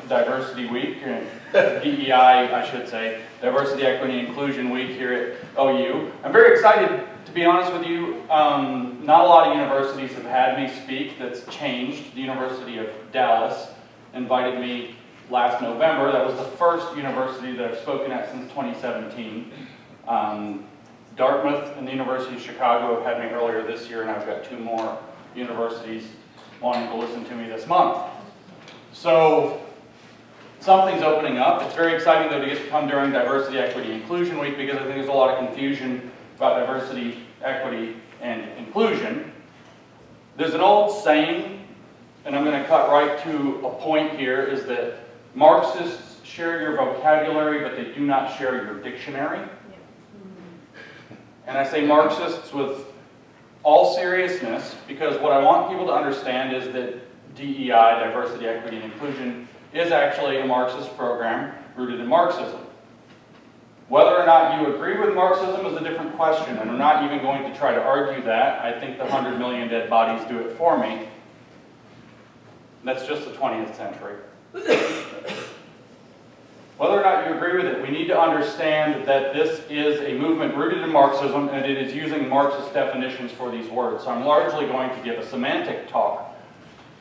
Diversity Week, DEI, I should say, Diversity, Equity, Inclusion Week here at OU. I'm very excited, to be honest with you. Not a lot of universities have had me speak. That's changed. The University of Dallas invited me last November. That was the first university that I've spoken at since 2017. Dartmouth and the University of Chicago have had me earlier this year, and I've got 2 more universities wanting to listen to me this month. So something's opening up. It's very exciting, though, to get to come during Diversity, Equity, Inclusion Week, because I think there's a lot of confusion about diversity, equity, and inclusion. There's an old saying, and I'm going to cut right to a point here, is that Marxists share your vocabulary, but they do not share your dictionary. And I say Marxists with all seriousness, because what I want people to understand is that DEI, Diversity, Equity, and Inclusion, is actually a Marxist program rooted in Marxism. Whether or not you agree with Marxism is a different question, and I'm not even going to try to argue that. I think the 100 million dead bodies do it for me. That's just the 20th century. Whether or not you agree with it, we need to understand that this is a movement rooted in Marxism, and it is using Marxist definitions for these words. So I'm largely going to give a semantic talk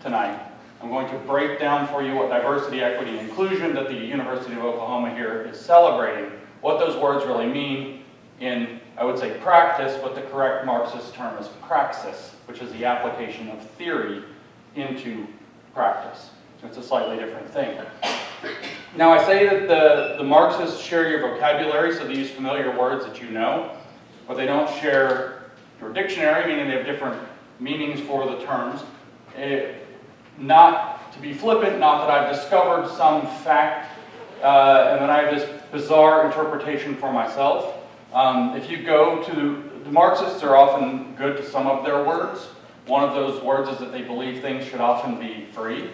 tonight. I'm going to break down for you what diversity, equity, and inclusion that the University of Oklahoma here is celebrating, what those words really mean in, I would say, practice, but the correct Marxist term is praxis, which is the application of theory into practice. It's a slightly different thing. Now, I say that the Marxists share your vocabulary, so they use familiar words that you know, but they don't share your dictionary, meaning they have different meanings for the terms. Not to be flippant, not that I've discovered some fact and that I have this bizarre interpretation for myself. If you go to, the Marxists are often good to some of their words. One of those words is that they believe things should often be free.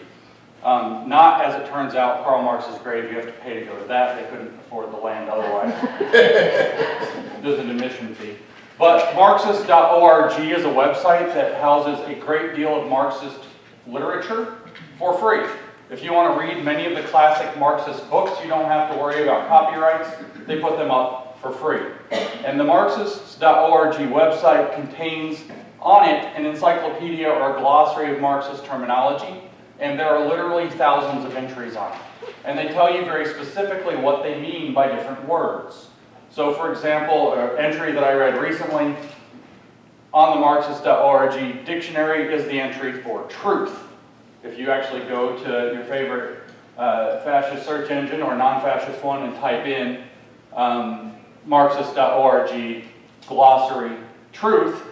Not, as it turns out, Karl Marx's grave, you have to pay to go to that. They couldn't afford the land otherwise. There's an admission fee. But Marxist.org is a website that houses a great deal of Marxist literature for free. If you want to read many of the classic Marxist books, you don't have to worry about copyrights. They put them up for free. And the Marxists.org website contains on it an encyclopedia or a glossary of Marxist terminology, and there are literally thousands of entries on it. And they tell you very specifically what they mean by different words. So, for example, an entry that I read recently on the Marxist.org dictionary is the entry for truth. If you actually go to your favorite fascist search engine or non-fascist one and type in Marxist.org glossary truth,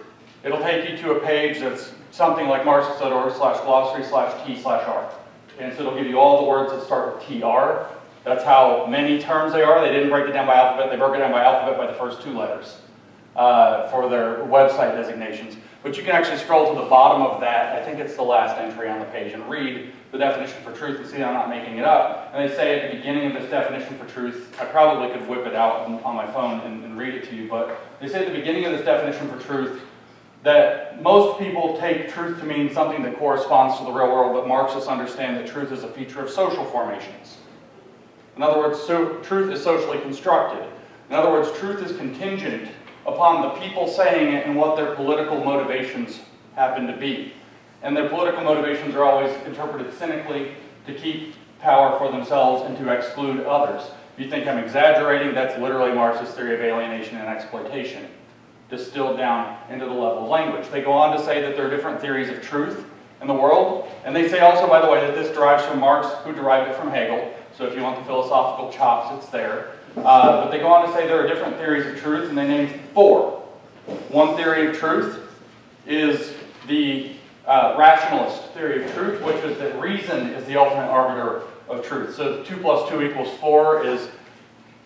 it'll take you to a page that's something like Marxist.org/glossary/T/R. And so it'll give you all the words that start with TR. That's how many terms they are. They didn't break it down by alphabet. They broke it down by alphabet by the first 2 letters for their website designations. But you can actually scroll to the bottom of that. I think it's the last entry on the page, and read the definition for truth and see I'm not making it up. And they say at the beginning of this definition for truth, I probably could whip it out on my phone and read it to you, but they say at the beginning of this definition for truth that most people take truth to mean something that corresponds to the real world, but Marxists understand that truth is a feature of social formations. In other words, truth is socially constructed. In other words, truth is contingent upon the people saying it and what their political motivations happen to be. And their political motivations are always interpreted cynically to keep power for themselves and to exclude others. If you think I'm exaggerating, that's literally Marxist theory of alienation and exploitation, distilled down into the level of language. They go on to say that there are different theories of truth in the world, and they say also, by the way, that this derives from Marx, who derived it from Hegel. So if you want the philosophical chops, it's there. But they go on to say there are different theories of truth, and they name 4. One theory of truth is the Rationalist theory of truth, which is that reason is the ultimate arbiter of truth. So 2 + 2 = 4 is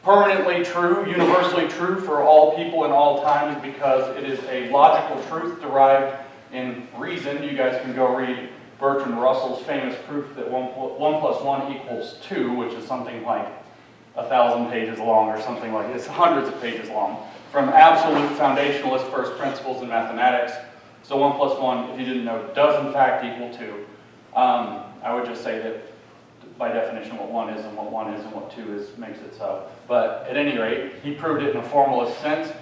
permanently true, universally true for all people in all times, because it is a logical truth derived in reason. You guys can go read Bertrand Russell's famous proof that 1 + 1 = 2, which is something like 1,000 pages long or something like this, hundreds of pages long, from absolute foundationalist first principles in mathematics. So 1 + 1, if you didn't know, does in fact equal 2. I would just say that by definition what one is and what two is makes it so. But at any rate, he proved it in a formalist sense.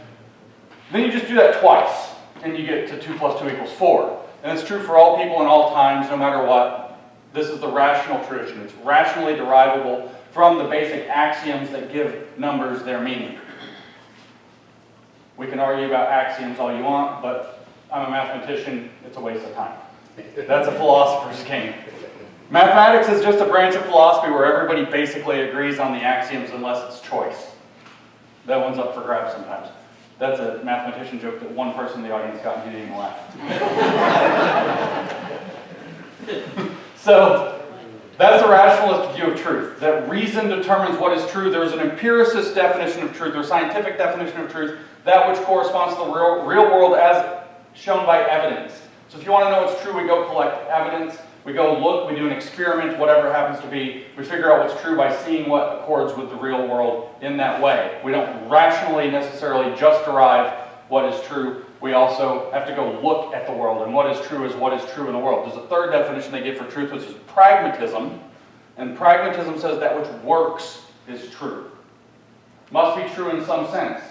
Then you just do that twice, and you get to 2 + 2 = 4. And it's true for all people in all times, no matter what. This is the rational tradition. It's rationally derivable from the basic axioms that give numbers their meaning. We can argue about axioms all you want, but I'm a mathematician, it's a waste of time. That's a philosopher's game. Mathematics is just a branch of philosophy where everybody basically agrees on the axioms unless it's choice. That one's up for grabs sometimes. That's a mathematician joke that one person in the audience got and he didn't even laugh. So, that's a rationalist view of truth, that reason determines what is true. There's an empiricist definition of truth, or scientific definition of truth, that which corresponds to the real world as shown by evidence. So if you want to know what's true, we go collect evidence, we go look, we do an experiment, whatever it happens to be. We figure out what's true by seeing what accords with the real world in that way. We don't rationally necessarily just derive what is true. We also have to go look at the world, and what is true in the world. There's a third definition they give for truth, which is pragmatism. And pragmatism says that which works is true. Must be true in some sense.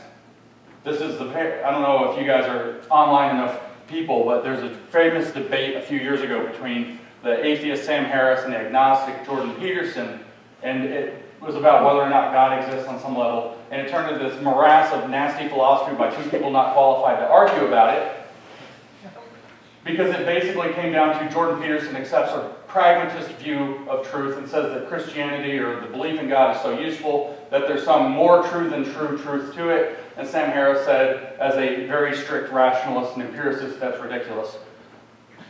This is I don't know if you guys are online enough people, but there's a famous debate a few years ago between the atheist Sam Harris and the agnostic Jordan Peterson, and it was about whether or not God exists on some level, and it turned into this morass of nasty philosophy by two people not qualified to argue about it, because it basically came down to Jordan Peterson accepts a pragmatist view of truth and says that Christianity or the belief in God is so useful that there's some more true than true truth to it, and Sam Harris said, as a very strict rationalist and empiricist, that's ridiculous.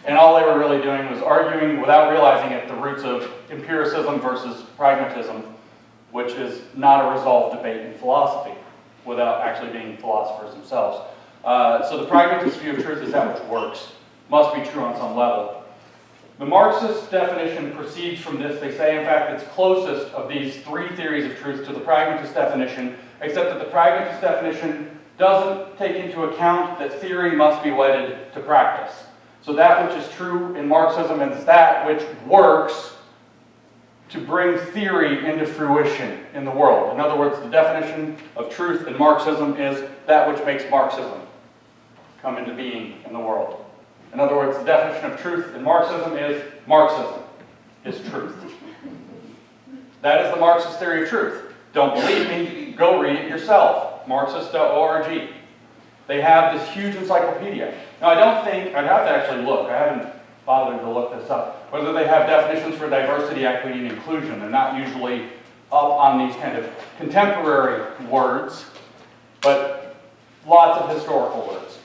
And all they were really doing was arguing, without realizing it, the roots of empiricism versus pragmatism, which is not a resolved debate in philosophy, without actually being philosophers themselves. So the pragmatist view of truth is that which works, must be true on some level. The Marxist definition proceeds from this. They say, in fact, it's closest of these three theories of truth to the pragmatist definition, except that the pragmatist definition doesn't take into account that theory must be wedded to practice. So that which is true in Marxism is that which works to bring theory into fruition in the world. In other words, the definition of truth in Marxism is that which makes Marxism come into being in the world. In other words, the definition of truth in Marxism is truth. That is the Marxist theory of truth. Don't believe me? Go read it yourself. Marxist.org. They have this huge encyclopedia. Now, I don't think, I'd have to actually look. I haven't bothered to look this up. Whether they have definitions for diversity, equity, and inclusion. They're not usually up on these kind of contemporary words, but lots of historical words.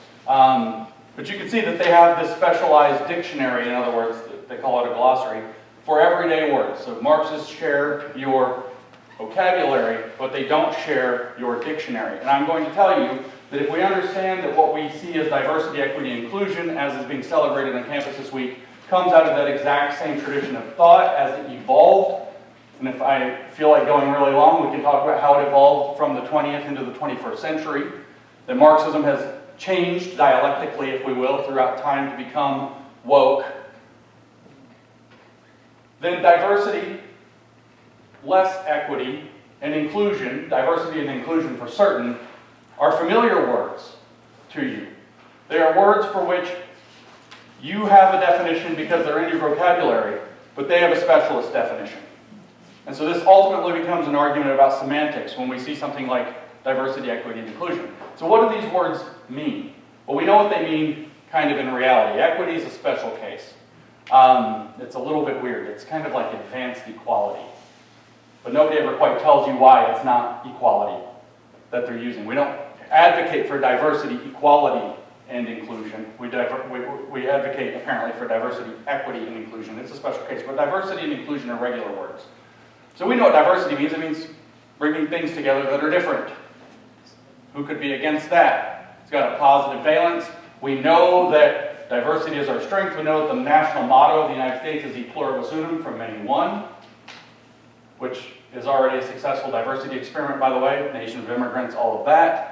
But you can see that they have this specialized dictionary, in other words, they call it a glossary, for everyday words. So Marxists share your vocabulary, but they don't share your dictionary. And I'm going to tell you that if we understand that what we see as diversity, equity, and inclusion, as is being celebrated on campus this week, comes out of that exact same tradition of thought as it evolved, and if I feel like going really long, we can talk about how it evolved from the 20th into the 21st century, that Marxism has changed dialectically, if we will, throughout time to become woke, then diversity, less equity, and inclusion, diversity and inclusion for certain, are familiar words to you. They are words for which you have a definition because they're in your vocabulary, but they have a specialist definition. And so this ultimately becomes an argument about semantics when we see something like diversity, equity, and inclusion. So what do these words mean? Well, we know what they mean kind of in reality. Equity is a special case. It's a little bit weird. It's kind of like advanced equality. But nobody ever quite tells you why it's not equality that they're using. We don't advocate for diversity, equality, and inclusion. We advocate, apparently, for diversity, equity, and inclusion. It's a special case. But diversity and inclusion are regular words. So we know what diversity means. It means bringing things together that are different. Who could be against that? It's got a positive valence. We know that diversity is our strength. We know that the national motto of the United States is E pluribus unum, from many one, which is already a successful diversity experiment, by the way, nation of immigrants, all of that.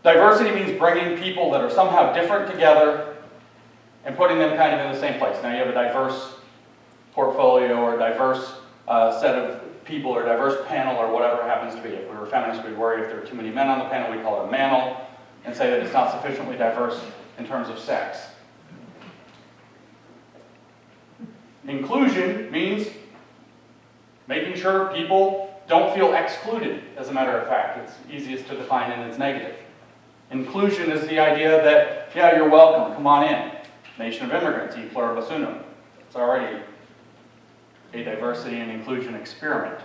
Diversity means bringing people that are somehow different together and putting them kind of in the same place. Now you have a diverse portfolio or a diverse set of people or diverse panel or whatever it happens to be. If we were feminists, we'd worry if there are too many men on the panel, we'd call it a manel, and say that it's not sufficiently diverse in terms of sex. Inclusion means making sure people don't feel excluded, as a matter of fact. It's easiest to define and it's negative. Inclusion is the idea that, yeah, you're welcome, come on in. Nation of immigrants, e pluribus unum. It's already a diversity and inclusion experiment.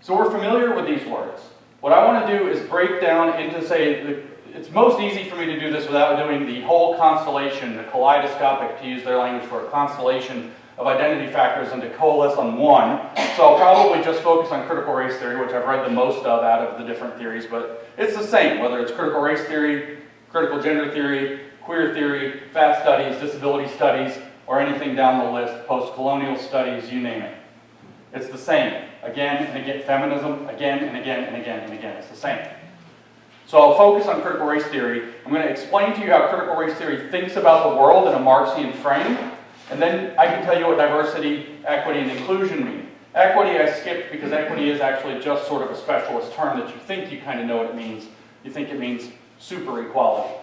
So we're familiar with these words. What I want to do is break down into, say, it's most easy for me to do this without doing the whole constellation, the kaleidoscopic, to use their language for a constellation of identity factors, and to coalesce on one. So I'll probably just focus on critical race theory, which I've read the most of out of the different theories, but it's the same, whether it's critical race theory, critical gender theory, queer theory, fat studies, disability studies, or anything down the list, post-colonial studies, you name it. It's the same. Again and again, feminism, again and again and again and again. It's the same. So I'll focus on critical race theory. I'm going to explain to you how critical race theory thinks about the world in a Marxian frame, and then I can tell you what diversity, equity, and inclusion mean. Equity I skipped because equity is actually just sort of a specialist term that you think you kind of know what it means. You think it means super equality.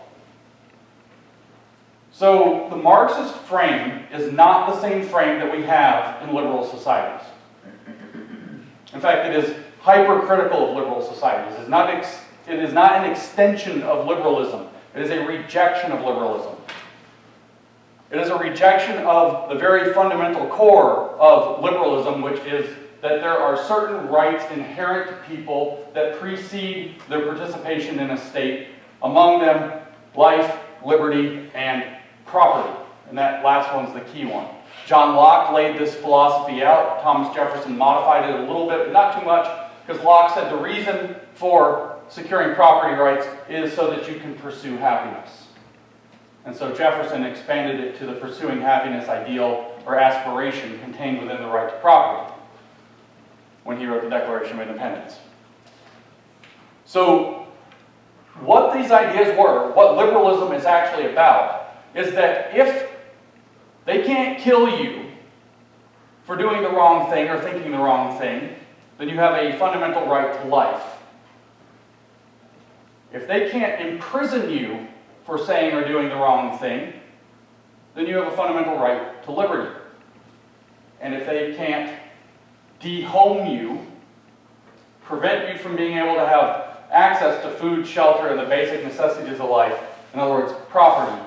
So the Marxist frame is not the same frame that we have in liberal societies. In fact, it is hypercritical of liberal societies. It is not an extension of liberalism. It is a rejection of liberalism. It is a rejection of the very fundamental core of liberalism, which is that there are certain rights inherent to people that precede their participation in a state, among them life, liberty, and property. And that last one's the key one. John Locke laid this philosophy out. Thomas Jefferson modified it a little bit, but not too much, because Locke said the reason for securing property rights is so that you can pursue happiness. And so Jefferson expanded it to the pursuing happiness ideal or aspiration contained within the right to property when he wrote the Declaration of Independence. So what these ideas were, what liberalism is actually about, is that if they can't kill you for doing the wrong thing or thinking the wrong thing, then you have a fundamental right to life. If they can't imprison you for saying or doing the wrong thing, then you have a fundamental right to liberty. And if they can't dehome you, prevent you from being able to have access to food, shelter, and the basic necessities of life, in other words, property,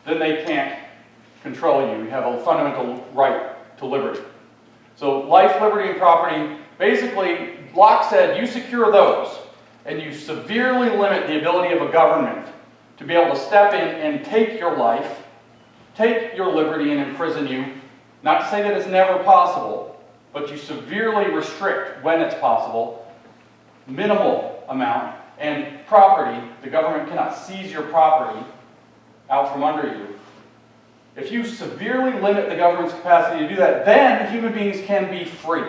then they can't control you. You have a fundamental right to liberty. So life, liberty, and property, basically, Locke said you secure those, and you severely limit the ability of a government to be able to step in and take your life, take your liberty, and imprison you. Not to say that it's never possible, but you severely restrict when it's possible, minimal amount, and property, the government cannot seize your property out from under you. If you severely limit the government's capacity to do that, then human beings can be free.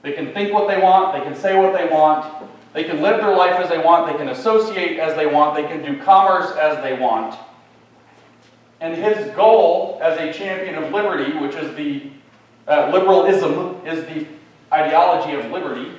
They can think what they want, they can say what they want, they can live their life as they want, they can associate as they want, they can do commerce as they want. And his goal as a champion of liberty, which is the liberalism, is the ideology of liberty.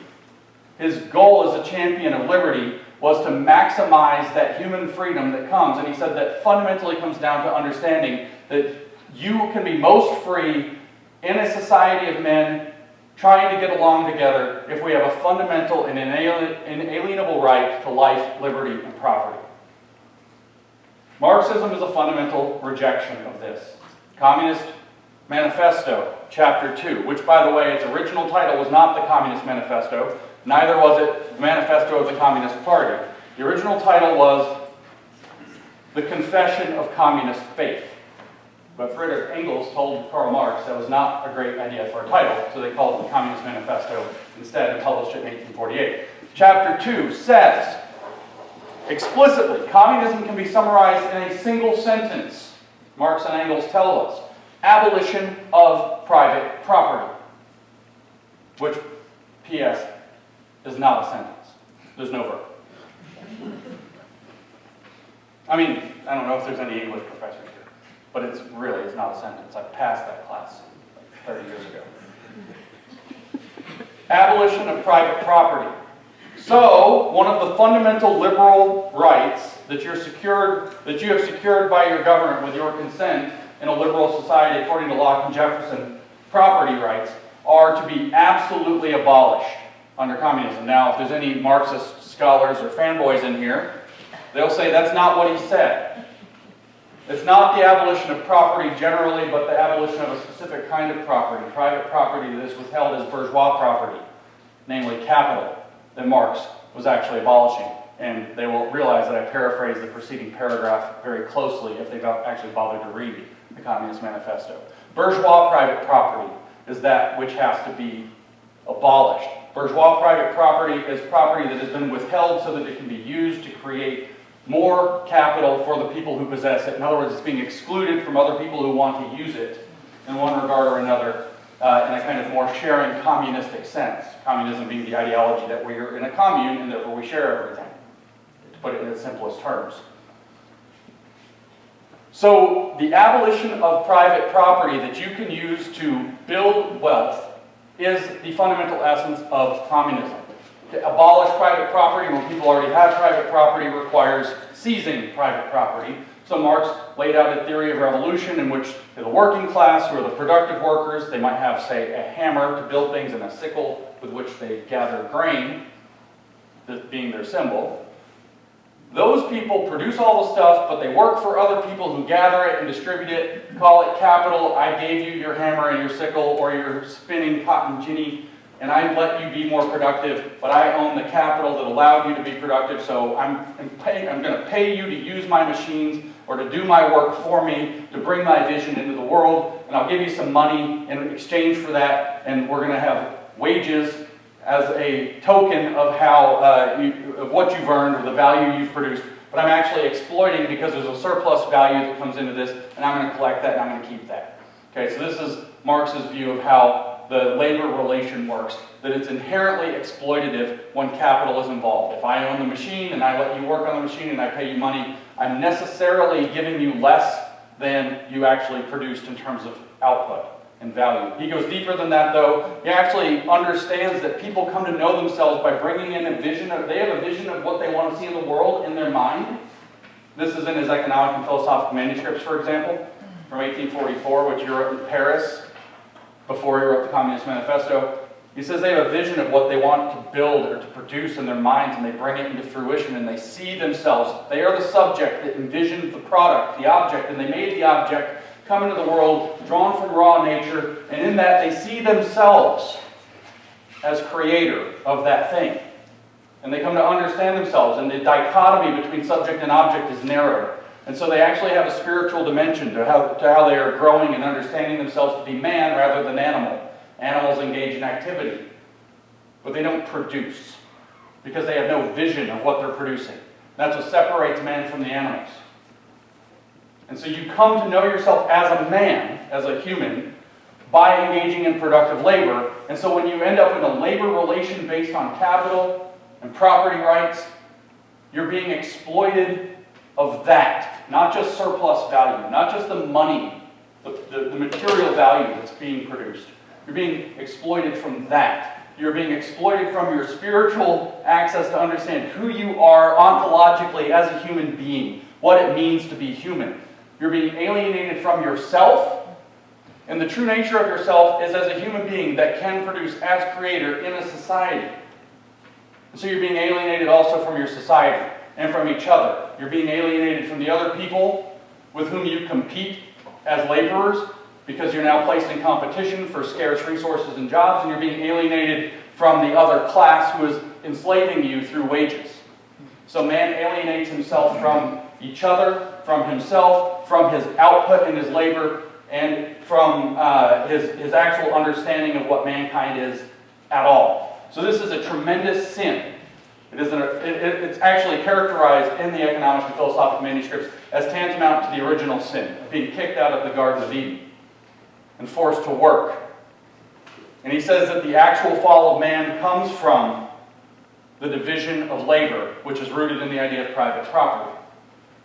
His goal as a champion of liberty was to maximize that human freedom that comes. And he said that fundamentally comes down to understanding that you can be most free in a society of men trying to get along together if we have a fundamental and inalienable right to life, liberty, and property. Marxism is a fundamental rejection of this. Communist Manifesto, Chapter 2, which, by the way, its original title was not the Communist Manifesto, neither was it the Manifesto of the Communist Party. The original title was The Confession of Communist Faith. But Friedrich Engels told Karl Marx that was not a great idea for a title, so they called it the Communist Manifesto instead and published it in 1848. Chapter 2 says, explicitly, communism can be summarized in a single sentence. Marx and Engels tell us, abolition of private property, which, P.S., is not a sentence. There's no verb. I mean, I don't know if there's any English professors here, but it's not a sentence. I passed that class Abolition of private property. So, one of the fundamental liberal rights that you have secured by your government with your consent in a liberal society, according to Locke and Jefferson, property rights, are to be absolutely abolished under communism. Now, if there's any Marxist scholars or fanboys in here, they'll say that's not what he said. It's not the abolition of property generally, but the abolition of a specific kind of property, private property that is withheld as bourgeois property, namely capital, that Marx was actually abolishing. And they will realize that I paraphrased the preceding paragraph very closely if they've actually bothered to read the Communist Manifesto. Bourgeois private property is that which has to be abolished. Bourgeois private property is property that has been withheld so that it can be used to create more capital for the people who possess it. In other words, it's being excluded from other people who want to use it in one regard or another in a kind of more sharing communistic sense. Communism being the ideology that we're in a commune and therefore we share everything, to put it in its simplest terms. So the abolition of private property that you can use to build wealth is the fundamental essence of communism. To abolish private property when people already have private property requires seizing private property. So Marx laid out a theory of revolution in which the working class, who are the productive workers, they might have, say, a hammer to build things and a sickle with which they gather grain, that being their symbol. Those people produce all the stuff, but they work for other people who gather it and distribute it, call it capital. I gave you your hammer and your sickle or your spinning cotton ginny, and I let you be more productive, but I own the capital that allowed you to be productive, so I'm going to pay you to use my machines or to do my work for me, to bring my vision into the world, and I'll give you some money in exchange for that, and we're going to have wages as a token of of what you've earned or the value you've produced, but I'm actually exploiting because there's a surplus value that comes into this, and I'm going to collect that and I'm going to keep that. Okay, so this is Marx's view of how the labor relation works, that it's inherently exploitative when capital is involved. If I own the machine and I let you work on the machine and I pay you money, I'm necessarily giving you less than you actually produced in terms of output and value. He goes deeper than that, though. He actually understands that people come to know themselves by bringing in a vision they have a vision of what they want to see in the world in their mind. This is in his economic and philosophical manuscripts, for example, from 1844, which he wrote in Paris before he wrote the Communist Manifesto. He says they have a vision of what they want to build or to produce in their minds, and they bring it into fruition, and they see themselves. They are the subject that envisioned the product, the object, and they made the object come into the world, drawn from raw nature, and in that they see themselves as creator of that thing. And they come to understand themselves, and the dichotomy between subject and object is narrowed. And so they actually have a spiritual dimension to how they are growing and understanding themselves to be man rather than animal. Animals engage in activity, but they don't produce because they have no vision of what they're producing. That's what separates man from the animals. And so you come to know yourself as a man, as a human, by engaging in productive labor. And so when you end up in a labor relation based on capital and property rights, you're being exploited of that, not just surplus value, not just the money, the material value that's being produced. You're being exploited from that. You're being exploited from your spiritual access to understand who you are ontologically as a human being, what it means to be human. You're being alienated from yourself, and the true nature of yourself is as a human being that can produce as creator in a society. And so you're being alienated also from your society and from each other. You're being alienated from the other people with whom you compete as laborers because you're now placed in competition for scarce resources and jobs, and you're being alienated from the other class who is enslaving you through wages. So man alienates himself from each other, from himself, from his output and his labor, and from his actual understanding of what mankind is at all. So this is a tremendous sin. It's actually characterized in the economic and philosophical manuscripts as tantamount to the original sin, of being kicked out of the Garden of Eden and forced to work. And he says that the actual fall of man comes from the division of labor, which is rooted in the idea of private property.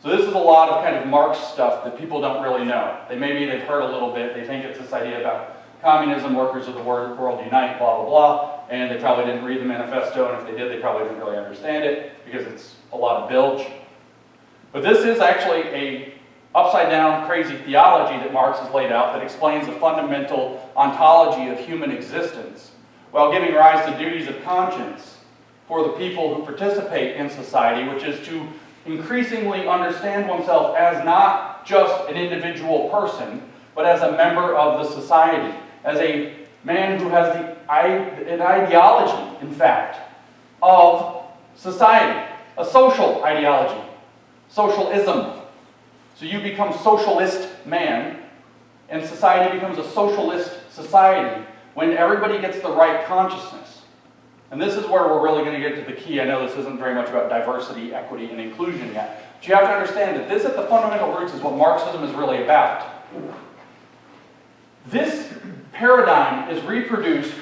So this is a lot of kind of Marx stuff that people don't really know. They've heard a little bit. They think it's this idea about communism, workers of the world unite, blah, blah, blah, and they probably didn't read the manifesto, and if they did, they probably didn't really understand it, because it's a lot of bilge. But this is actually a upside-down, crazy theology that Marx has laid out that explains the fundamental ontology of human existence, while giving rise to duties of conscience for the people who participate in society, which is to increasingly understand oneself as not just an individual person, but as a member of the society, as a man who has an ideology, in fact, of society, a social ideology, socialism. So you become socialist man, and society becomes a socialist society when everybody gets the right consciousness. And this is where we're really going to get to the key. I know this isn't very much about diversity, equity, and inclusion yet. But you have to understand that this at the fundamental roots is what Marxism is really about. This paradigm is reproduced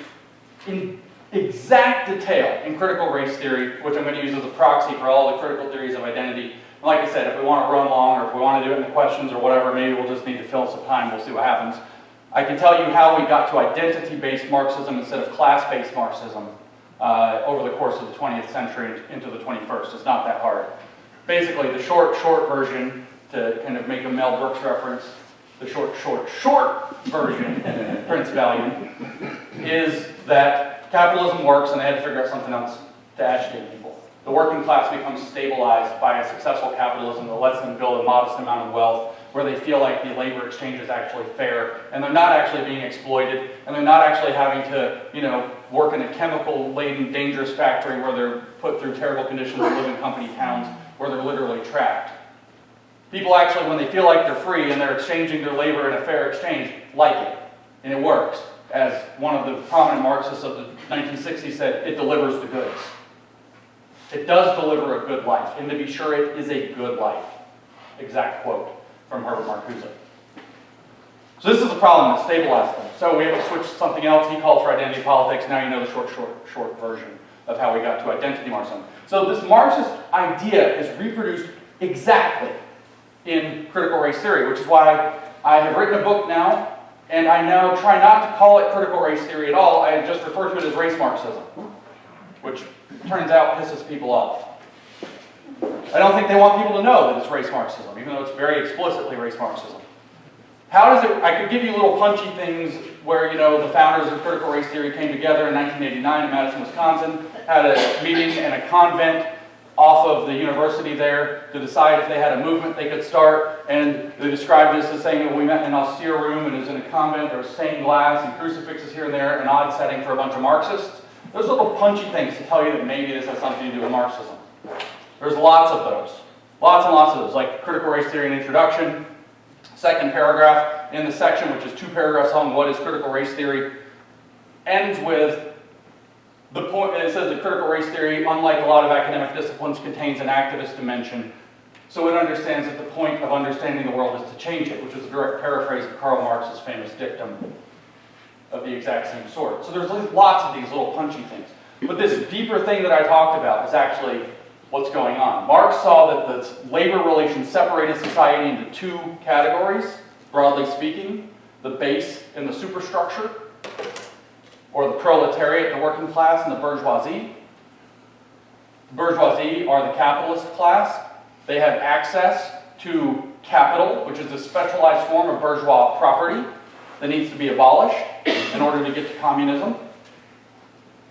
in exact detail in critical race theory, which I'm going to use as a proxy for all the critical theories of identity. And like I said, if we want to run long or if we want to do it in the questions or whatever, maybe we'll just need to fill some time. We'll see what happens. I can tell you how we got to identity-based Marxism instead of class-based Marxism over the course of the 20th century into the 21st. It's not that hard. Basically, the short version, to kind of make a Mel Brooks reference, the short version, Prince Valiant, is that capitalism works and they had to figure out something else to agitate people. The working class becomes stabilized by a successful capitalism that lets them build a modest amount of wealth where they feel like the labor exchange is actually fair and they're not actually being exploited and they're not actually having to, work in a chemical-laden, dangerous factory where they're put through terrible conditions and live in company towns where they're literally trapped. People actually, when they feel like they're free and they're exchanging their labor in a fair exchange, like it. And it works. As one of the prominent Marxists of the 1960s said, it delivers the goods. It does deliver a good life, and to be sure, it is a good life. Exact quote from Herbert Marcuse. So this is a problem that stabilized them. So we have to switch to something else. He called for identity politics. Now you know the short version of how we got to identity Marxism. So this Marxist idea is reproduced exactly in critical race theory, which is why I have written a book now, and I now try not to call it critical race theory at all. I just refer to it as race Marxism, which turns out pisses people off. I don't think they want people to know that it's race Marxism, even though it's very explicitly race Marxism. How does it, I could give you little punchy things where, the founders of critical race theory came together in 1989 in Madison, Wisconsin, had a meeting in a convent off of the university there to decide if they had a movement they could start, and they described this as saying that we met in an austere room and it was in a convent, there was stained glass and crucifixes here and there, an odd setting for a bunch of Marxists. Those little punchy things to tell you that maybe this has something to do with Marxism. There's lots of those. Lots and lots of those, like critical race theory and introduction. Second paragraph in the section, which is 2 paragraphs long, what is critical race theory, ends with the point, it says that critical race theory, unlike a lot of academic disciplines, contains an activist dimension. So it understands that the point of understanding the world is to change it, which is a direct paraphrase of Karl Marx's famous dictum of the exact same sort. So there's lots of these little punchy things. But this deeper thing that I talked about is actually what's going on. Marx saw that the labor relations separated society into 2 categories, broadly speaking, the base and the superstructure, or the proletariat, the working class, and the bourgeoisie. The bourgeoisie are the capitalist class. They have access to capital, which is a specialized form of bourgeois property that needs to be abolished in order to get to communism.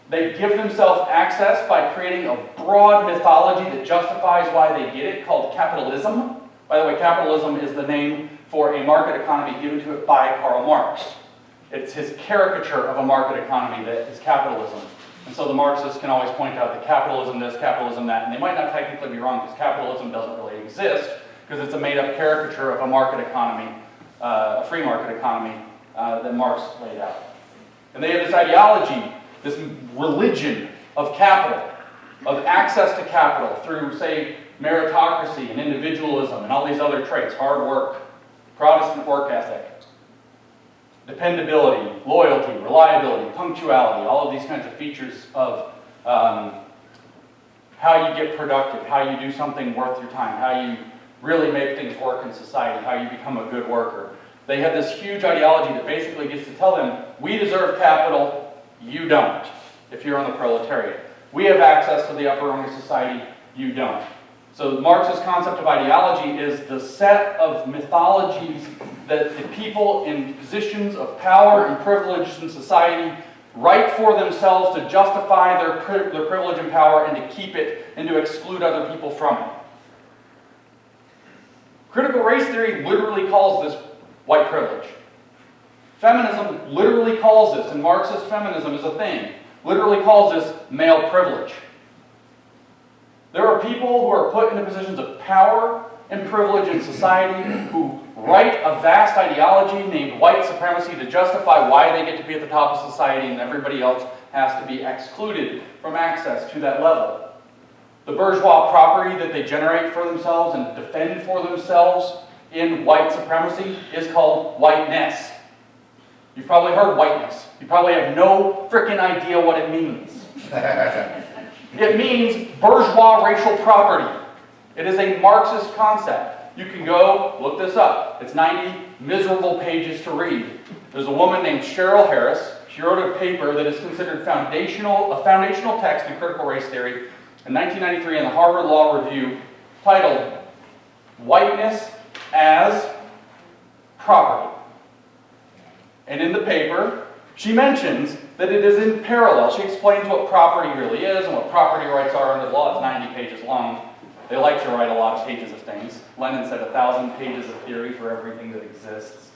They give themselves access by creating a broad mythology that justifies why they get it, called capitalism. By the way, capitalism is the name for a market economy given to it by Karl Marx. It's his caricature of a market economy that is capitalism. And so the Marxists can always point out that capitalism this, capitalism that, and they might not technically be wrong because capitalism doesn't really exist because it's a made-up caricature of a market economy, a free market economy that Marx laid out. And they have this ideology, this religion of capital, of access to capital through, say, meritocracy and individualism and all these other traits, hard work, Protestant work ethic, dependability, loyalty, reliability, punctuality, all of these kinds of features of how you get productive, how you do something worth your time, how you really make things work in society, how you become a good worker. They have this huge ideology that basically gets to tell them, we deserve capital, you don't, if you're on the proletariat. We have access to the upper rung of society, you don't. So Marx's concept of ideology is the set of mythologies that the people in positions of power and privilege in society write for themselves to justify their privilege and power and to keep it and to exclude other people from it. Critical race theory literally calls this white privilege. Feminism literally calls this, and Marxist feminism is a thing, literally calls this male privilege. There are people who are put into positions of power and privilege in society who write a vast ideology named white supremacy to justify why they get to be at the top of society and everybody else has to be excluded from access to that level. The bourgeois property that they generate for themselves and defend for themselves in white supremacy is called whiteness. You've probably heard whiteness. You probably have no freaking idea what it means. It means bourgeois racial property. It is a Marxist concept. You can go look this up. It's 90 miserable pages to read. There's a woman named Cheryl Harris. She wrote a paper that is considered a foundational text in critical race theory in 1993 in the Harvard Law Review, titled Whiteness as Property. And in the paper, she mentions that it is in parallel. She explains what property really is and what property rights are under the law. It's 90 pages long. They like to write a lot of pages of things. Lenin said 1,000 pages of theory for everything that exists.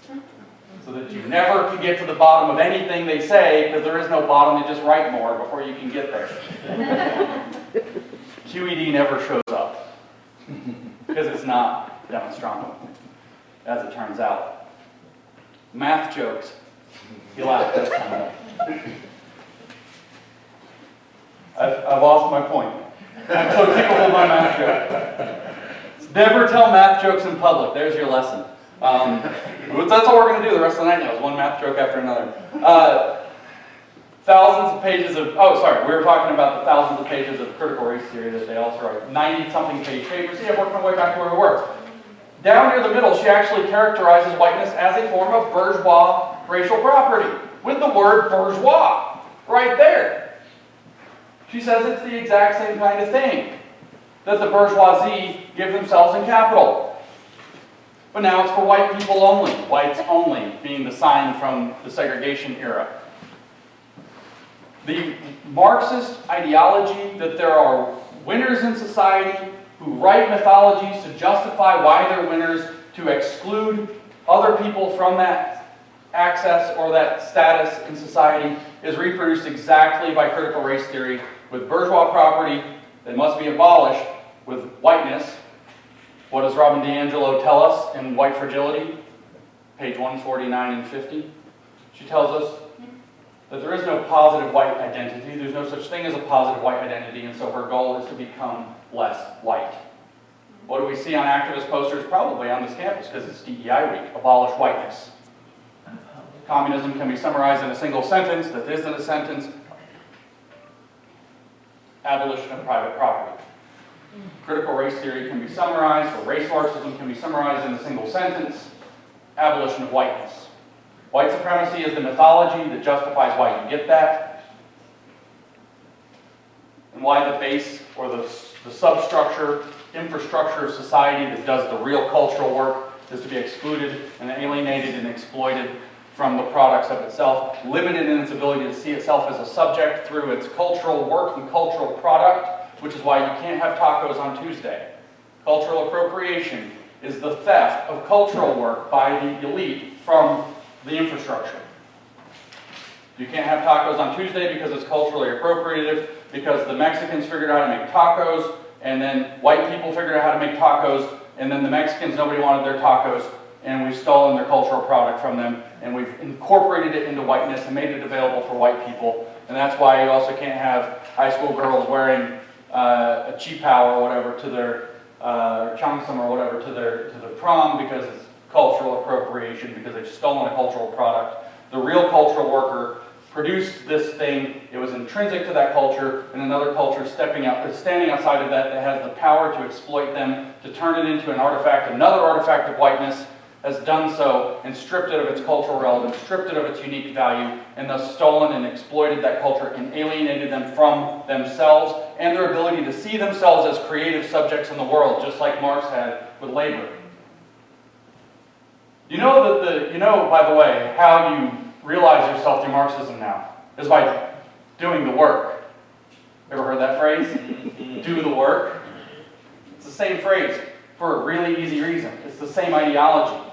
So that you never can get to the bottom of anything they say, because there is no bottom, they just write more before you can get there. QED never shows up, because it's not demonstrable, as it turns out. Math jokes. You laugh this time. I've lost my point. I'm so tickled with my math joke. Never tell math jokes in public. There's your lesson. That's all we're going to do the rest of the night now, is one math joke after another. Thousands of pages of, we were talking about the thousands of pages of critical race theory that they also write. 90-something page papers. See, I've worked my way back to where we were. Down near the middle, she actually characterizes whiteness as a form of bourgeois racial property, with the word bourgeois right there. She says it's the exact same kind of thing that the bourgeoisie give themselves in capital. But now it's for white people only, whites only being the sign from the segregation era. The Marxist ideology that there are winners in society who write mythologies to justify why they're winners, to exclude other people from that access or that status in society, is reproduced exactly by critical race theory, with bourgeois property that must be abolished, with whiteness. What does Robin DiAngelo tell us in White Fragility, page 149 and 50? She tells us that there is no positive white identity. There's no such thing as a positive white identity, and so her goal is to become less white. What do we see on activist posters? Probably on this campus, because it's DEI week. Abolish whiteness. Communism can be summarized in a single sentence that isn't a sentence. Abolition of private property. Critical race theory can be summarized, or race Marxism can be summarized in a single sentence. Abolition of whiteness. White supremacy is the mythology that justifies why you get that, and why the base or the substructure, infrastructure of society that does the real cultural work is to be excluded and alienated and exploited from the products of itself, limited in its ability to see itself as a subject through its cultural work and cultural product, which is why you can't have tacos on Tuesday. Cultural appropriation is the theft of cultural work by the elite from the infrastructure. You can't have tacos on Tuesday because it's culturally appropriative, because the Mexicans figured out how to make tacos, and then white people figured out how to make tacos, and then the Mexicans, nobody wanted their tacos, and we've stolen their cultural product from them, and we've incorporated it into whiteness and made it available for white people. And that's why you also can't have high school girls wearing a chipao or whatever to their changsam or whatever to their prom, because it's cultural appropriation, because they've stolen a cultural product. The real cultural worker produced this thing. It was intrinsic to that culture, and another culture standing outside of that has the power to exploit them, to turn it into an artifact, another artifact of whiteness, has done so and stripped it of its cultural relevance, stripped it of its unique value, and thus stolen and exploited that culture and alienated them from themselves and their ability to see themselves as creative subjects in the world, just like Marx had with labor. You know that by the way, how you realize yourself through Marxism now is by doing the work. Ever heard that phrase? Do the work. It's the same phrase for a really easy reason. It's the same ideology,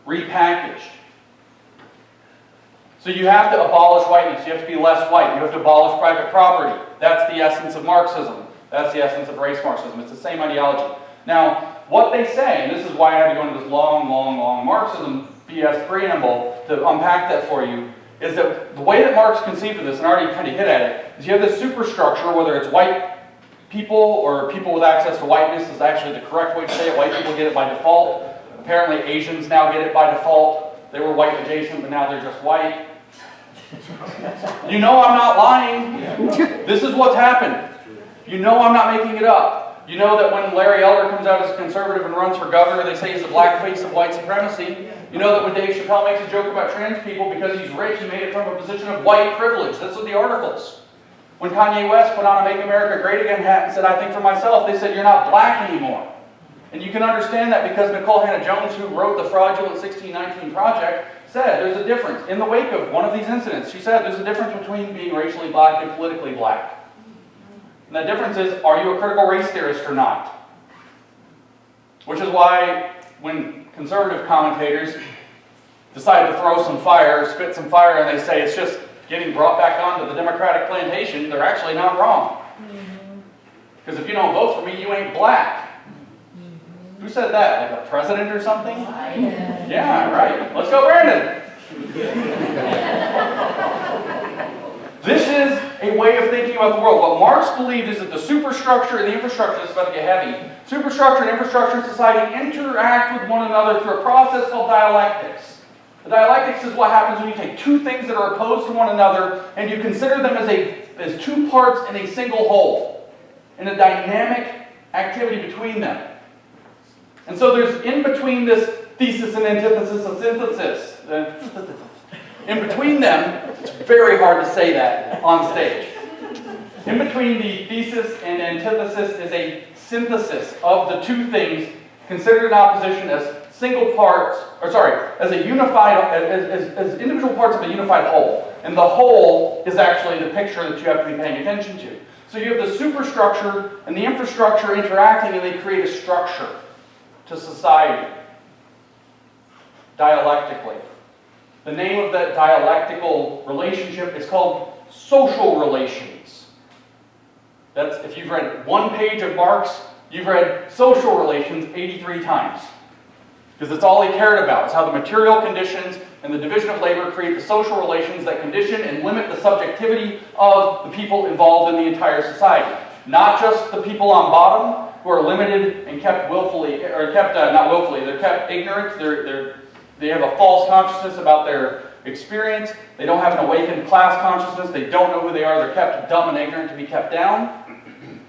repackaged. So you have to abolish whiteness. You have to be less white. You have to abolish private property. That's the essence of Marxism. That's the essence of race Marxism. It's the same ideology. Now, what they say, and this is why I had to go into this long Marxism BS preamble to unpack that for you, is that the way that Marx conceived of this, and I already kind of hit at it, is you have this superstructure, whether it's white people or people with access to whiteness is actually the correct way to say it. White people get it by default. Apparently Asians now get it by default. They were white adjacent, but now they're just white. You know I'm not lying. This is what's happened. You know I'm not making it up. You know that when Larry Elder comes out as a conservative and runs for governor, they say he's the black face of white supremacy. You know that when Dave Chappelle makes a joke about trans people because he's rich, he made it from a position of white privilege. That's what the articles. When Kanye West put on a Make America Great Again hat and said, I think for myself, they said, you're not black anymore. And you can understand that because Nicole Hannah-Jones, who wrote the Fraudulent 1619 Project, said there's a difference. In the wake of one of these incidents, she said there's a difference between being racially black and politically black. And that difference is, are you a critical race theorist or not? Which is why when conservative commentators decide to throw some fire, spit some fire, and they say it's just getting brought back onto the Democratic plantation, they're actually not wrong. Because if you don't vote for me, you ain't black. Who said that? Like a president or something? Yeah, right. Let's go, Brandon. This is a way of thinking about the world. What Marx believed is that the superstructure and the infrastructure, this is about to get heavy, superstructure and infrastructure in society interact with one another through a process called dialectics. The dialectics is what happens when you take two things that are opposed to one another and you consider them as two parts in a single whole, in a dynamic activity between them. And so there's in between this thesis and antithesis and synthesis. In between them, it's very hard to say that on stage. In between the thesis and antithesis is a synthesis of the two things considered in opposition as single parts, as a unified, as individual parts of a unified whole. And the whole is actually the picture that you have to be paying attention to. So you have the superstructure and the infrastructure interacting, and they create a structure to society, dialectically. The name of that dialectical relationship is called social relations. That's, if you've read one page of Marx, you've read social relations 83 times. Because that's all he cared about. It's how the material conditions and the division of labor create the social relations that condition and limit the subjectivity of the people involved in the entire society. Not just the people on bottom who are limited and kept willfully, or kept, not willfully, they're kept ignorant, they have a false consciousness about their experience, they don't have an awakened class consciousness, they don't know who they are, they're kept dumb and ignorant to be kept down.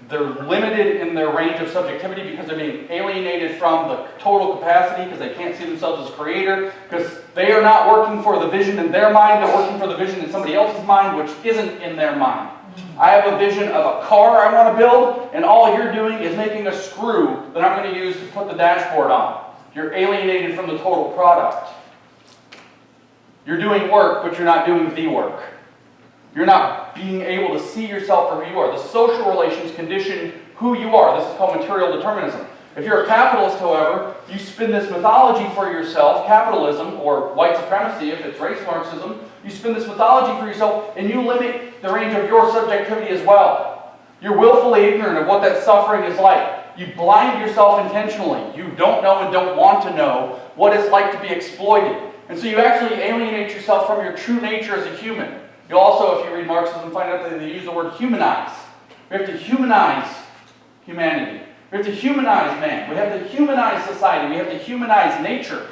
They're limited in their range of subjectivity because they're being alienated from the total capacity because they can't see themselves as creator, because they are not working for the vision in their mind, they're working for the vision in somebody else's mind, which isn't in their mind. I have a vision of a car I want to build, and all you're doing is making a screw that I'm going to use to put the dashboard on. You're alienated from the total product. You're doing work, but you're not doing the work. You're not being able to see yourself for who you are. The social relations condition who you are. This is called material determinism. If you're a capitalist, however, you spin this mythology for yourself, capitalism, or white supremacy if it's race Marxism, you spin this mythology for yourself and you limit the range of your subjectivity as well. You're willfully ignorant of what that suffering is like. You blind yourself intentionally. You don't know and don't want to know what it's like to be exploited. And so you actually alienate yourself from your true nature as a human. You'll also, if you read Marxism, find out that they use the word humanize. We have to humanize humanity. We have to humanize man. We have to humanize society. We have to humanize nature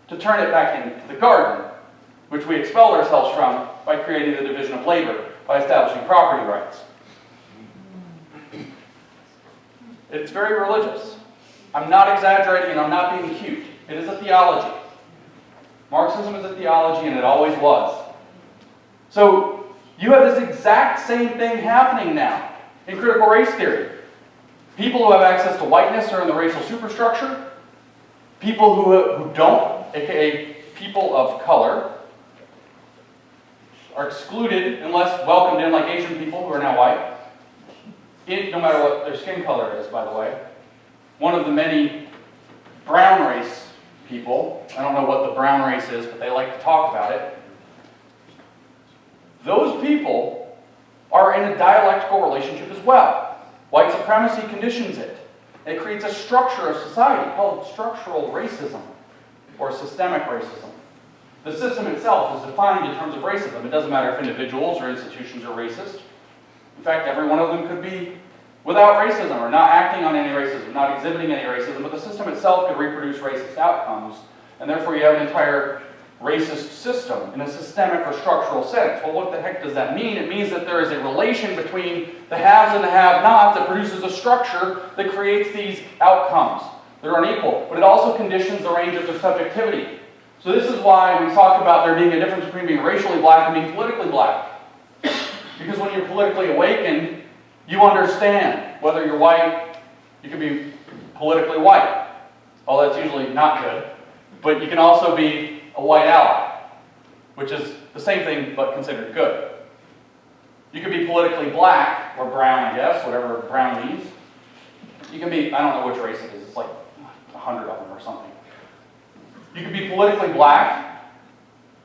to turn it back into the garden, which we expelled ourselves from by creating the division of labor, by establishing property rights. It's very religious. I'm not exaggerating and I'm not being cute. It is a theology. Marxism is a theology, and it always was. So you have this exact same thing happening now in critical race theory. People who have access to whiteness are in the racial superstructure. People who don't, aka people of color, are excluded unless welcomed in like Asian people who are now white, no matter what their skin color is, by the way. One of the many brown race people, I don't know what the brown race is, but they like to talk about it. Those people are in a dialectical relationship as well. White supremacy conditions it. It creates a structure of society called structural racism or systemic racism. The system itself is defined in terms of racism. It doesn't matter if individuals or institutions are racist. In fact, every one of them could be without racism or not acting on any racism, not exhibiting any racism, but the system itself could reproduce racist outcomes, and therefore you have an entire racist system in a systemic or structural sense. Well, what the heck does that mean? It means that there is a relation between the haves and the have-nots that produces a structure that creates these outcomes that are unequal, but it also conditions the range of their subjectivity. So this is why we talk about there being a difference between being racially black and being politically black. Because when you're politically awakened, you understand whether you're white, you can be politically white. Oh, that's usually not good. But you can also be a white ally, which is the same thing but considered good. You can be politically black, or brown, I guess, whatever brown means. You can be, I don't know which race it is, it's like 100 of them or something. You can be politically black,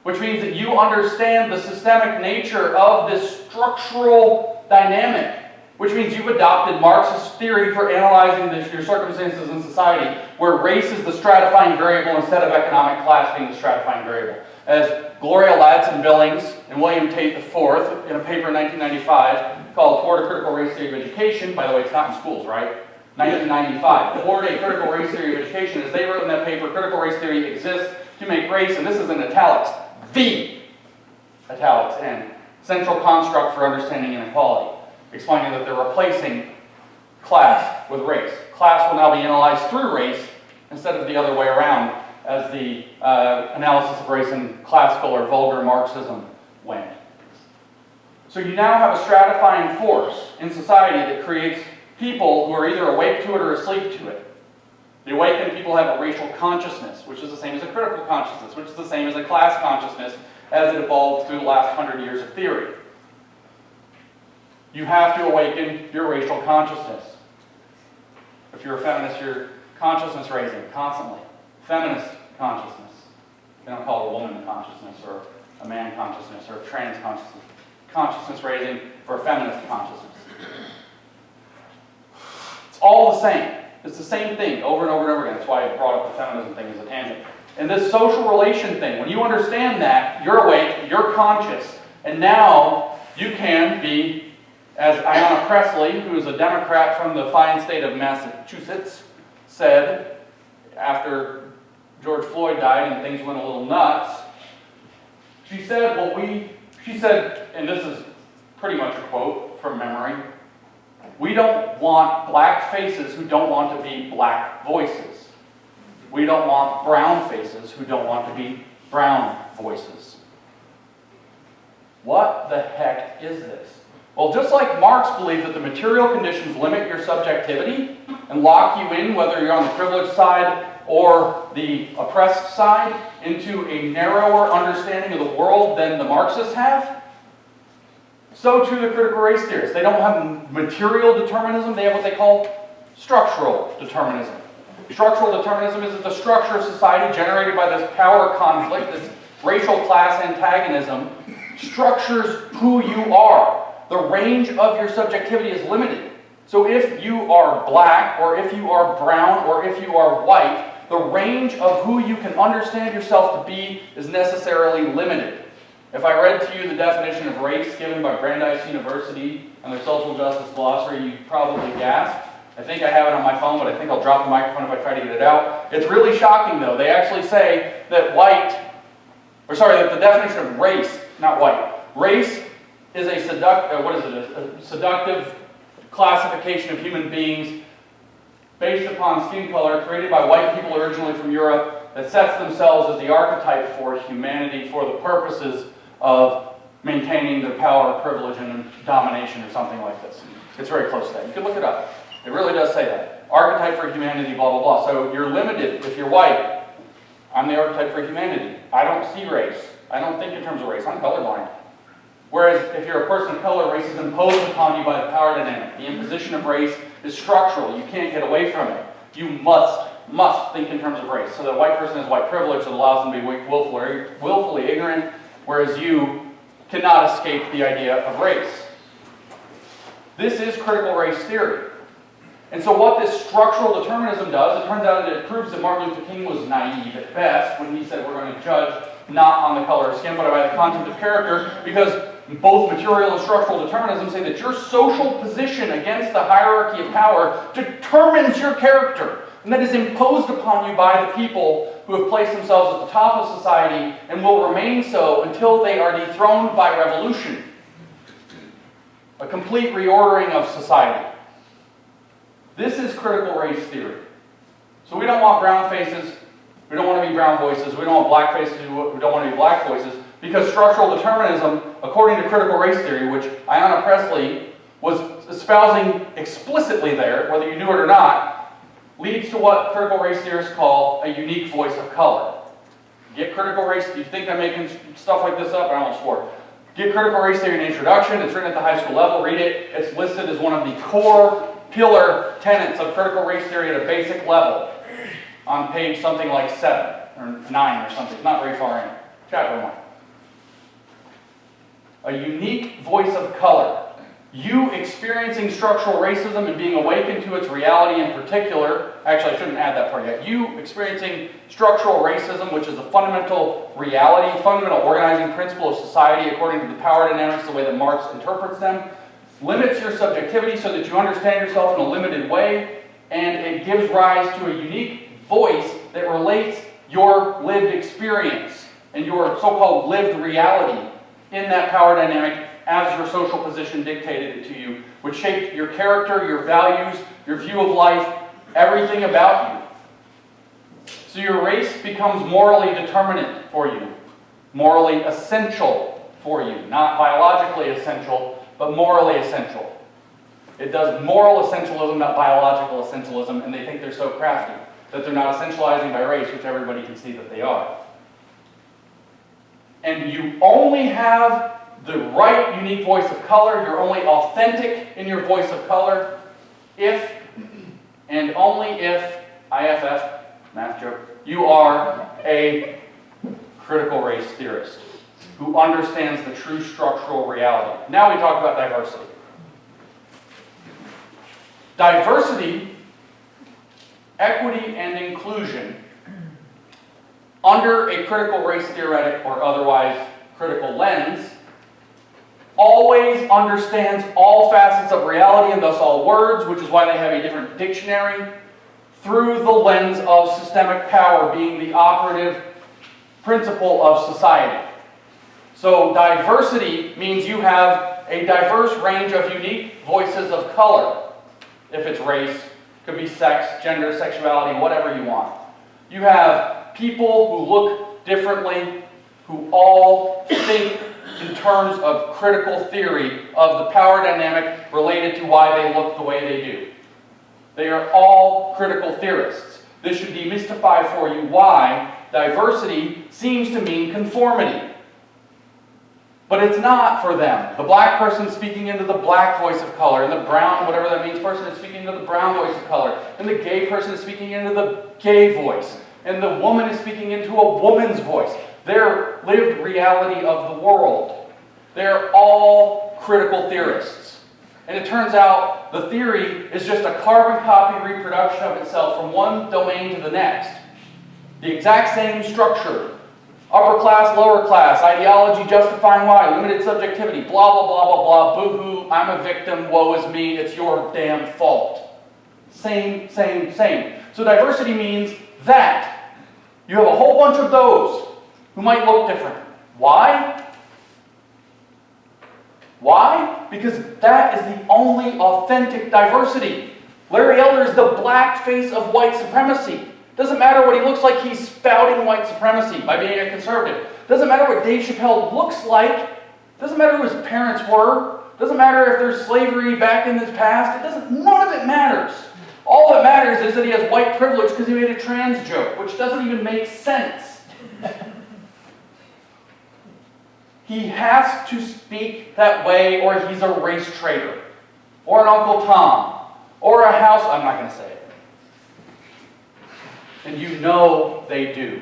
which means that you understand the systemic nature of this structural dynamic, which means you've adopted Marxist theory for analyzing your circumstances in society, where race is the stratifying variable instead of economic class being the stratifying variable. As Gloria Ladson-Billings and William Tate IV, in a paper in 1995 called Toward a Critical Race Theory of Education, by the way, it's not in schools, right? 1995. Toward a Critical Race Theory of Education, as they wrote in that paper, critical race theory exists to make race, and this is in italics, the italics, and central construct for understanding inequality, explaining that they're replacing class with race. Class will now be analyzed through race instead of the other way around, as the analysis of race in classical or vulgar Marxism went. So you now have a stratifying force in society that creates people who are either awake to it or asleep to it. The awakened people have a racial consciousness, which is the same as a critical consciousness, which is the same as a class consciousness as it evolved through the last 100 years of theory. You have to awaken your racial consciousness. If you're a feminist, you're consciousness raising constantly. Feminist consciousness. They don't call it a woman consciousness or a man consciousness or a trans consciousness. Consciousness raising for a feminist consciousness. It's all the same. It's the same thing over and over and over again. That's why I brought up the feminism thing as a tangent. And this social relation thing, when you understand that, you're awake, you're conscious, and now you can be, as Ayanna Pressley, who is a Democrat from the fine state of Massachusetts, said after George Floyd died and things went a little nuts, she said, and this is pretty much a quote from memory, "We don't want black faces who don't want to be black voices. We don't want brown faces who don't want to be brown voices." What the heck is this? Well, just like Marx believed that the material conditions limit your subjectivity and lock you in, whether you're on the privileged side or the oppressed side, into a narrower understanding of the world than the Marxists have, so too the critical race theorists. They don't have material determinism, they have what they call structural determinism. Structural determinism is that the structure of society generated by this power conflict, this racial class antagonism, structures who you are. The range of your subjectivity is limited. So if you are black, or if you are brown, or if you are white, the range of who you can understand yourself to be is necessarily limited. If I read to you the definition of race given by Brandeis University and their social justice glossary, you'd probably gasp. I think I have it on my phone, but I think I'll drop the microphone if I try to get it out. It's really shocking, though. They actually say that that the definition of race, not white, race is a seductive classification of human beings based upon skin color created by white people originally from Europe that sets themselves as the archetype for humanity for the purposes of maintaining their power, privilege, and domination or something like this. It's very close to that. You can look it up. It really does say that. Archetype for humanity, blah, blah, blah. So you're limited if you're white. I'm the archetype for humanity. I don't see race. I don't think in terms of race. I'm colorblind. Whereas if you're a person of color, race is imposed upon you by the power dynamic. The imposition of race is structural. You can't get away from it. You must think in terms of race. So that a white person has white privilege that allows them to be willfully ignorant, whereas you cannot escape the idea of race. This is critical race theory. And so what this structural determinism does, it turns out that it proves that Martin Luther King was naive at best when he said we're going to judge not on the color of skin, but by the content of character, because both material and structural determinism say that your social position against the hierarchy of power determines your character, and that is imposed upon you by the people who have placed themselves at the top of society and will remain so until they are dethroned by revolution. A complete reordering of society. This is critical race theory. So we don't want brown faces, we don't want to be brown voices, we don't want black faces, we don't want to be black voices, because structural determinism, according to critical race theory, which Ayanna Pressley was espousing explicitly there, whether you knew it or not, leads to what critical race theorists call a unique voice of color. Get critical race, you think I'm making stuff like this up? I almost swore. Get critical race theory in introduction, it's written at the high school level, read it, it's listed as one of the core pillar tenets of critical race theory at a basic level on page something like 7 or 9 or something, not very far in, chapter 1. A unique voice of color. You experiencing structural racism and being awakened to its reality in particular, actually I shouldn't add that part yet, you experiencing structural racism, which is a fundamental reality, fundamental organizing principle of society according to the power dynamics, the way that Marx interprets them, limits your subjectivity so that you understand yourself in a limited way, and it gives rise to a unique voice that relates your lived experience and your so-called lived reality in that power dynamic as your social position dictated it to you, which shaped your character, your values, your view of life, everything about you. So your race becomes morally determinate for you, morally essential for you, not biologically essential, but morally essential. It does moral essentialism, not biological essentialism, and they think they're so crafty that they're not essentializing by race, which everybody can see that they are. And you only have the right unique voice of color, you're only authentic in your voice of color, if and only if, IFF, math joke, you are a critical race theorist who understands the true structural reality. Now we talk about diversity. Diversity, equity, and inclusion under a critical race theoretic or otherwise critical lens always understands all facets of reality and thus all words, which is why they have a different dictionary, through the lens of systemic power being the operative principle of society. So diversity means you have a diverse range of unique voices of color. If it's race, it could be sex, gender, sexuality, whatever you want. You have people who look differently, who all think in terms of critical theory of the power dynamic related to why they look the way they do. They are all critical theorists. This should demystify for you why diversity seems to mean conformity. But it's not for them. The black person speaking into the black voice of color, and the brown, whatever that means, person is speaking into the brown voice of color, and the gay person is speaking into the gay voice, and the woman is speaking into a woman's voice. Their lived reality of the world. They're all critical theorists. And it turns out the theory is just a carbon copy reproduction of itself from one domain to the next. The exact same structure. Upper class, lower class, ideology justifying why, limited subjectivity, blah, blah, blah, blah, blah, boo-hoo, I'm a victim, woe is me, it's your damn fault. Same, same, same. So diversity means that. You have a whole bunch of those who might look different. Why? Why? Because that is the only authentic diversity. Larry Elder is the black face of white supremacy. Doesn't matter what he looks like, he's spouting white supremacy by being a conservative. Doesn't matter what Dave Chappelle looks like. Doesn't matter who his parents were. Doesn't matter if there's slavery back in his past. None of it matters. All that matters is that he has white privilege because he made a trans joke, which doesn't even make sense. He has to speak that way or he's a race traitor. Or an Uncle Tom. Or a house... I'm not going to say it. And you know they do.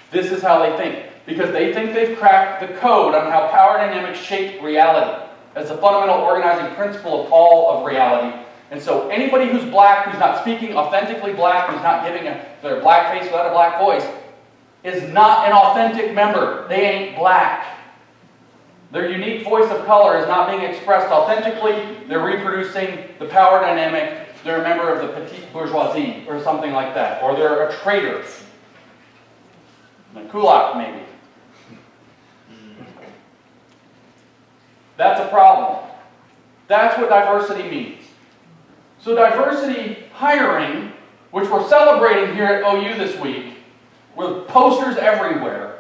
This is how they think. Because they think they've cracked the code on how power dynamics shape reality as the fundamental organizing principle of all of reality. And so anybody who's black, who's not speaking authentically black, who's not giving their black face without a black voice, is not an authentic member. They ain't black. Their unique voice of color is not being expressed authentically. They're reproducing the power dynamic. They're a member of the petite bourgeoisie or something like that. Or they're a traitor. A kulak, maybe. That's a problem. That's what diversity means. So diversity hiring, which we're celebrating here at OU this week, with posters everywhere.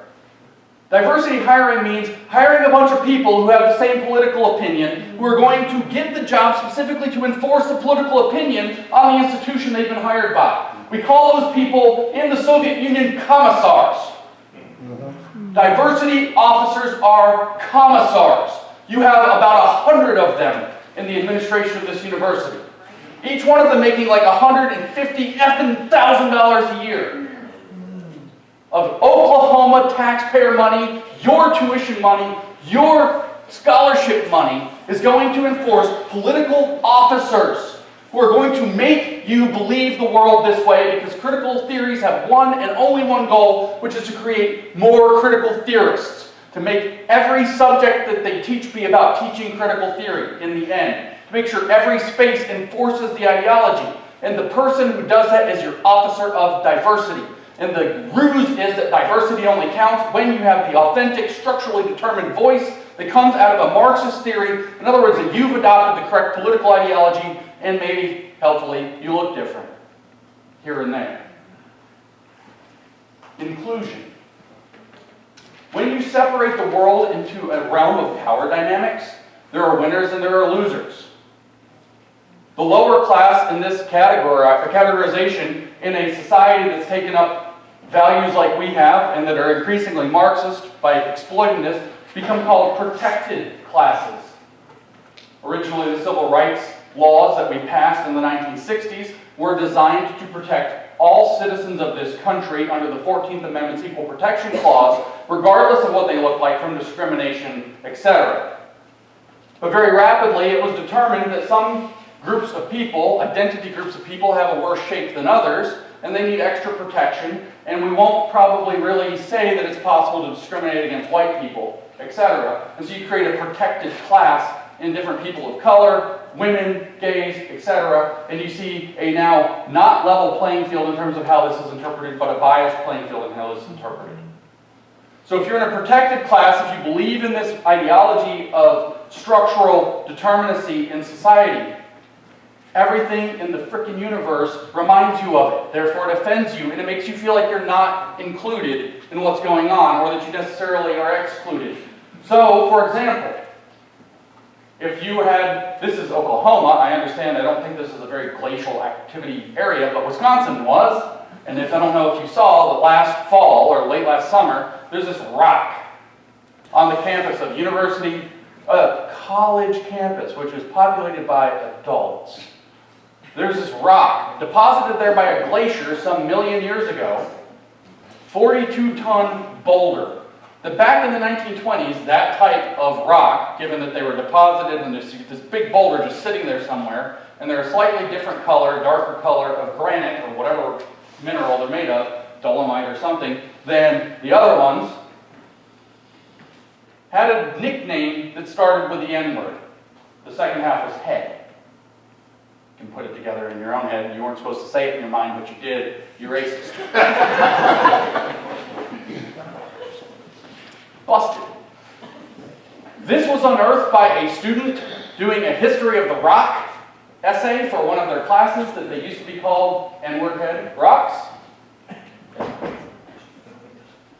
Diversity hiring means hiring a bunch of people who have the same political opinion, who are going to get the job specifically to enforce the political opinion on the institution they've been hired by. We call those people in the Soviet Union commissars. Diversity officers are commissars. You have about 100 of them in the administration of this university. Each one of them making like $150,000 a year of Oklahoma taxpayer money, your tuition money, your scholarship money is going to enforce political officers who are going to make you believe the world this way because critical theories have one and only one goal, which is to create more critical theorists, to make every subject that they teach be about teaching critical theory in the end, to make sure every space enforces the ideology. And the person who does that is your officer of diversity. And the ruse is that diversity only counts when you have the authentic, structurally determined voice that comes out of a Marxist theory. In other words, that you've adopted the correct political ideology and maybe, helpfully, you look different here and there. Inclusion. When you separate the world into a realm of power dynamics, there are winners and there are losers. The lower class in this categorization in a society that's taken up values like we have and that are increasingly Marxist by exploiting this become called protected classes. Originally, the civil rights laws that we passed in the 1960s were designed to protect all citizens of this country under the 14th Amendment's Equal Protection Clause, regardless of what they look like, from discrimination, etc. But very rapidly, it was determined that some groups of people, identity groups of people, have a worse shape than others, and they need extra protection, and we won't probably really say that it's possible to discriminate against white people, etc. And so you create a protected class in different people of color, women, gays, etc. And you see a now not level playing field in terms of how this is interpreted, but a biased playing field in how this is interpreted. So if you're in a protected class, if you believe in this ideology of structural determinacy in society, everything in the frickin' universe reminds you of it. Therefore, it offends you, and it makes you feel like you're not included in what's going on, or that you necessarily are excluded. So, for example, if you had, this is Oklahoma, I understand, I don't think this is a very glacial activity area, but Wisconsin was, and if I don't know if you saw, the last fall, or late last summer, there's this rock on the campus of college campus, which is populated by adults. There's this rock deposited there by a glacier some million years ago, 42-ton boulder. That back in the 1920s, that type of rock, given that they were deposited and there's this big boulder just sitting there somewhere, and they're a slightly different color, darker color of granite or whatever mineral they're made of, dolomite or something, than the other ones, had a nickname that started with the N-word. The second half was head. You can put it together in your own head. You weren't supposed to say it in your mind, but you did. You're racist. Busted. This was unearthed by a student doing a history of the rock essay for one of their classes that they used to be called N-word head rocks.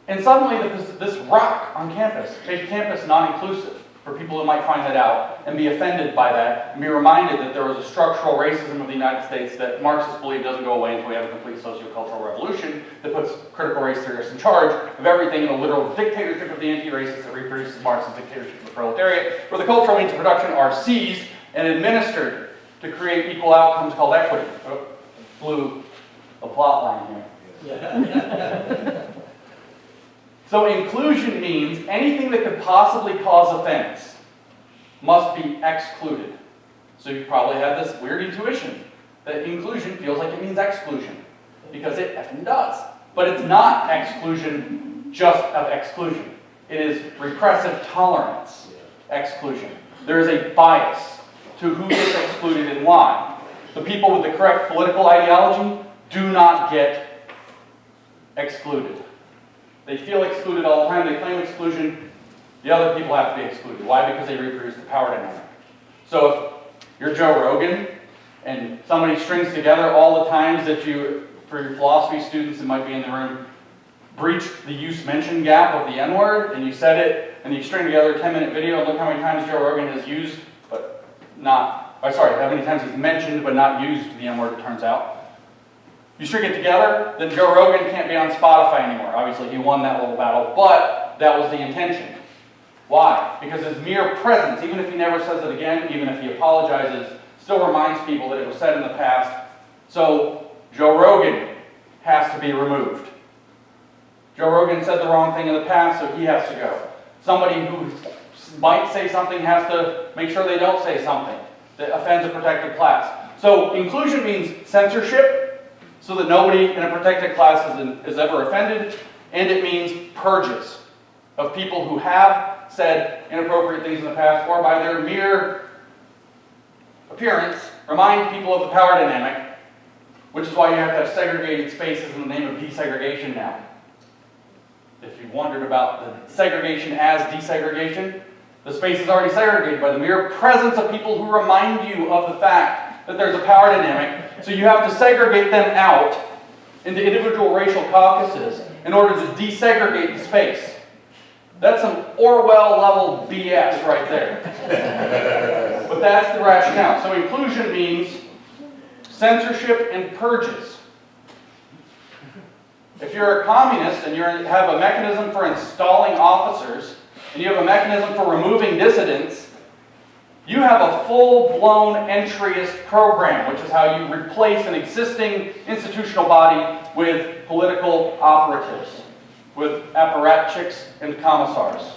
And suddenly this rock on campus made campus non-inclusive for people who might find that out and be offended by that and be reminded that there was a structural racism of the United States that Marxists believe doesn't go away until we have a complete sociocultural revolution that puts critical race theorists in charge of everything in a literal dictatorship of the anti-racists that reproduces Marx's dictatorship of the proletariat, where the cultural means of production are seized and administered to create equal outcomes called equity. Oh, blew a plot line here. So inclusion means anything that could possibly cause offense must be excluded. So you probably have this weird intuition that inclusion feels like it means exclusion, because it effing does. But it's not exclusion just of exclusion. It is repressive tolerance exclusion. There is a bias to who gets excluded and why. The people with the correct political ideology do not get excluded. They feel excluded all the time. They claim exclusion. The other people have to be excluded. Why? Because they reproduce the power dynamic. So if you're Joe Rogan and somebody strings together all the times that you, for your philosophy students that might be in the room, breached the use mention gap of the N-word, and you said it, and you string together a 10-minute video and look how many times Joe Rogan has used, but not, how many times he's mentioned but not used the N-word, it turns out. You string it together, then Joe Rogan can't be on Spotify anymore. Obviously, he won that little battle, but that was the intention. Why? Because his mere presence, even if he never says it again, even if he apologizes, still reminds people that it was said in the past. So, Joe Rogan has to be removed. Joe Rogan said the wrong thing in the past, so he has to go. Somebody who might say something has to make sure they don't say something that offends a protected class. So, inclusion means censorship, so that nobody in a protected class is ever offended, and it means purges of people who have said inappropriate things in the past, or by their mere appearance, remind people of the power dynamic, which is why you have to have segregated spaces in the name of desegregation now. If you've wondered about the segregation as desegregation, the space is already segregated by the mere presence of people who remind you of the fact that there's a power dynamic. So you have to segregate them out into individual racial caucuses in order to desegregate the space. That's some Orwell-level BS right there. But that's the rationale. So inclusion means censorship and purges. If you're a communist and you have a mechanism for installing officers, and you have a mechanism for removing dissidents, you have a full-blown entryist program, which is how you replace an existing institutional body with political operatives, with apparatchiks and commissars.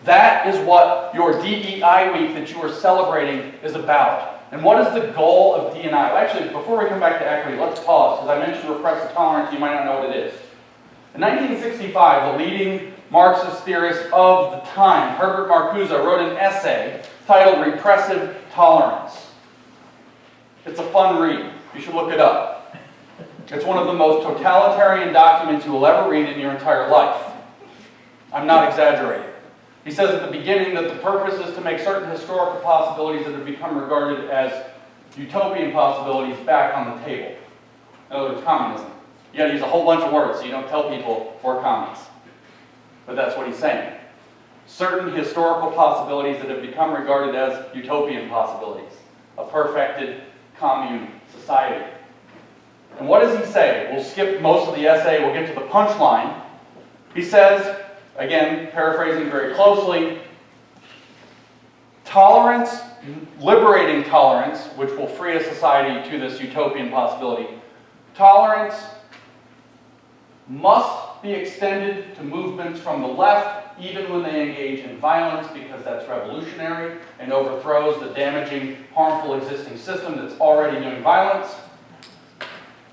That is what your DEI week that you are celebrating is about. And what is the goal of DEI? Well, actually, before we come back to equity, let's pause, because I mentioned repressive tolerance, you might not know what it is. In 1965, the leading Marxist theorist of the time, Herbert Marcuse, wrote an essay titled Repressive Tolerance. It's a fun read. You should look it up. It's one of the most totalitarian documents you will ever read in your entire life. I'm not exaggerating. He says at the beginning that the purpose is to make certain historical possibilities that have become regarded as utopian possibilities back on the table. In other words, communism. You got to use a whole bunch of words so you don't tell people we're commies. But that's what he's saying. Certain historical possibilities that have become regarded as utopian possibilities. A perfected commune society. And what does he say? We'll skip most of the essay, we'll get to the punchline. He says, again, paraphrasing very closely, tolerance, liberating tolerance, which will free a society to this utopian possibility, tolerance must be extended to movements from the left, even when they engage in violence, because that's revolutionary and overthrows the damaging, harmful existing system that's already doing violence.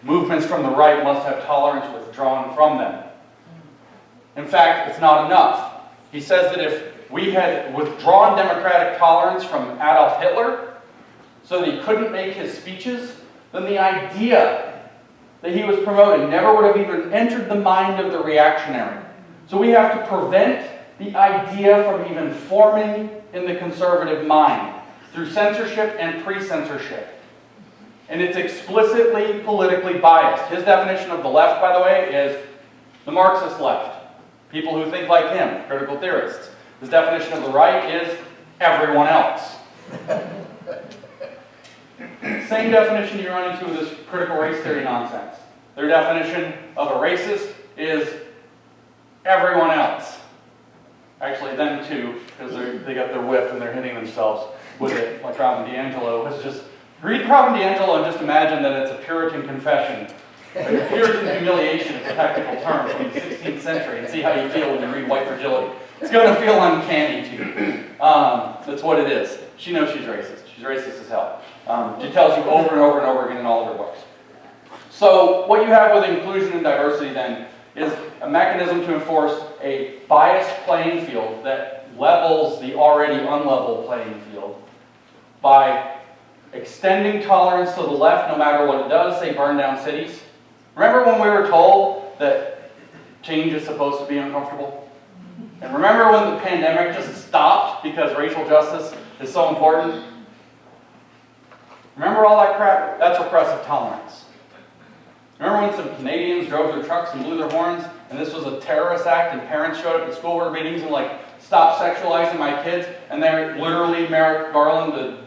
Movements from the right must have tolerance withdrawn from them. In fact, it's not enough. He says that if we had withdrawn democratic tolerance from Adolf Hitler so that he couldn't make his speeches, then the idea that he was promoting never would have even entered the mind of the reactionary. So we have to prevent the idea from even forming in the conservative mind through censorship and pre-censorship. And it's explicitly politically biased. His definition of the left, by the way, is the Marxist left. People who think like him, critical theorists. His definition of the right is everyone else. Same definition you run into with this critical race theory nonsense. Their definition of a racist is everyone else. Actually, them too, because they got their whip and they're hitting themselves with it, like Robin DiAngelo. It's just, read Robin DiAngelo and just imagine that it's a Puritan confession. Puritan humiliation is a technical term from the 16th century, and see how you feel when you read White Fragility. It's going to feel uncanny to you. That's what it is. She knows she's racist. She's racist as hell. She tells you over and over and over again in all of her books. So what you have with inclusion and diversity then is a mechanism to enforce a biased playing field that levels the already unlevel playing field by extending tolerance to the left no matter what it does, say burn down cities. Remember when we were told that change is supposed to be uncomfortable? And remember when the pandemic just stopped because racial justice is so important? Remember all that crap? That's repressive tolerance. Remember when some Canadians drove their trucks and blew their horns, and this was a terrorist act, and parents showed up at school board meetings and like, stop sexualizing my kids, and they're literally Merrick Garland, the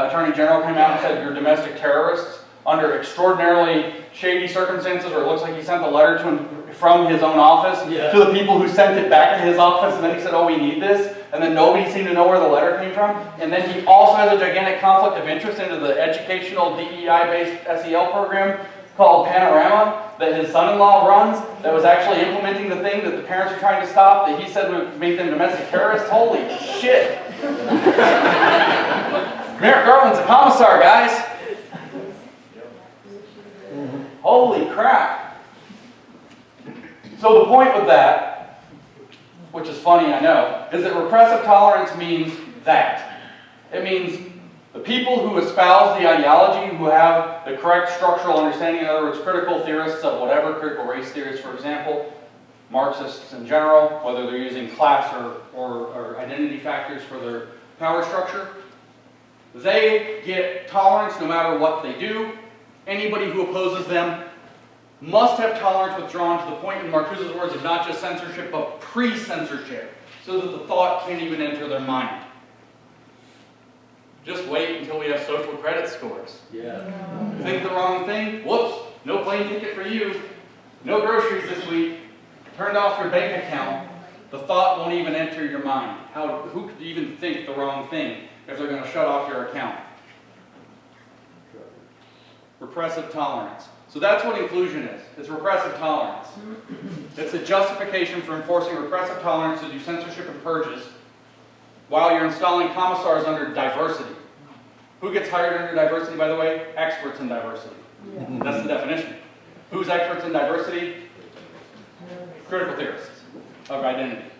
Attorney General, came out and said, you're domestic terrorists under extraordinarily shady circumstances, where it looks like he sent the letter to him from his own office to the people who sent it back to his office, and then he said, oh, we need this, and then nobody seemed to know where the letter came from, and then he also has a gigantic conflict of interest into the educational DEI-based SEL program called Panorama that his son-in-law runs, that was actually implementing the thing that the parents are trying to stop, that he said would make them domestic terrorists. Holy shit. Merrick Garland's a commissar, guys. Holy crap. So the point with that, which is funny, I know, is that repressive tolerance means that. It means the people who espouse the ideology, who have the correct structural understanding, in other words, critical theorists of whatever, critical race theorists, for example, Marxists in general, whether they're using class or identity factors for their power structure, they get tolerance no matter what they do. Anybody who opposes them must have tolerance withdrawn to the point, in Marcuse's words, of not just censorship, but pre-censorship, so that the thought can't even enter their mind. Just wait until we have social credit scores. Yeah. Think the wrong thing? Whoops, no plane ticket for you. No groceries this week. Turned off your bank account. The thought won't even enter your mind. Who could even think the wrong thing if they're going to shut off your account? Repressive tolerance. So that's what inclusion is. It's repressive tolerance. It's a justification for enforcing repressive tolerance to do censorship and purges while you're installing commissars under diversity. Who gets hired under diversity, by the way? Experts in diversity. Yeah. That's the definition. Who's experts in diversity? Critical theorists of identity,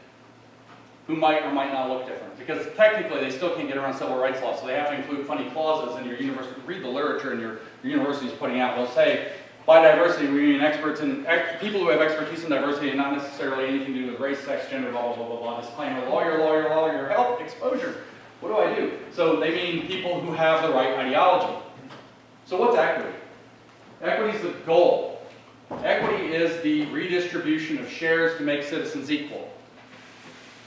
who might or might not look different. Because technically they still can't get around civil rights law, so they have to include funny clauses in your university. Read the literature in your university is putting out. They'll say, by diversity, we mean experts in people who have expertise in diversity and not necessarily anything to do with race, sex, gender, blah, blah, blah, blah. Disclaimer, lawyer, health, exposure. What do I do? So they mean people who have the right ideology. So what's equity? Equity is the goal. Equity is the redistribution of shares to make citizens equal.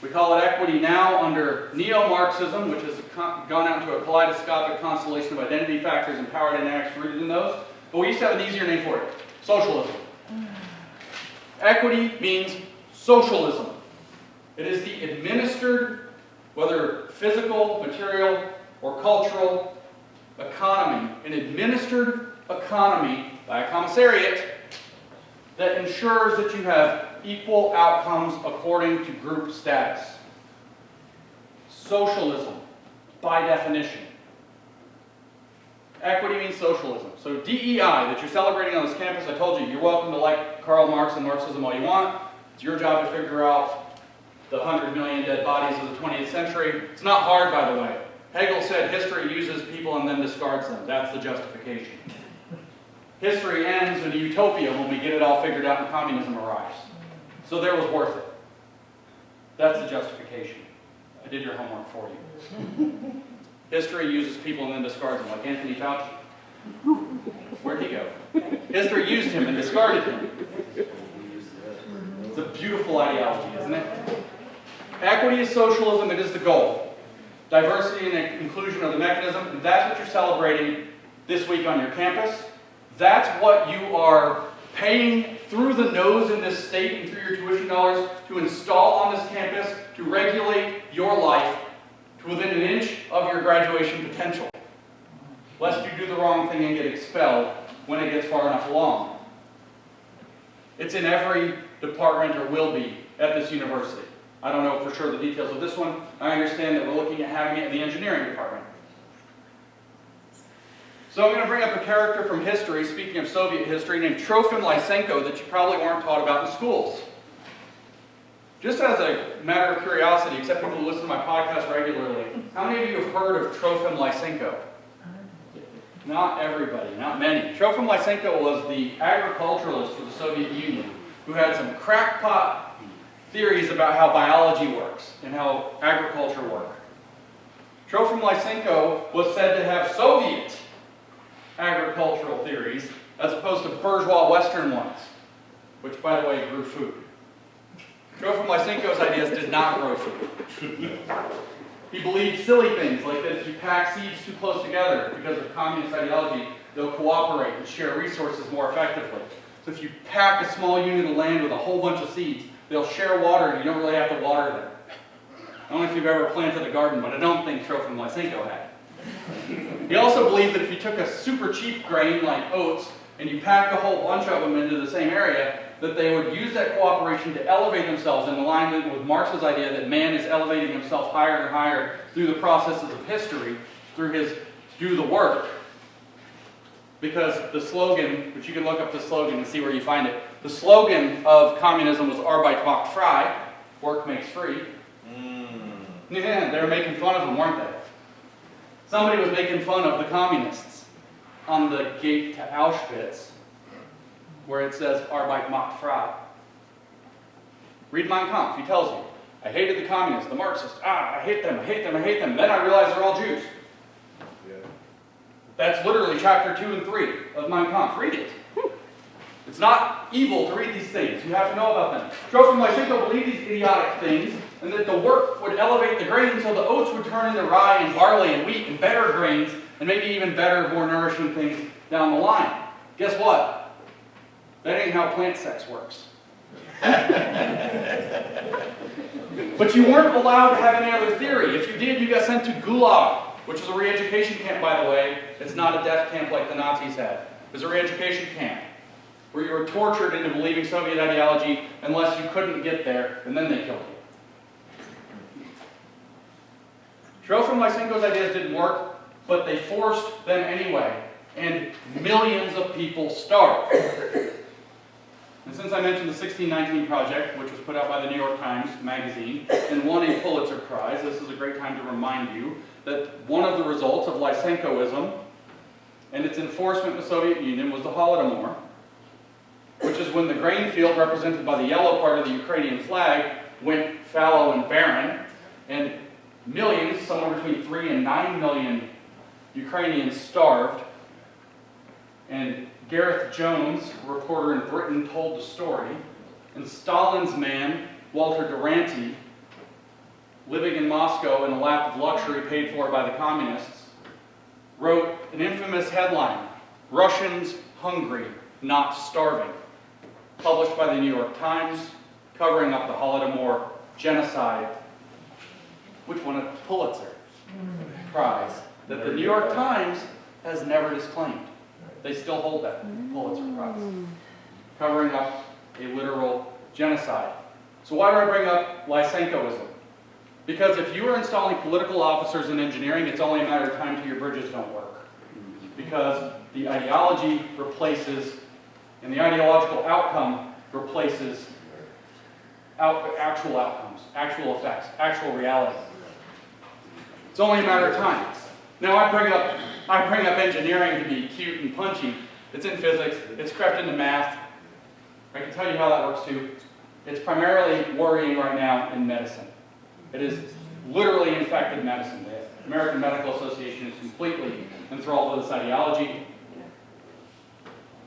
We call it equity now under neo-Marxism, which has gone out into a kaleidoscopic constellation of identity factors and power dynamics rooted in those. But we used to have an easier name for it: socialism. Equity means socialism. It is the administered, whether physical, material, or cultural economy, an administered economy by a commissariat that ensures that you have equal outcomes according to group status. Socialism, by definition. Equity means socialism. So DEI that you're celebrating on this campus, I told you, you're welcome to like Karl Marx and Marxism all you want. It's your job to figure out the 100 million dead bodies of the 20th century. It's not hard, by the way. Hegel said history uses people and then discards them. That's the justification. History ends in a utopia when we get it all figured out and communism arrives. So there was worth it. That's the justification. I did your homework for you. History uses people and then discards them, like Anthony Fauci. Where'd he go? History used him and discarded him. It's a beautiful ideology, isn't it? Equity is socialism, it is the goal. Diversity and inclusion are the mechanism, and that's what you're celebrating this week on your campus. That's what you are paying through the nose in this state and through your tuition dollars to install on this campus to regulate your life to within an inch of your graduation potential, lest you do the wrong thing and get expelled when it gets far enough along. It's in every department, or will be, at this university. I don't know for sure the details of this one. I understand that we're looking at having it in the engineering department. So I'm going to bring up a character from history, speaking of Soviet history, named Trofim Lysenko that you probably weren't taught about in schools. Just as a matter of curiosity, except people who listen to my podcast regularly, how many of you have heard of Trofim Lysenko? Not everybody, not many. Trofim Lysenko was the agriculturalist for the Soviet Union who had some crackpot theories about how biology works and how agriculture works. Trofim Lysenko was said to have Soviet agricultural theories as opposed to bourgeois Western ones, which, by the way, grew food. Trofim Lysenko's ideas did not grow food. He believed silly things like that if you pack seeds too close together because of communist ideology, they'll cooperate and share resources more effectively. So if you pack a small unit of land with a whole bunch of seeds, they'll share water and you don't really have to water them. I don't know if you've ever planted a garden, but I don't think Trofim Lysenko had. He also believed that if you took a super cheap grain like oats and you packed a whole bunch of them into the same area, that they would use that cooperation to elevate themselves in alignment with Marx's idea that man is elevating himself higher and higher through the processes of history, through his do the work. Because the slogan, which you can look up the slogan and see where you find it, the slogan of communism was Arbeit macht frei, work makes free. Yeah, they were making fun of them, weren't they? Somebody was making fun of the communists on the gate to Auschwitz, where it says Arbeit macht frei. Read Mein Kampf, he tells you, I hated the communists, the Marxists, I hate them, I hate them, I hate them. Then I realized they're all Jews. Yeah. That's literally chapter 2 and 3 of Mein Kampf. Read it. It's not evil to read these things. You have to know about them. Trofim Lysenko believed these idiotic things, and that the work would elevate the grain so the oats would turn into rye and barley and wheat and better grains, and maybe even better, more nourishing things down the line. Guess what? That ain't how plant sex works. But you weren't allowed to have any other theory. If you did, you got sent to Gulag, which is a re-education camp, by the way. It's not a death camp like the Nazis had. It was a re-education camp where you were tortured into believing Soviet ideology unless you couldn't get there, and then they killed you. Trofim Lysenko's ideas didn't work, but they forced them anyway, and millions of people starved. And since I mentioned the 1619 Project, which was put out by the New York Times magazine, and won a Pulitzer Prize, this is a great time to remind you that one of the results of Lysenkoism and its enforcement in the Soviet Union was the Holodomor, which is when the grain field represented by the yellow part of the Ukrainian flag went fallow and barren, and millions, somewhere between 3 and 9 million Ukrainians starved. And Gareth Jones, a reporter in Britain, told the story. And Stalin's man, Walter Duranty, living in Moscow in a lap of luxury paid for by the communists, wrote an infamous headline, Russians hungry, not starving, published by the New York Times, covering up the Holodomor genocide, which won a Pulitzer Prize that the New York Times has never disclaimed. They still hold that Pulitzer Prize, covering up a literal genocide. So why do I bring up Lysenkoism? Because if you are installing political officers in engineering, it's only a matter of time till your bridges don't work. Because the ideology replaces, and the ideological outcome replaces actual outcomes, actual effects, actual reality. It's only a matter of time. Now I bring up engineering to be cute and punchy. It's in physics, it's crept into math. I can tell you how that works too. It's primarily worrying right now in medicine. It is literally infected medicine. The American Medical Association is completely enthralled with this ideology.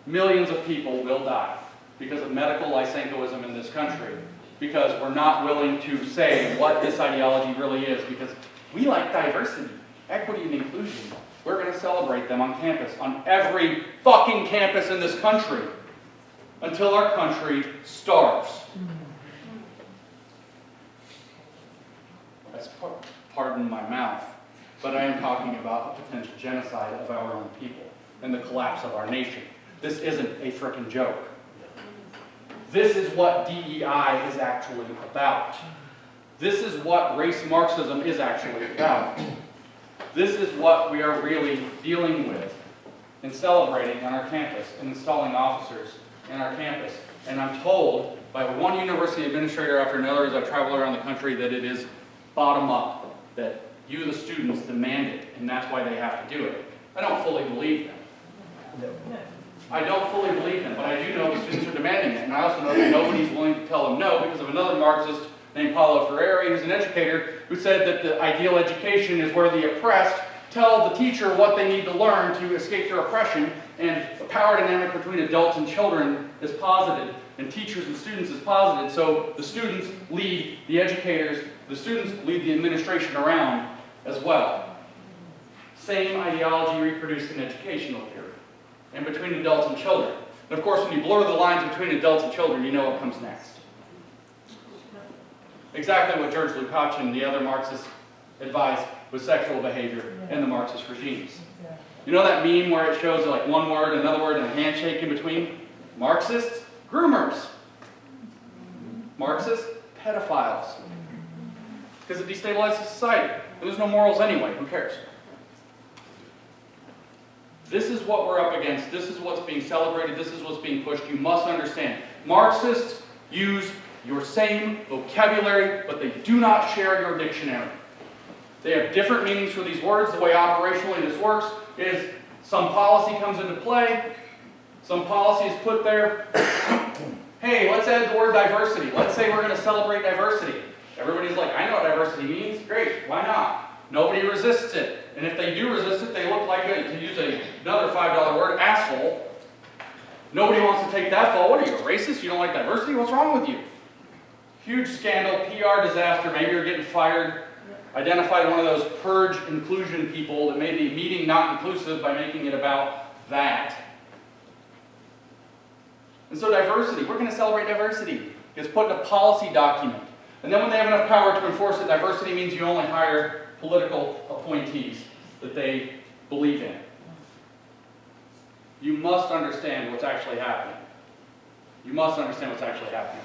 millions of people will die because of medical Lysenkoism in this country, because we're not willing to say what this ideology really is, because we like diversity, equity, and inclusion. We're going to celebrate them on campus, on every fucking campus in this country, until our country starves. That's pardon my mouth, but I am talking about a potential genocide of our own people and the collapse of our nation. This isn't a frickin' joke. This is what DEI is actually about. This is what race Marxism is actually about. This is what we are really dealing with and celebrating on our campus and installing officers in our campus. And I'm told by one university administrator after another as I travel around the country that it is bottom up, that you, the students, demand it, and that's why they have to do it. I don't fully believe them. I don't fully believe them, but I do know the students are demanding it, and I also know that nobody's willing to tell them no because of another Marxist named Paulo Freire, who's an educator, who said that the ideal education is where the oppressed tell the teacher what they need to learn to escape their oppression, and the power dynamic between adults and children is posited, and teachers and students is posited, so the students lead the educators, the students lead the administration around as well. Same ideology reproduced in educational theory, and between adults and children. And of course, when you blur the lines between adults and children, you know what comes next. Exactly what George Lukács and the other Marxists advised with sexual behavior in the Marxist regimes. You know that meme where it shows like one word, another word, and a handshake in between? Marxists? Groomers. Marxists? Pedophiles. Because it destabilizes society. There's no morals anyway. Who cares? This is what we're up against. This is what's being celebrated. This is what's being pushed. You must understand. Marxists use your same vocabulary, but they do not share your dictionary. They have different meanings for these words. The way operationally this works is some policy comes into play, some policy is put there. Hey, let's add the word diversity. Let's say we're going to celebrate diversity. Everybody's like, I know what diversity means. Great, why not? Nobody resists it. And if they do resist it, they look like, to use another $5 word, asshole. Nobody wants to take that fall. What are you, a racist? You don't like diversity? What's wrong with you? Huge scandal, PR disaster, maybe you're getting fired. Identified one of those purge inclusion people that made the meeting not inclusive by making it about that. And so diversity, we're going to celebrate diversity. It's put in a policy document. And then when they have enough power to enforce it, diversity means you only hire political appointees that they believe in. You must understand what's actually happening. You must understand what's actually happening.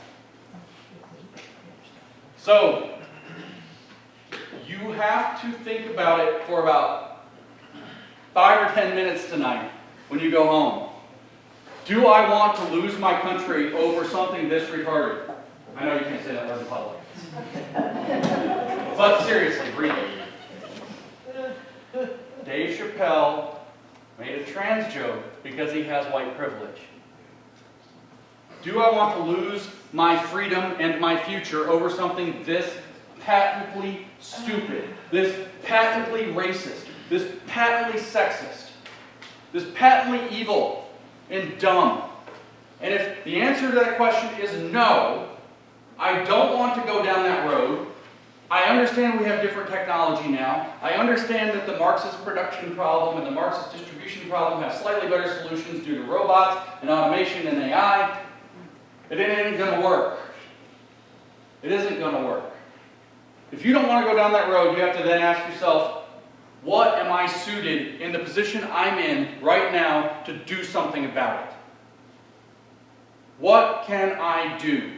So, you have to think about it for about 5 or 10 minutes tonight when you go home. Do I want to lose my country over something this retarded? I know you can't say that word in public. But seriously, breathe. Dave Chappelle made a trans joke because he has white privilege. Do I want to lose my freedom and my future over something this patently stupid, this patently racist, this patently sexist, this patently evil and dumb? And if the answer to that question is no, I don't want to go down that road. I understand we have different technology now. I understand that the Marxist production problem and the Marxist distribution problem have slightly better solutions due to robots and automation and AI. It ain't going to work. It isn't going to work. If you don't want to go down that road, you have to then ask yourself, what am I suited in the position I'm in right now to do something about it? What can I do?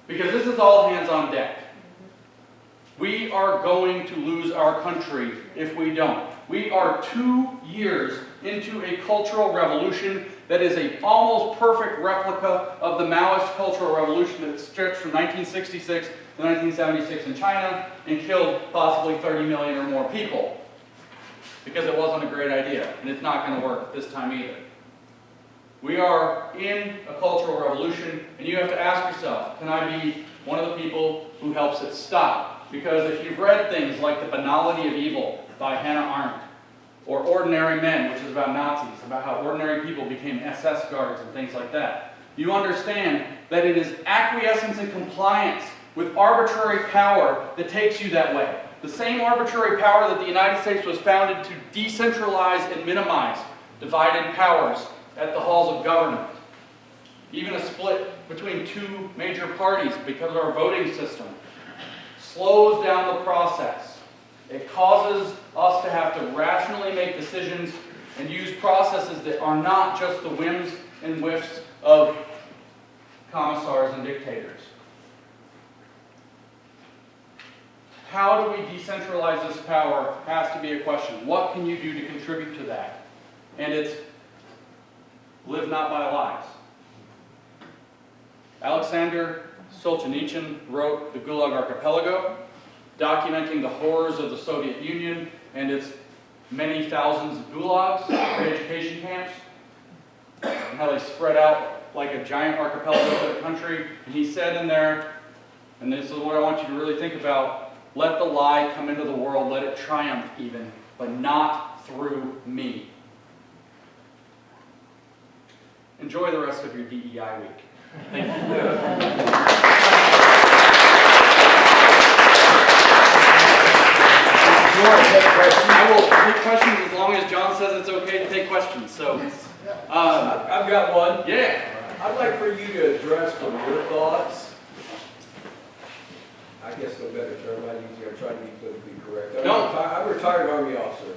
Because this is all hands on deck. We are going to lose our country if we don't. We are 2 years into a cultural revolution that is an almost perfect replica of the Maoist cultural revolution that stretched from 1966 to 1976 in China and killed possibly 30 million or more people. Because it wasn't a great idea, and it's not going to work this time either. We are in a cultural revolution, and you have to ask yourself, can I be one of the people who helps it stop? Because if you've read things like The Banality of Evil by Hannah Arendt, Or Ordinary Men, which is about Nazis, about how ordinary people became SS guards and things like that. You understand that it is acquiescence and compliance with arbitrary power that takes you that way. The same arbitrary power that the United States was founded to decentralize and minimize divided powers at the halls of government. Even a split between two major parties because of our voting system slows down the process. It causes us to have to rationally make decisions and use processes that are not just the whims and whiffs of commissars and dictators. How do we decentralize this power has to be a question. What can you do to contribute to that? And it's live not by lies. Alexander Solzhenitsyn wrote The Gulag Archipelago, documenting the horrors of the Soviet Union and its many thousands of gulags, re-education camps, and how they spread out like a giant archipelago of the country. And he said in there, and this is what I want you to really think about, let the lie come into the world, let it triumph even, but not through me. Enjoy the rest of your DEI week. Thank you. I will take questions as long as John says it's okay to take questions. So, I've got one. Yeah. I'd like for you to address from your thoughts. I guess no better term I use. I'm trying to be politically correct. I'm a retired Army officer.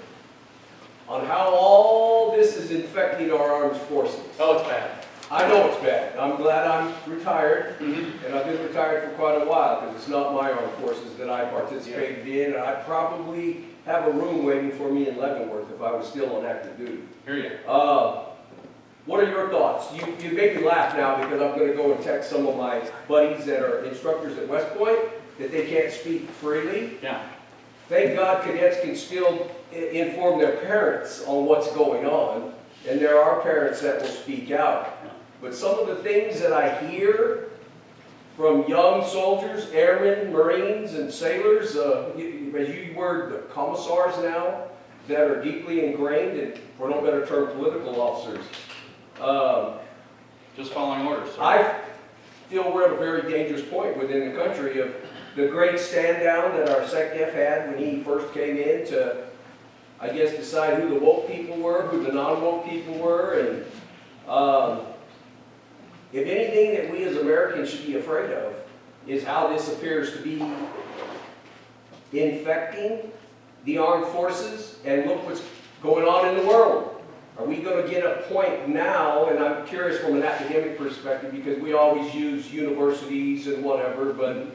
On how all this is infecting our armed forces. Oh, it's bad. I know it's bad. I'm glad I'm retired, and I've been retired for quite a while because it's not my armed forces that I participated in, and I'd probably have a room waiting for me in Leavenworth if I was still on active duty. Hear you. What are your thoughts? You make me laugh now because I'm going to go and text some of my buddies that are instructors at West Point that they can't speak freely. Yeah. Thank God cadets can still inform their parents on what's going on, and there are parents that will speak out. But some of the things that I hear from young soldiers, airmen, Marines, and sailors, as you word the commissars now, that are deeply ingrained, and for no better term, political officers. Just following orders. Sir. I feel we're at a very dangerous point within the country of the great stand down that our SecDef had when he first came in to, I guess, decide who the woke people were, who the non-woke people were, and if anything that we as Americans should be afraid of is how this appears to be infecting the armed forces, and look what's going on in the world. Are we going to get a point now, and I'm curious from an academic perspective because we always use universities and whatever, but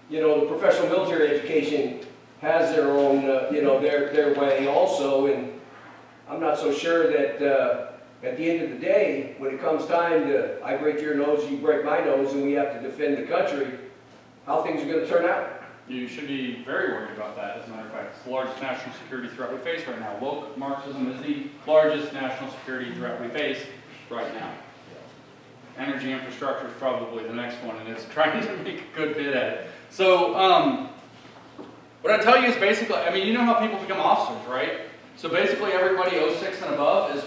you know, the professional military education has their own, their way also, and I'm not so sure that at the end of the day, when it comes time to, I break your nose, you break my nose, and we have to defend the country, how things are going to turn out. You should be very worried about that, as a matter of fact. It's the largest national security threat we face right now. Woke Marxism is the largest national security threat we face right now. Energy infrastructure is probably the next one, and it's trying to make a good bid at it. So, what I tell you is basically, I mean, you know how people become officers, right? So basically everybody 06 and above is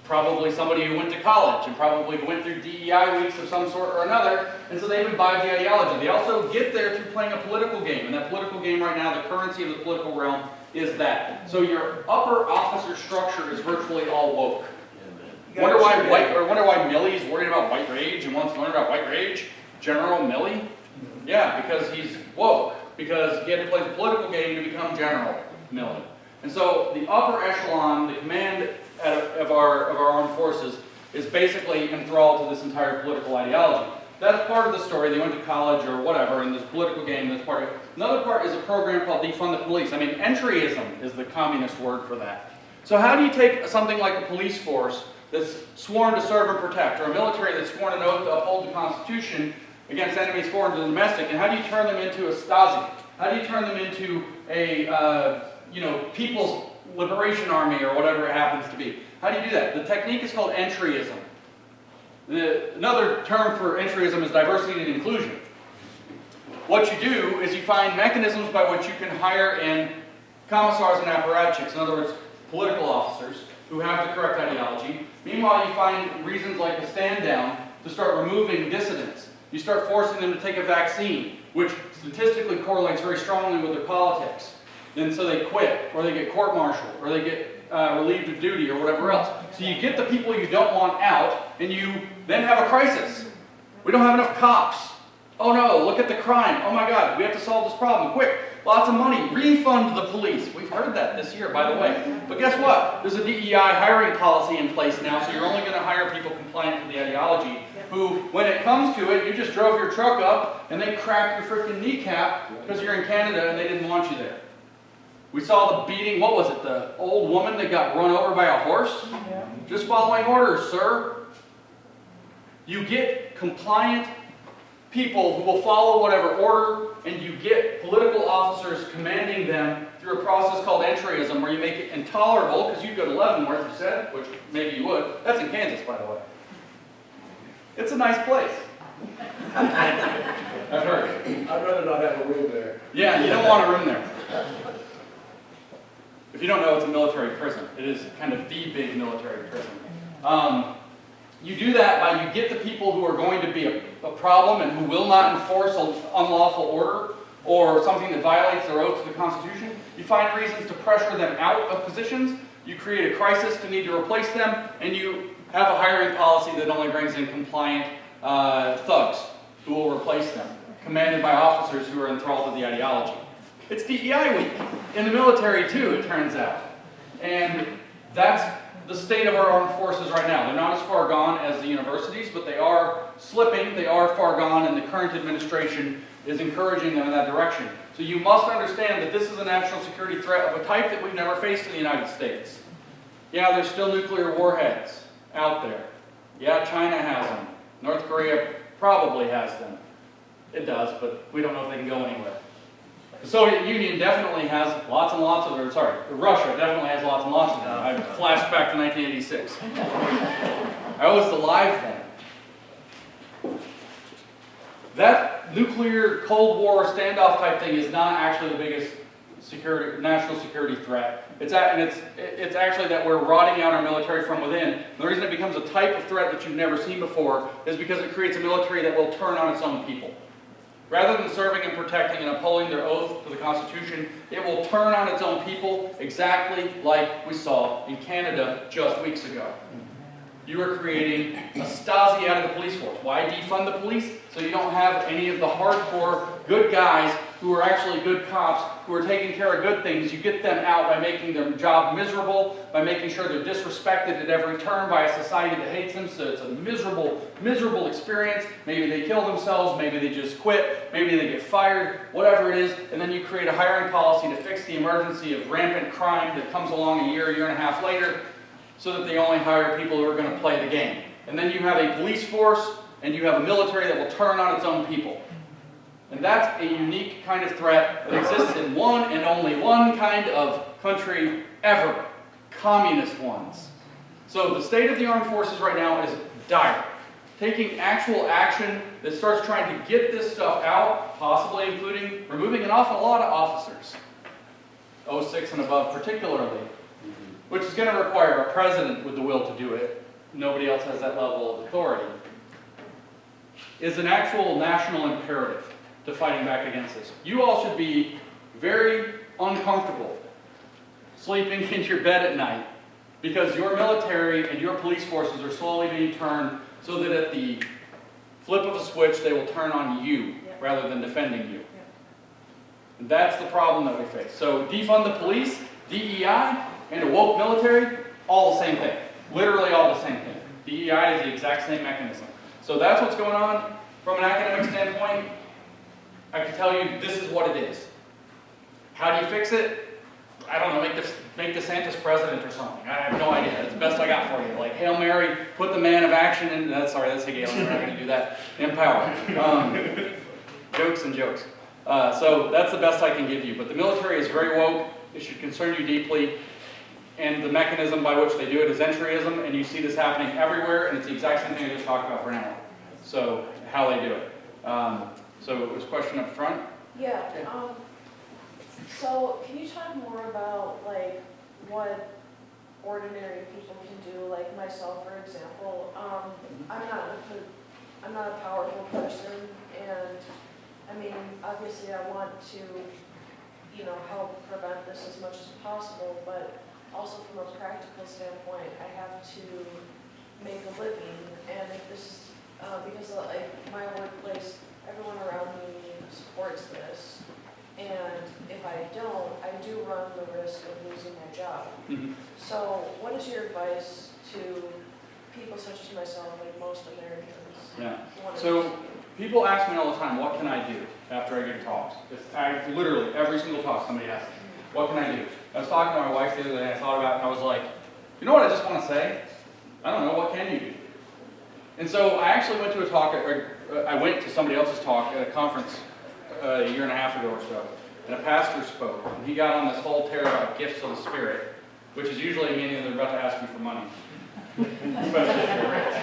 probably somebody who went to college and probably went through DEI weeks of some sort or another, and so they've imbibed the ideology. They also get there through playing a political game, and that political game right now, the currency of the political realm is that. So your upper officer structure is virtually all woke. Wonder why Milley's worried about white rage and wants to learn about white rage? General Milley? Yeah, because he's woke. Because he had to play the political game to become General Milley. And so the upper echelon, the command of our armed forces, is basically enthralled to this entire political ideology. That's part of the story. They went to college or whatever, and this political game, that's part of it. Another part is a program called Defund the Police. I mean, entryism is the communist word for that. So how do you take something like a police force that's sworn to serve and protect, or a military that's sworn an oath to uphold the Constitution against enemies foreign and domestic, and how do you turn them into a Stasi? How do you turn them into a, People's Liberation Army or whatever it happens to be? How do you do that? The technique is called entryism. Another term for entryism is diversity and inclusion. What you do is you find mechanisms by which you can hire in commissars and apparatchiks. In other words, political officers who have the correct ideology. Meanwhile, you find reasons like a stand down to start removing dissidents. You start forcing them to take a vaccine, which statistically correlates very strongly with their politics. And so they quit, or they get court-martialed, or they get relieved of duty, or whatever else. So you get the people you don't want out, and you then have a crisis. We don't have enough cops. Oh no, look at the crime. Oh my God, we have to solve this problem. Quick, lots of money. Refund the police. We've heard that this year, by the way. But guess what? There's a DEI hiring policy in place now, so you're only going to hire people compliant with the ideology, who, when it comes to it, you just drove your truck up, and they cracked your freaking kneecap because you're in Canada and they didn't want you there. We saw the beating, what was it, the old woman that got run over by a horse? Just following orders, sir. You get compliant people who will follow whatever order, and you get political officers commanding them through a process called entryism, where you make it intolerable, because you'd go to Leavenworth, you said, which maybe you would. That's in Kansas, by the way. It's a nice place. I've heard. I'd rather not have a room there. Yeah, you don't want a room there. If you don't know, it's a military prison. It is kind of the big military prison. You do that by you get the people who are going to be a problem and who will not enforce an unlawful order or something that violates their oath to the Constitution. You find reasons to pressure them out of positions. You create a crisis to need to replace them, and you have a hiring policy that only brings in compliant thugs who will replace them, commanded by officers who are enthralled with the ideology. It's DEI week in the military too, it turns out. And that's the state of our armed forces right now. They're not as far gone as the universities, but they are slipping, they are far gone, and the current administration is encouraging them in that direction. So you must understand that this is a national security threat of a type that we've never faced in the United States. Yeah, there's still nuclear warheads out there. Yeah, China has them. North Korea probably has them. It does, but we don't know if they can go anywhere. The Soviet Union definitely has lots and lots of them. Sorry, Russia definitely has lots and lots of them. I flashed back to 1986. I was alive then. That nuclear Cold War standoff type thing is not actually the biggest national security threat. It's actually that we're rotting out our military from within. And the reason it becomes a type of threat that you've never seen before is because it creates a military that will turn on its own people. Rather than serving and protecting and upholding their oath to the Constitution, it will turn on its own people exactly like we saw in Canada just weeks ago. You are creating a Stasi out of the police force. Why defund the police? So you don't have any of the hardcore good guys who are actually good cops, who are taking care of good things. You get them out by making their job miserable, by making sure they're disrespected at every turn by a society that hates them, so it's a miserable, miserable experience. Maybe they kill themselves, maybe they just quit, maybe they get fired, whatever it is, and then you create a hiring policy to fix the emergency of rampant crime that comes along a year and a half later, so that they only hire people who are going to play the game. And then you have a police force, and you have a military that will turn on its own people. And that's a unique kind of threat that exists in one and only one kind of country ever. Communist ones. So the state of the armed forces right now is dire. Taking actual action that starts trying to get this stuff out, possibly including removing an awful lot of officers. 06 and above particularly. Which is going to require a president with the will to do it. Nobody else has that level of authority. Is an actual national imperative to fighting back against this. You all should be very uncomfortable sleeping in your bed at night because your military and your police forces are slowly being turned so that at the flip of a switch they will turn on you rather than defending you. And that's the problem that we face. So defund the police, DEI, and a woke military, all the same thing. Literally all the same thing. DEI is the exact same mechanism. So that's what's going on. From an academic standpoint, I can tell you this is what it is. How do you fix it? I don't know, make DeSantis president or something. I have no idea. That's the best I got for you. Like, Hail Mary, put the man of action in. Sorry, that's Hegelian. We're not going to do that. Empower. Jokes and jokes. So that's the best I can give you. But the military is very woke. It should concern you deeply. And the mechanism by which they do it is entryism, and you see this happening everywhere, and it's the exact same thing I just talked about for now. So, how they do it. So, it was a question up front? Yeah, so can you talk more about, like, what ordinary people can do, like myself, for example. I'm not a powerful person, and I mean, obviously I want to, help prevent this as much as possible, but also from a practical standpoint, I have to make a living, and if this is, because like my workplace, everyone around me supports this, and if I don't, I do run the risk of losing my job. Mhm. So what is your advice to people such as myself, like most Americans? Yeah. who wanna So do- people ask me all the time, what can I do after I give talks? Literally, every single talk somebody asks me, what can I do? I was talking to my wife the other day, I thought about it, and I was like, you know what I just want to say? I don't know, what can you do? And so I actually went to a talk, I went to somebody else's talk at a conference a year and a half ago or so, and a pastor spoke, and he got on this whole tear about gifts of the Spirit, which is usually meaning they're about to ask you for money. Especially if you're rich.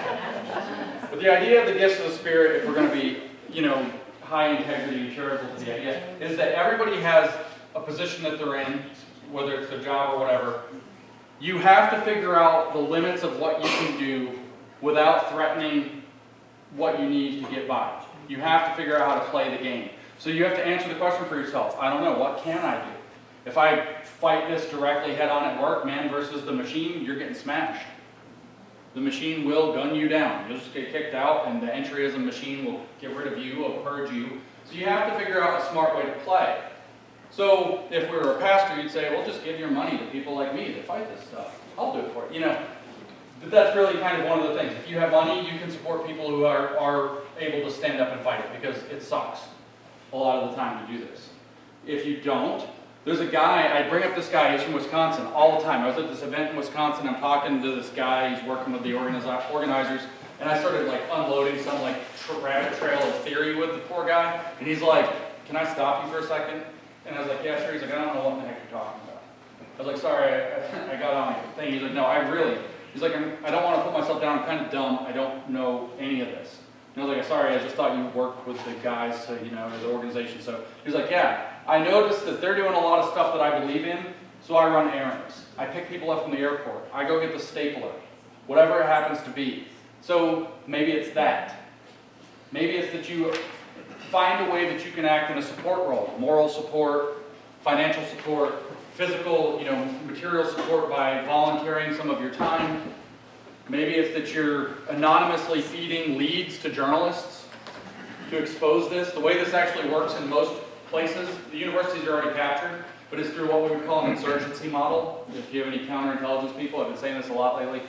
But the idea of the gifts of the Spirit, if we're going to be, high integrity, charitable to the idea, is that everybody has a position that they're in, whether it's their job or whatever. You have to figure out the limits of what you can do without threatening what you need to get by. You have to figure out how to play the game. So you have to answer the question for yourself. I don't know, what can I do? If I fight this directly head on at work, man versus the machine, you're getting smashed. The machine will gun you down. You'll just get kicked out, and the entryism machine will get rid of you, will purge you. So you have to figure out a smart way to play. So if we were a pastor, you'd say, well, just give your money to people like me that fight this stuff. I'll do it for you. But that's really kind of one of the things. If you have money, you can support people who are able to stand up and fight it, because it sucks a lot of the time to do this. If you don't, there's a guy, I bring up this guy, he's from Wisconsin all the time. I was at this event in Wisconsin, I'm talking to this guy, he's working with the organizers, and I started unloading some rabbit trail of theory with the poor guy, and he's like, can I stop you for a second? And I was like, yeah, sure. He's like, I don't know what the heck you're talking about. I was like, sorry, I got on your thing. He's like, no, he's like, I don't want to put myself down, I'm kind of dumb, I don't know any of this. And I was like, sorry, I just thought you worked with the guys, so, the organization. So he's like, yeah, I noticed that they're doing a lot of stuff that I believe in, so I run errands. I pick people up from the airport. I go get the stapler, whatever it happens to be. So maybe it's that. Maybe it's that you find a way that you can act in a support role, moral support, financial support, physical, material support by volunteering some of your time. Maybe it's that you're anonymously feeding leads to journalists to expose this. The way this actually works in most places, the universities are already captured, but it's through what we would call an insurgency model. If you have any counterintelligence people, I've been saying this a lot lately.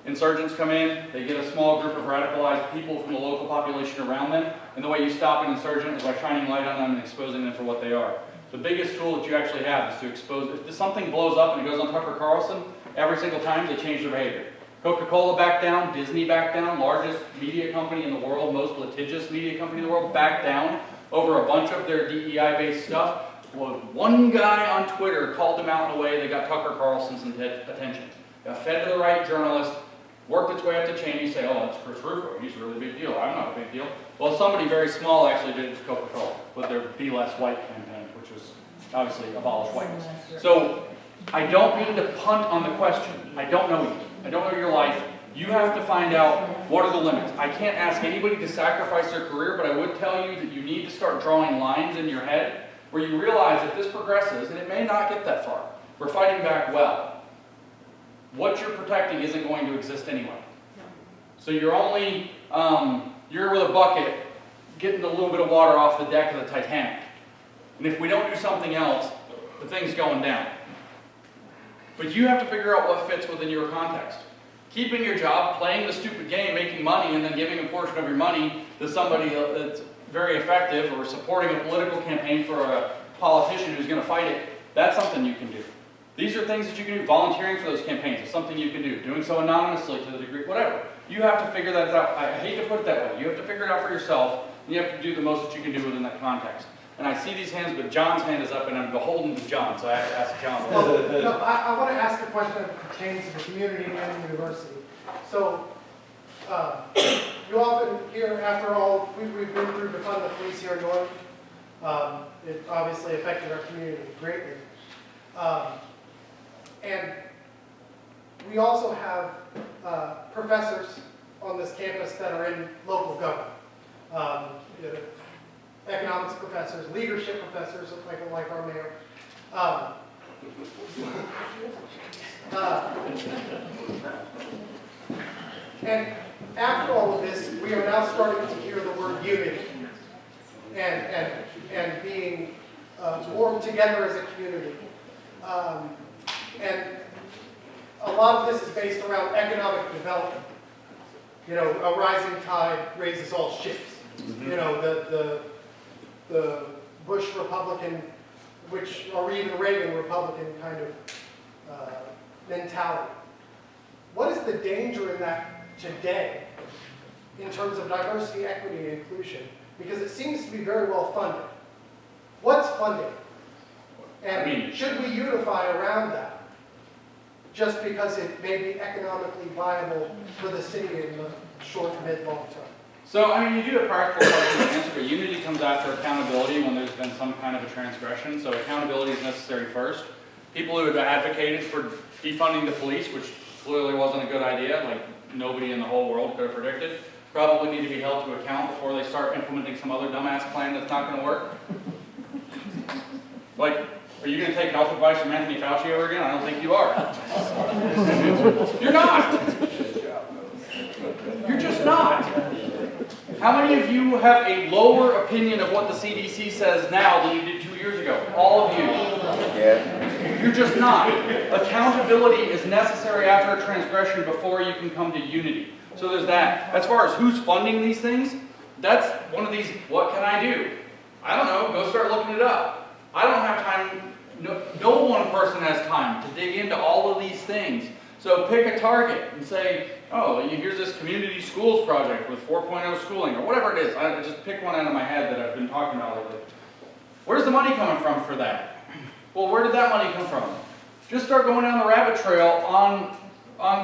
Insurgents come in, they get a small group of radicalized people from the local population around them, and the way you stop an insurgent is by shining light on them and exposing them for what they are. The biggest tool that you actually have is to expose, if something blows up and it goes on Tucker Carlson, every single time they change their behavior. Coca-Cola backed down, Disney backed down, largest media company in the world, most litigious media company in the world, backed down over a bunch of their DEI-based stuff. Well, one guy on Twitter called them out in a way that got Tucker Carlson's attention. Got fed to the right journalist, worked its way up the chain. You say, oh, that's Chris Rufo, he's a really big deal. I'm not a big deal. Well, somebody very small actually did it to Coca-Cola with their Be Less White campaign, which was obviously abolish whiteness. So I don't mean to punt on the question. I don't know you. I don't know your life. You have to find out what are the limits. I can't ask anybody to sacrifice their career, but I would tell you that you need to start drawing lines in your head where you realize if this progresses, and it may not get that far, we're fighting back well. What you're protecting isn't going to exist anyway. So you're only, you're with a bucket getting a little bit of water off the deck of the Titanic. And if we don't do something else, the thing's going down. But you have to figure out what fits within your context. Keeping your job, playing the stupid game, making money, and then giving a portion of your money to somebody that's very effective, or supporting a political campaign for a politician who's going to fight it, that's something you can do. These are things that you can do. Volunteering for those campaigns is something you can do. Doing so anonymously to the degree, whatever. You have to figure that out. I hate to put it that way. You have to figure it out for yourself, and you have to do the most that you can do within that context. And I see these hands, but John's hand is up, and I'm beholden to John, so I have to ask John. Well, no, I want to ask a question that pertains to the community and the university. So, you often hear, after all, we've been through defund the police here in North. It obviously affected our community greatly. And we also have professors on this campus that are in local government. You know, economics professors, leadership professors, like our mayor. And after all of this, we are now starting to hear the word unity and being warmed together as a community. And a lot of this is based around economic development. You know, a rising tide raises all ships. You know, the Bush Republican, or even Reagan Republican kind of mentality. What is the danger in that today in terms of diversity, equity, and inclusion? Because it seems to be very well funded. What's funding? And should we unify around that? Just because it may be economically viable for the city in the short, mid, long term. So, I mean, you do a practical question to answer, but unity comes after accountability when there's been some kind of a transgression. So accountability is necessary first. People who have advocated for defunding the police, which clearly wasn't a good idea, like nobody in the whole world could have predicted, probably need to be held to account before they start implementing some other dumbass plan that's not going to work. Like, are you going to take health advice from Anthony Fauci over again? I don't think you are. You're not. You're just not. How many of you have a lower opinion of what the CDC says now than you did 2 years ago? All of you. Yeah. You're just not. Accountability is necessary after a transgression before you can come to unity. So there's that. As far as who's funding these things, that's one of these, what can I do? I don't know, go start looking it up. I don't have time, no one person has time to dig into all of these things. So pick a target and say, oh, here's this community schools project with 4.0 schooling, or whatever it is. I just pick one out of my head that I've been talking about lately. Where's the money coming from for that? Well, where did that money come from? Just start going down the rabbit trail on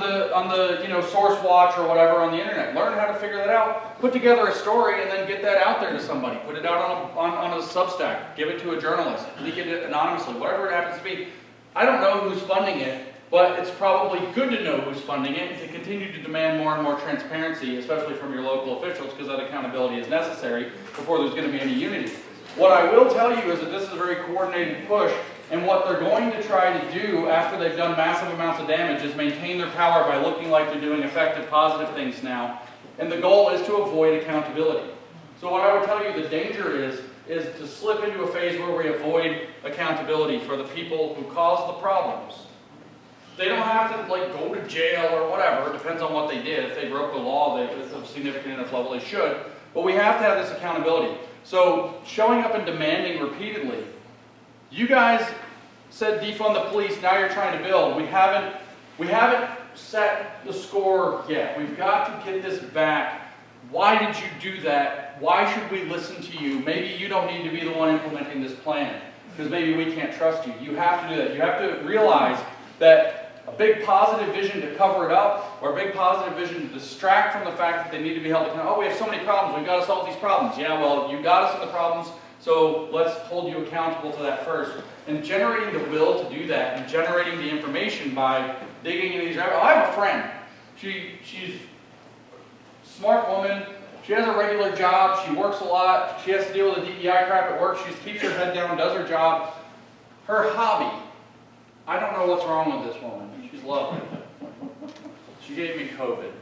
the source watch or whatever on the internet. Learn how to figure that out. Put together a story and then get that out there to somebody. Put it out on a Substack. Give it to a journalist. Leak it anonymously. Whatever it happens to be. I don't know who's funding it. But it's probably good to know who's funding it and to continue to demand more and more transparency, especially from your local officials, because that accountability is necessary before there's going to be any unity. What I will tell you is that this is a very coordinated push, and what they're going to try to do after they've done massive amounts of damage is maintain their power by looking like they're doing effective, positive things now. And the goal is to avoid accountability. So what I would tell you the danger is to slip into a phase where we avoid accountability for the people who caused the problems. They don't have to go to jail or whatever. It depends on what they did. If they broke the law, at a significant enough level, they should. But we have to have this accountability. So showing up and demanding repeatedly. You guys said defund the police. Now you're trying to build. We haven't set the score yet. We've got to get this back. Why did you do that? Why should we listen to you? Maybe you don't need to be the one implementing this plan because maybe we can't trust you. You have to do that. You have to realize that a big positive vision to cover it up, or a big positive vision to distract from the fact that they need to be held accountable. Oh, we have so many problems, we've got to solve these problems. Yeah, well, you got us in the problems, so let's hold you accountable to that first. And generating the will to do that, and generating the information by digging into these rabbit holes. I have a friend. She's a smart woman. She has a regular job. She works a lot. She has to deal with the DEI crap at work. She keeps her head down, does her job. Her hobby. I don't know what's wrong with this woman. She's lovely. She gave me COVID.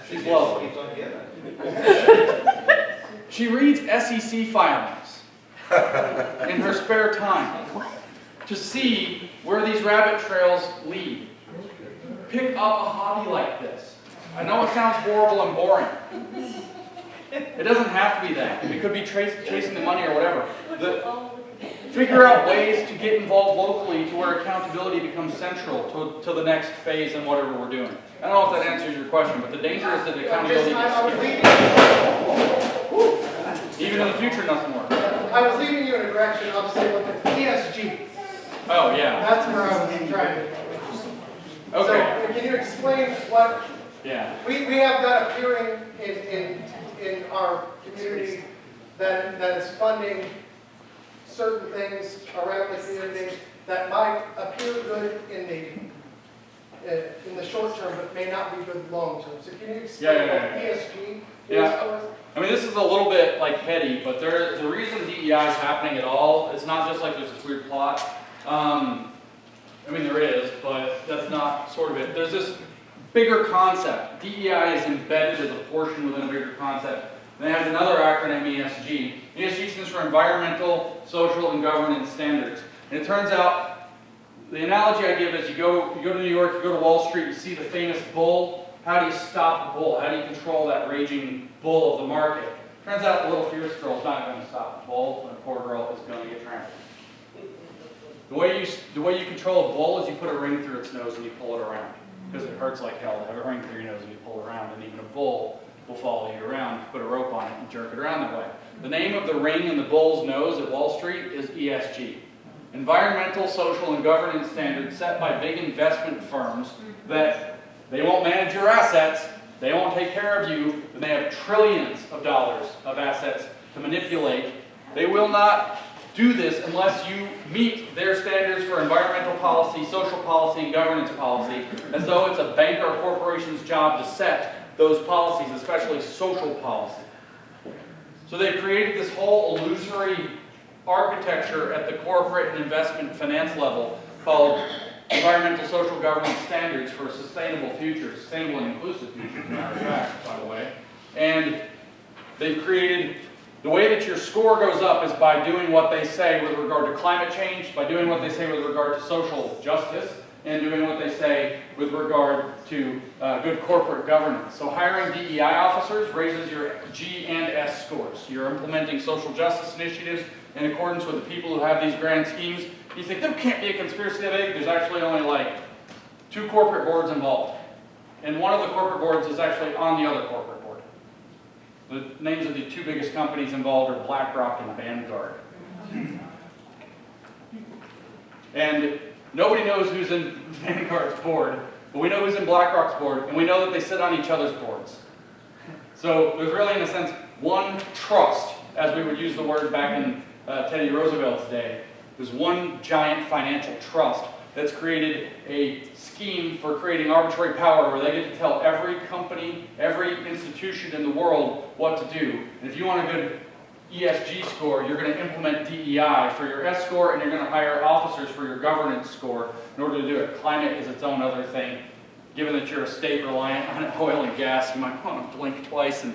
She's lovely. She reads SEC filings in her spare time to see where these rabbit trails lead. Pick up a hobby like this. I know it sounds horrible and boring. It doesn't have to be that. It could be chasing the money or whatever. Figure out ways to get involved locally to where accountability becomes central to the next phase in whatever we're doing. I don't know if that answers your question, but the danger is that accountability gets even in the future, nothing more. I was leading you in a direction, I'll just say, look at ESG. Oh, yeah. That's where I was trying to go. Okay. So, can you explain what... Yeah. We have that appearing in our community that is funding certain things around the community that might appear good in the short term, but may not be good long term. So can you explain what ESG is for us? I mean, this is a little bit like heady, but the reason DEI is happening at all, it's not just like there's this weird plot. I mean, there is, but that's not sort of it. There's this bigger concept. DEI is embedded as a portion within a bigger concept. And it has another acronym, ESG. ESG stands for Environmental, Social, and Governance Standards. And it turns out, the analogy I give is you go to New York, you go to Wall Street, you see the famous bull. How do you stop the bull? How do you control that raging bull of the market? Turns out the little fierce girl is not going to stop the bull, and the poor girl is going to get trampled. The way you control a bull is you put a ring through its nose and you pull it around. Because it hurts like hell to have a ring through your nose and you pull it around, and even a bull will follow you around. You put a rope on it and jerk it around that way. The name of the ring in the bull's nose at Wall Street is ESG. Environmental, Social, and Governance Standards set by big investment firms that they won't manage your assets, they won't take care of you, and they have trillions of dollars of assets to manipulate. They will not do this unless you meet their standards for environmental policy, social policy, and governance policy, as though it's a bank or a corporation's job to set those policies, especially social policy. So they've created this whole illusory architecture at the corporate and investment finance level called Environmental, Social, Governance Standards for a Sustainable Future, Sustainable and Inclusive Future, as a matter of fact, by the way. And they've created, the way that your score goes up is by doing what they say with regard to climate change, by doing what they say with regard to social justice, and doing what they say with regard to good corporate governance. So hiring DEI officers raises your G and S scores. You're implementing social justice initiatives in accordance with the people who have these grand schemes. You think there can't be a conspiracy that big? There's actually only like 2 corporate boards involved. And one of the corporate boards is actually on the other corporate board. The names of the 2 biggest companies involved are BlackRock and Vanguard. And nobody knows who's in Vanguard's board, but we know who's in BlackRock's board, and we know that they sit on each other's boards. So there's really, in a sense, one trust, as we would use the word back in Teddy Roosevelt's day. There's one giant financial trust that's created a scheme for creating arbitrary power where they get to tell every company, every institution in the world what to do. And if you want a good ESG score, you're going to implement DEI for your S score, and you're going to hire officers for your governance score in order to do it. Climate is its own other thing. Given that you're a state reliant on oil and gas, you might want to blink twice and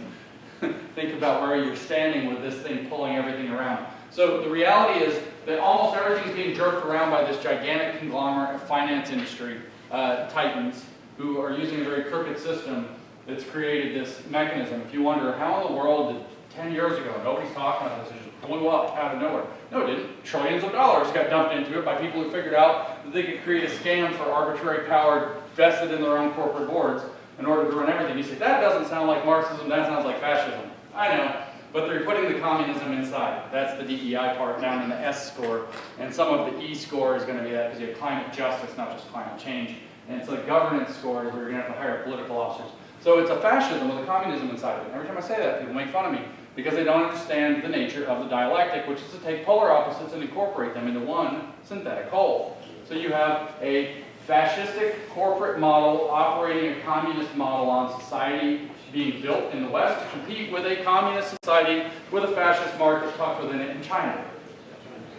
think about where you're standing with this thing pulling everything around. So the reality is that almost everything's being jerked around by this gigantic conglomerate of finance industry titans who are using a very crooked system that's created this mechanism. If you wonder, how in the world did 10 years ago, nobody's talking about this, it just blew up out of nowhere. No, it didn't. Trillions of dollars got dumped into it by people who figured out that they could create a scam for arbitrary power vested in their own corporate boards in order to run everything. You say, that doesn't sound like Marxism, that sounds like fascism. I know, but they're putting the communism inside. That's the DEI part down in the S score, and some of the E score is going to be that because you have climate justice, not just climate change. And it's a governance score where you're going to have to hire political officers. So it's a fascism with a communism inside of it. Every time I say that, people make fun of me because they don't understand the nature of the dialectic, which is to take polar opposites and incorporate them into one synthetic whole. So you have a fascistic corporate model operating a communist model on society being built in the West to compete with a communist society with a fascist market tucked within it in China.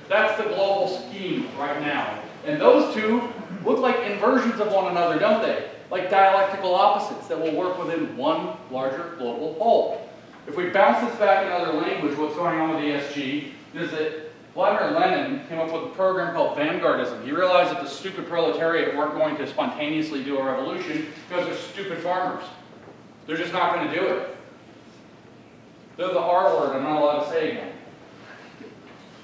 That's the global scheme right now. And those two look like inversions of one another, don't they? Like dialectical opposites that will work within one larger global whole. If we bounce this back in other language, what's going on with ESG is that Vladimir Lenin came up with a program called Vanguardism. He realized that the stupid proletariat weren't going to spontaneously do a revolution because they're stupid farmers. They're just not going to do it. They're the R word I'm not allowed to say again.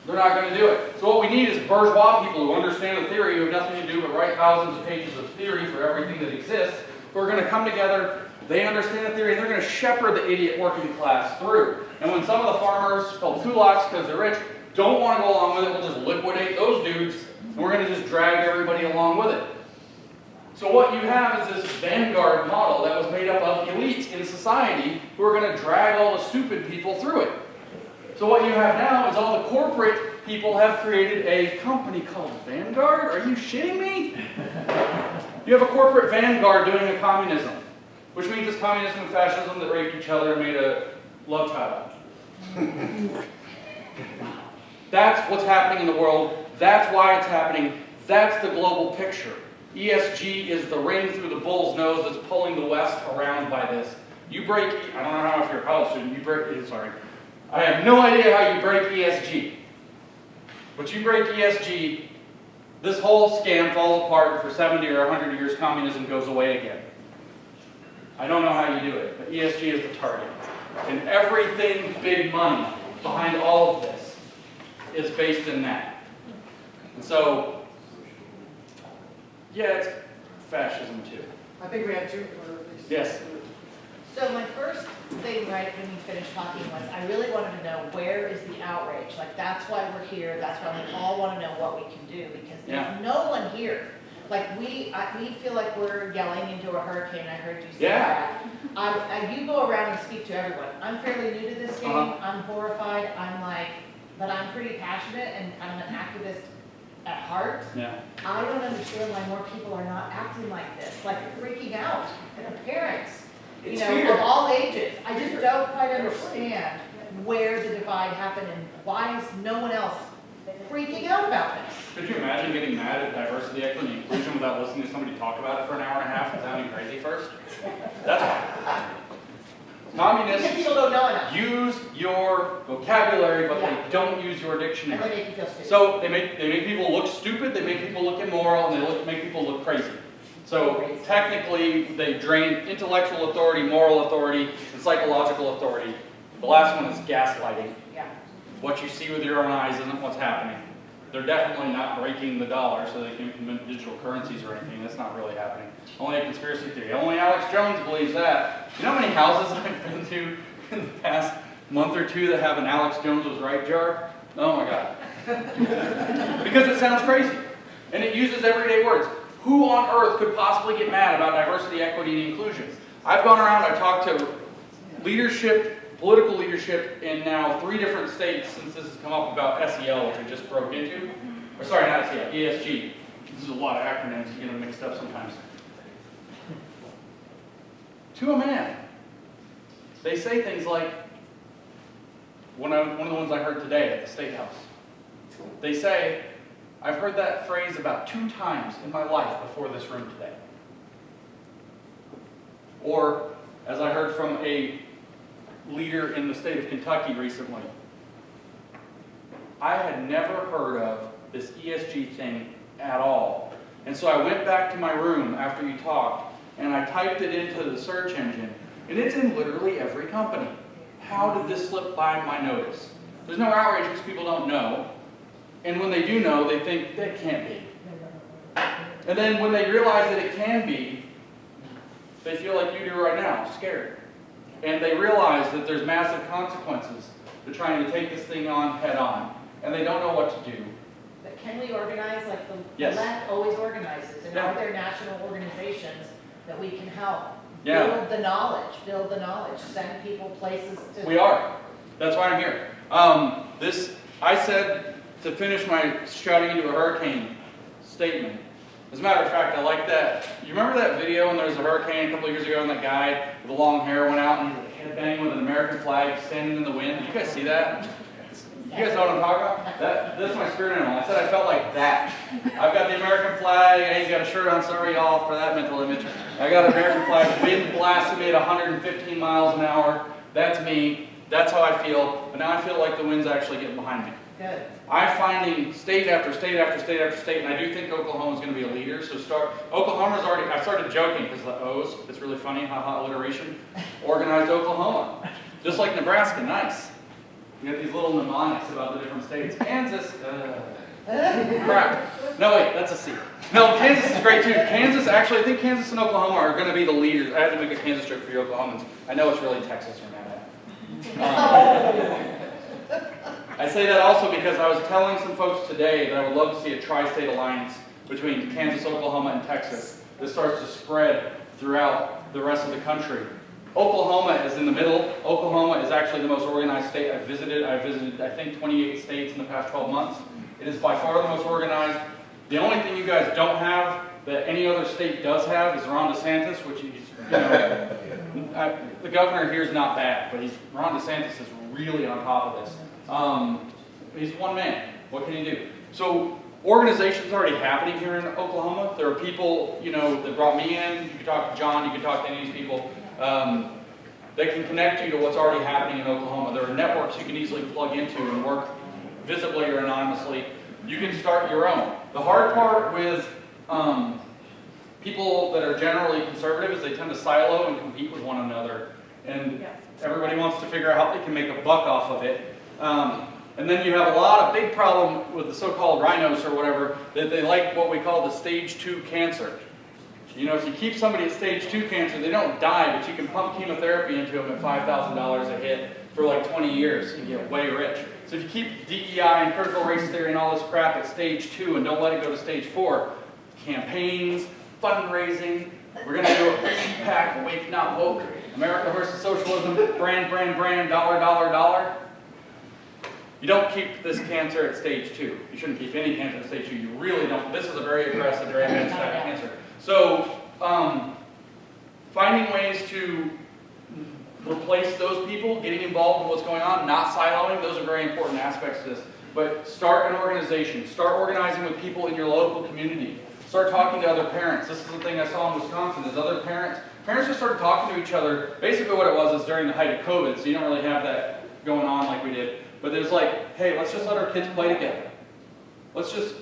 They're not going to do it. So what we need is bourgeois people who understand the theory, who have nothing to do but write thousands of pages of theory for everything that exists, who are going to come together, they understand the theory, and they're going to shepherd the idiot working class through. And when some of the farmers, called kulaks because they're rich, don't want to go along with it, we'll just liquidate those dudes, and we're going to just drag everybody along with it. So what you have is this vanguard model that was made up of elites in society who are going to drag all the stupid people through it. So what you have now is all the corporate people have created a company called Vanguard? Are you shitting me? You have a corporate vanguard doing a communism, which means it's communism and fascism that raped each other and made a love child. That's what's happening in the world. That's why it's happening. That's the global picture. ESG is the ring through the bull's nose that's pulling the West around by this. You break, I don't know how if you're a college student, I have no idea how you break ESG. But you break ESG, this whole scam falls apart, and for 70 or 100 years, communism goes away again. I don't know how you do it, but ESG is the target. And everything big money behind all of this is based in that. And so, yeah, it's fascism too. I think we had two. Yes. So my first thing, right, when you finished talking was, I really wanted to know, where is the outrage? Like, that's why we're here, that's why we all want to know what we can do, because there's no one here. Like, we feel like we're yelling into a hurricane, I heard you say that. You go around and speak to everyone. I'm fairly new to this game, I'm horrified, but I'm pretty passionate, and I'm an activist at heart. Yeah. I don't understand why more people are not acting like this, like freaking out, and their parents. It's You know, fear. of all ages. I just don't quite understand where the divide happened and why is no one else freaking out about this? Could you imagine getting mad at diversity, equity, and inclusion without listening to somebody talk about it for an hour and a half and sounding crazy first? That's why. Because Communists people don't know enough. use your vocabulary, but Yeah. they don't use your And they dictionary. make you feel stupid. So they make people look stupid, they make people look immoral, and they make people look crazy. So technically, they drain intellectual authority, moral authority, and psychological authority. The last one is gaslighting. Yeah. What you see with your own eyes isn't what's happening. They're definitely not breaking the dollar so they can implement digital currencies or anything. That's not really happening. Only a conspiracy theory. Only Alex Jones believes that. You know how many houses I've been to in the past month or two that have an Alex Jones was right jar? Oh my God. Because it sounds crazy. And it uses everyday words. Who on earth could possibly get mad about diversity, equity, and inclusion? I've gone around, I've talked to leadership, political leadership in now 3 different states since this has come up about SEL, which I just broke into. Or sorry, not SEL, ESG. This is a lot of acronyms, you get them mixed up sometimes. To a man, they say things like, one of the ones I heard today at the State House. They say, I've heard that phrase about 2 times in my life before this room today. Or, as I heard from a leader in the state of Kentucky recently, I had never heard of this ESG thing at all. And so I went back to my room after you talked, and I typed it into the search engine, and it's in literally every company. How did this slip by my notice? There's no outrage because people don't know. And when they do know, they think, that can't be. And then when they realize that it can be, they feel like you do right now, scared. And they realize that there's massive consequences to trying to take this thing on head on. And they don't know what to do. But can we organize, like the Yes. left always organizes, and Yeah. are there national organizations that we can help? Yeah. Build the knowledge, send people places to. We are. That's why I'm here. I said to finish my shouting into a hurricane statement. As a matter of fact, I like that. You remember that video when there was a hurricane a couple of years ago and that guy with the long hair went out and he was headbanging with an American flag standing in the wind? Did you guys see that? You guys know what I'm talking about? That's my spirit animal. I said I felt like that. I've got the American flag. I ain't got a shirt on. Sorry, y'all, for that mental image. I got an American flag. Wind blasting me at 115 miles an hour. That's me. That's how I feel. But now I feel like the wind's actually getting behind me. Good. I'm finding state after state after state after state, and I do think Oklahoma's going to be a leader. So Oklahoma's already, I started joking because the O's, it's really funny, haha, alliteration, organized Oklahoma. Just like Nebraska, nice. We got these little mnemonics about the different states. Kansas, crap. No, wait, that's a C. No, Kansas is great too. Kansas, actually, I think Kansas and Oklahoma are going to be the leaders. I had to make a Kansas joke for you Oklahomans. I know it's really Texas you're mad at. I say that also because I was telling some folks today that I would love to see a tri-state alliance between Kansas, Oklahoma, and Texas that starts to spread throughout the rest of the country. Oklahoma is in the middle. Oklahoma is actually the most organized state I've visited. I think, 28 states in the past 12 months. It is by far the most organized. The only thing you guys don't have that any other state does have is Ron DeSantis, which he's, the governor here is not bad, but Ron DeSantis is really on top of this. He's one man. What can he do? So organization's already happening here in Oklahoma. There are people, that brought me in. You can talk to John. You can talk to any of these people. They can connect you to what's already happening in Oklahoma. There are networks you can easily plug into and work visibly or anonymously. You can start your own. The hard part with people that are generally conservative is they tend to silo and compete with one another. And everybody wants to figure out how they can make a buck off of it. And then you have a big problem with the so-called rhinos or whatever, that they like what we call the stage 2 cancer. If you keep somebody at stage 2 cancer, they don't die, but you can pump chemotherapy into them at $5,000 a hit for like 20 years and get way rich. So if you keep DEI and critical race theory and all this crap at stage 2 and don't let it go to stage 4, campaigns, fundraising, we're going to do a CPAC, Awake Not Woke, America versus Socialism, brand, dollar. You don't keep this cancer at stage 2. You shouldn't keep any cancer at stage 2. You really don't. This is a very aggressive, very advanced type of cancer. So, finding ways to replace those people, getting involved in what's going on, not siloing, those are very important aspects to this. But start an organization. Start organizing with people in your local community. Start talking to other parents. This is the thing I saw in Wisconsin, is other parents just started talking to each other. Basically what it was is during the height of COVID, so you don't really have that going on like we did. But it was like, hey, let's just let our kids play together. Let's just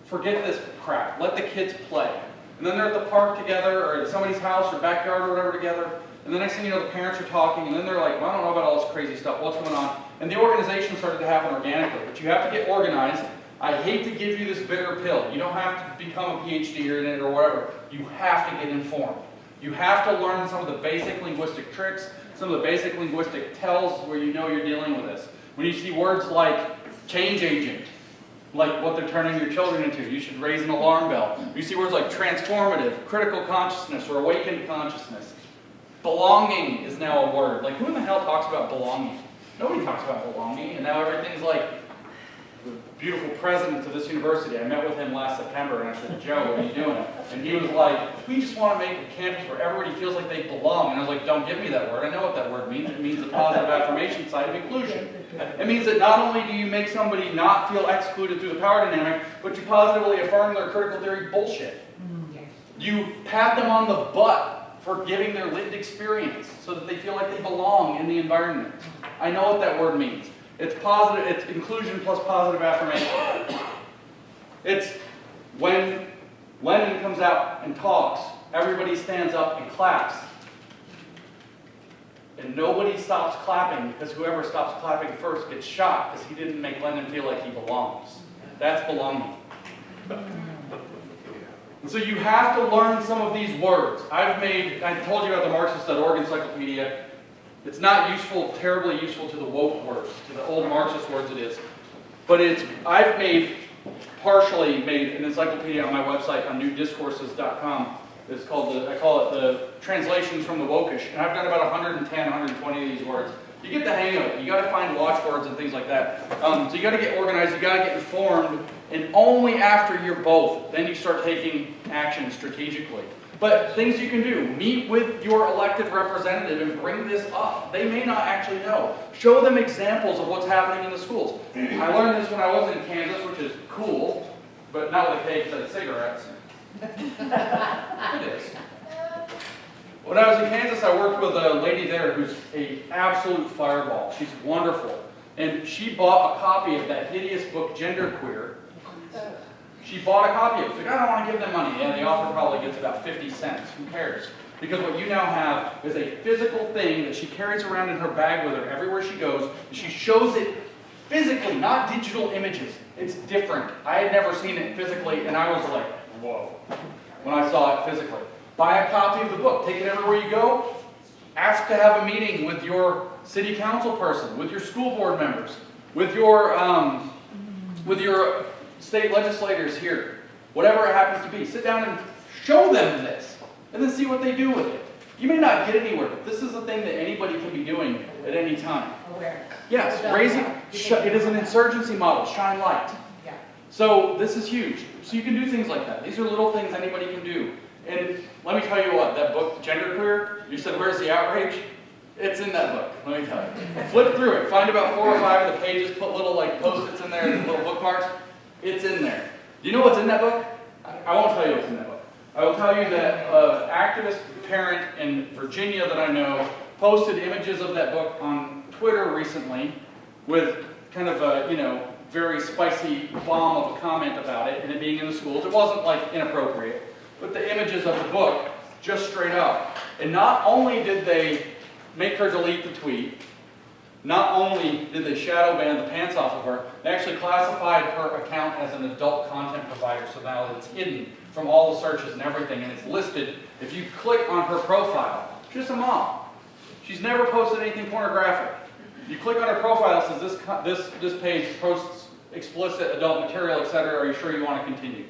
forget this crap. Let the kids play. And then they're at the park together, or at somebody's house or backyard or whatever together. And the next thing you know, the parents are talking, and then they're like, well, I don't know about all this crazy stuff. What's going on? And the organization started to happen organically. But you have to get organized. I hate to give you this bitter pill. You don't have to become a PhD in it or whatever. You have to get informed. You have to learn some of the basic linguistic tricks, some of the basic linguistic tells where you know you're dealing with this. When you see words like change agent, like what they're turning your children into, you should raise an alarm bell. You see words like transformative, critical consciousness, or awakened consciousness. Belonging is now a word. Like, who in the hell talks about belonging? Nobody talks about belonging, and now everything's like, the beautiful president of this university, I met with him last September, and I said, Joe, what are you doing? And he was like, we just want to make a campus where everybody feels like they belong. And I was like, don't give me that word. I know what that word means. It means the positive affirmation side of inclusion. It means that not only do you make somebody not feel excluded through the power dynamic, but you positively affirm their critical theory bullshit. You pat them on the butt for giving their lived experience so that they feel like they belong in the environment. I know what that word means. It's positive, it's inclusion plus positive affirmation. It's when Lenin comes out and talks, everybody stands up and claps. And nobody stops clapping because whoever stops clapping first gets shot because he didn't make Lenin feel like he belongs. That's belonging. And so you have to learn some of these words. I told you about the Marxist.org encyclopedia. It's not useful, terribly useful to the woke words, to the old Marxist words it is. But I've partially made an encyclopedia on my website on newdiscourses.com. I call it the translations from the wokish. And I've done about 110, 120 of these words. You get the hang of it. You got to find watchwords and things like that. So you got to get organized, you got to get informed, and only after you're both, then you start taking action strategically. But things you can do, meet with your elected representative and bring this up. They may not actually know. Show them examples of what's happening in the schools. I learned this when I was in Kansas, which is cool, but not with a cake instead of cigarettes. It is. When I was in Kansas, I worked with a lady there who's an absolute fireball. She's wonderful. And she bought a copy of that hideous book, Genderqueer. She bought a copy of it. She's like, I don't want to give them money. Yeah, the author probably gets about 50 cents. Who cares? Because what you now have is a physical thing that she carries around in her bag with her everywhere she goes. And she shows it physically, not digital images. It's different. I had never seen it physically, and I was like, whoa, when I saw it physically. Buy a copy of the book. Take it everywhere you go. Ask to have a meeting with your city council person, with your school board members, with your state legislators here, whatever it happens to be. Sit down and show them this, and then see what they do with it. You may not get anywhere, but this is a thing that anybody can be doing at any time. Awareness. Yes, it is an insurgency model, shine light. Yeah. So this is huge. So you can do things like that. These are little things anybody can do. And let me tell you what, that book, Genderqueer, you said, where's the outrage? It's in that book, let me tell you. Flip through it, find about 4 or 5 of the pages, put little like post-its in there, and little bookmarks. It's in there. Do you know what's in that book? I won't tell you what's in that book. I will tell you that an activist parent in Virginia that I know posted images of that book on Twitter recently with kind of a, very spicy bomb of a comment about it and it being in the schools. It wasn't like inappropriate, but the images of the book, just straight up. And not only did they make her delete the tweet, not only did they shadow ban the pants off of her, they actually classified her account as an adult content provider, so now it's hidden from all the searches and everything, and it's listed. If you click on her profile, she's a mom. She's never posted anything pornographic. You click on her profile, it says this page posts explicit adult material, etc. Are you sure you want to continue?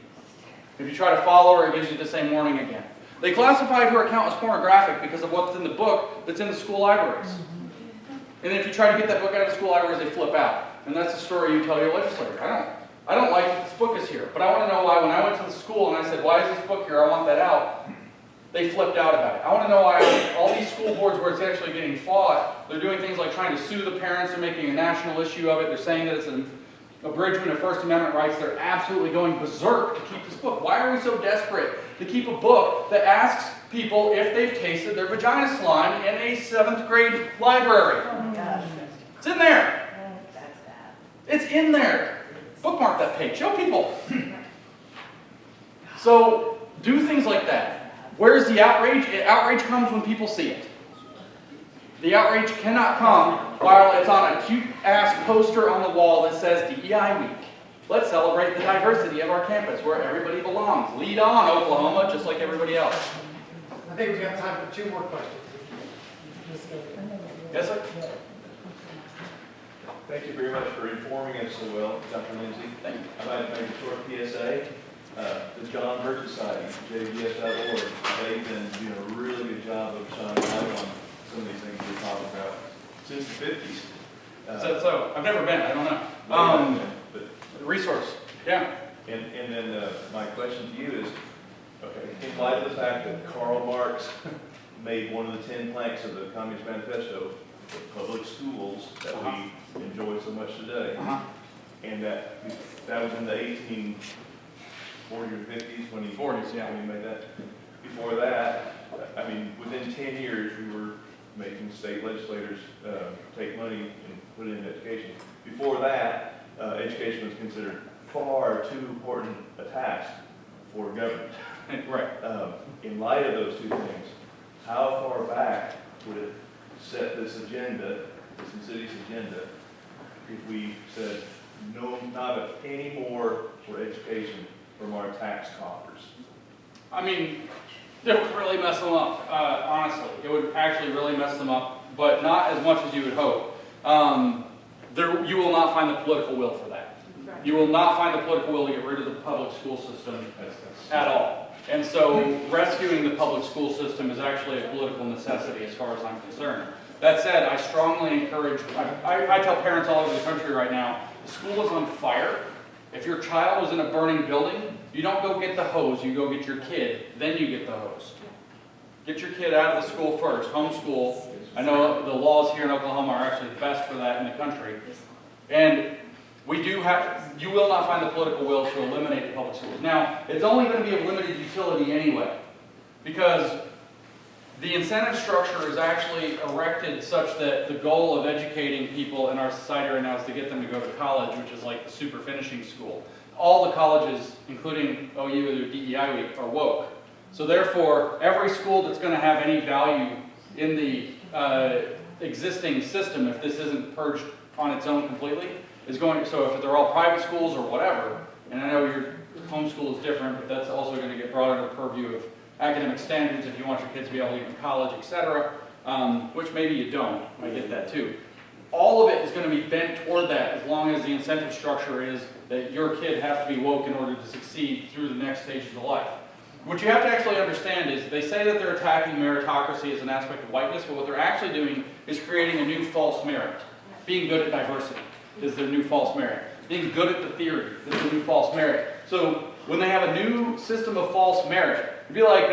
If you try to follow her, it gives you the same warning again. They classified her account as pornographic because of what's in the book that's in the school libraries. And then if you try to get that book out of the school libraries, they flip out. And that's the story you tell your legislator. I don't like that this book is here, but I want to know why when I went to the school and I said, why is this book here? I want that out. They flipped out about it. I want to know why all these school boards where it's actually getting fought, they're doing things like trying to sue the parents, they're making a national issue of it, they're saying that it's an abridgment of First Amendment rights. They're absolutely going berserk to keep this book. Why are we so desperate to keep a book that asks people if they've tasted their vagina slime in a 7th grade library? Oh my gosh. It's in there. That's bad. It's in there. Bookmark that page. Show people. So do things like that. Where's the outrage? Outrage comes when people see it. The outrage cannot come while it's on a cute-ass poster on the wall that says DEI Week. Let's celebrate the diversity of our campus where everybody belongs. Lead on, Oklahoma, just like everybody else. I think we've got time for 2 more questions. Yes, sir? Thank you very much for informing us so well, Dr. Lindsay. Thank you. I'd like to make a short PSA. The John Birch Society, JBS.org, they've been doing a really good job of shining light on some of these things we're talking about since the 50s. So I've never been, I don't know. Resource, yeah. And then my question to you is, okay, in light of the fact that Karl Marx made one of the 10 planks of the Communist Manifesto, the public schools that we enjoy so much today, and that was in the 1840s or 50s when he 40s, yeah. when he made that. Before that, I mean, within 10 years, we were making state legislators take money and put it into education. Before that, education was considered far too important a task for government. Right. In light of those 2 things, how far back would it set this agenda, this city's agenda, if we said, no, not a penny more for education from our tax coffers? I mean, it would really mess them up, honestly. It would actually really mess them up, but not as much as you would hope. You will not find the political will for that. You will not find the political will to get rid of the public school system at all. And so rescuing the public school system is actually a political necessity as far as I'm concerned. That said, I strongly encourage, I tell parents all over the country right now, the school is on fire. If your child is in a burning building, you don't go get the hose, you go get your kid, then you get the hose. Get your kid out of the school first, homeschool. I know the laws here in Oklahoma are actually the best for that in the country. And you will not find the political will to eliminate the public schools. Now, it's only going to be of limited utility anyway, because the incentive structure is actually erected such that the goal of educating people in our society right now is to get them to go to college, which is like the super finishing school. All the colleges, including OU DEI Week, are woke. So therefore, every school that's going to have any value in the existing system, if this isn't purged on its own completely, is going, so if they're all private schools or whatever, and I know your homeschool is different, but that's also going to get brought under the purview of academic standards if you want your kids to be able to get to college, etc., which maybe you don't. I get that too. All of it is going to be bent toward that as long as the incentive structure is that your kid has to be woke in order to succeed through the next stages of life. what you have to actually understand is they say that they're attacking meritocracy as an aspect of whiteness, but what they're actually doing is creating a new false merit. Being good at diversity is their new false merit. Being good at the theory is the new false merit. So when they have a new system of false merit, it'd be like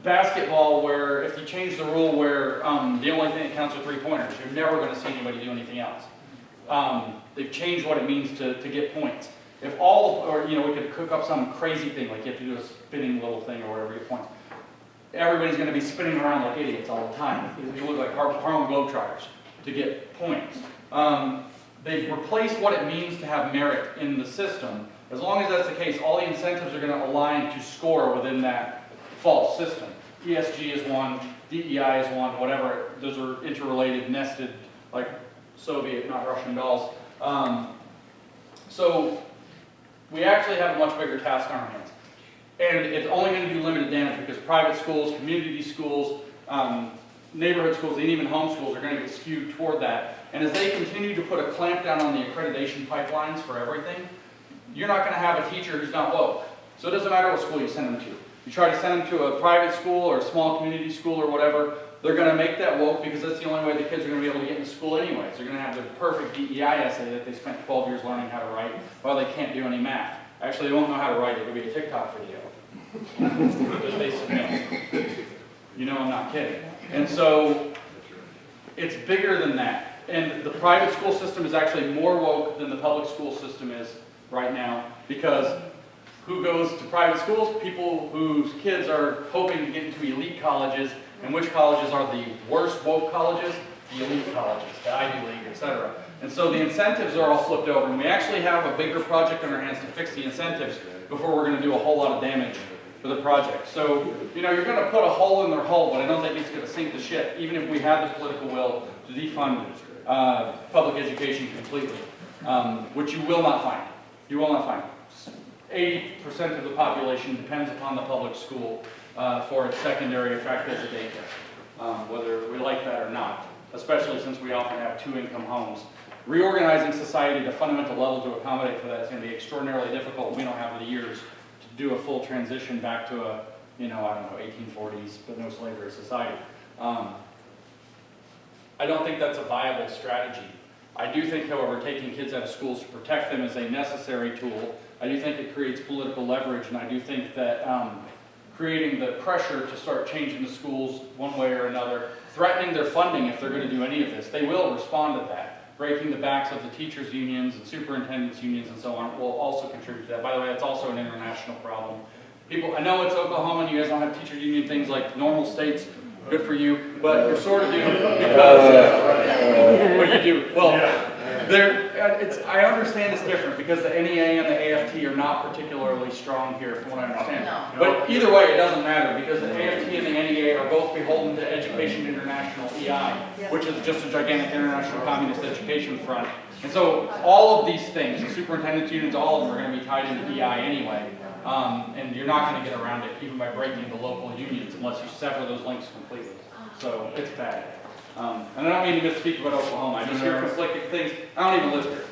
basketball where if you change the rule where the only thing that counts are three-pointers, you're never going to see anybody do anything else. They've changed what it means to get points. If all, or we could cook up some crazy thing, like you have to do a spinning little thing or whatever, get points. Everybody's going to be spinning around like idiots all the time. You look like Harlem Globetrotters to get points. They've replaced what it means to have merit in the system. As long as that's the case, all the incentives are going to align to score within that false system. ESG is one, DEI is one, whatever. Those are interrelated, nested, like Soviet, not Russian dolls. So we actually have a much bigger task on our hands. And it's only going to do limited damage because private schools, community schools, neighborhood schools, and even home schools are going to get skewed toward that. And as they continue to put a clamp down on the accreditation pipelines for everything, you're not going to have a teacher who's not woke. So it doesn't matter what school you send them to. You try to send them to a private school or a small community school or whatever, they're going to make that woke because that's the only way the kids are going to be able to get into school anyways. They're going to have the perfect DEI essay that they spent 12 years learning how to write while they can't do any math. Actually, they won't know how to write it. It'll be a TikTok video. That they submit. You know I'm not kidding. And so it's bigger than that. And the private school system is actually more woke than the public school system is right now because who goes to private schools? People whose kids are hoping to get into elite colleges. And which colleges are the worst woke colleges? The elite colleges, the Ivy League, etc. And so the incentives are all flipped over. And we actually have a bigger project on our hands to fix the incentives before we're going to do a whole lot of damage for the project. So, you're going to put a hole in their hull, but I don't think it's going to sink the ship, even if we had the political will to defund public education completely, which you will not find. You will not find. 80% of the population depends upon the public school for its secondary effect as a daycare, whether we like that or not, especially since we often have two-income homes. Reorganizing society at a fundamental level to accommodate for that is going to be extraordinarily difficult. We don't have the years to do a full transition back to a, 1840s, but no slavery society. I don't think that's a viable strategy. I do think, however, taking kids out of schools to protect them is a necessary tool. I do think it creates political leverage, and I do think that creating the pressure to start changing the schools one way or another, threatening their funding if they're going to do any of this, they will respond to that. Breaking the backs of the teachers' unions and superintendents' unions and so on will also contribute to that. By the way, that's also an international problem. I know it's Oklahoma and you guys don't have teachers' union things like normal states. Good for you, but you sort of do because what do you do? Well, I understand it's different because the NEA and the AFT are not particularly strong here, from what I understand. No. But either way, it doesn't matter because the AFT and the NEA are both beholden to Education International (EI), which is just a gigantic international communist education front. And so all of these things, the superintendents' unions, all of them are going to be tied into EI anyway. And you're not going to get around it even by breaking the local unions unless you sever those links completely. So it's bad. And I don't mean to misspeak about Oklahoma. I just hear conflicting things. I don't even live here.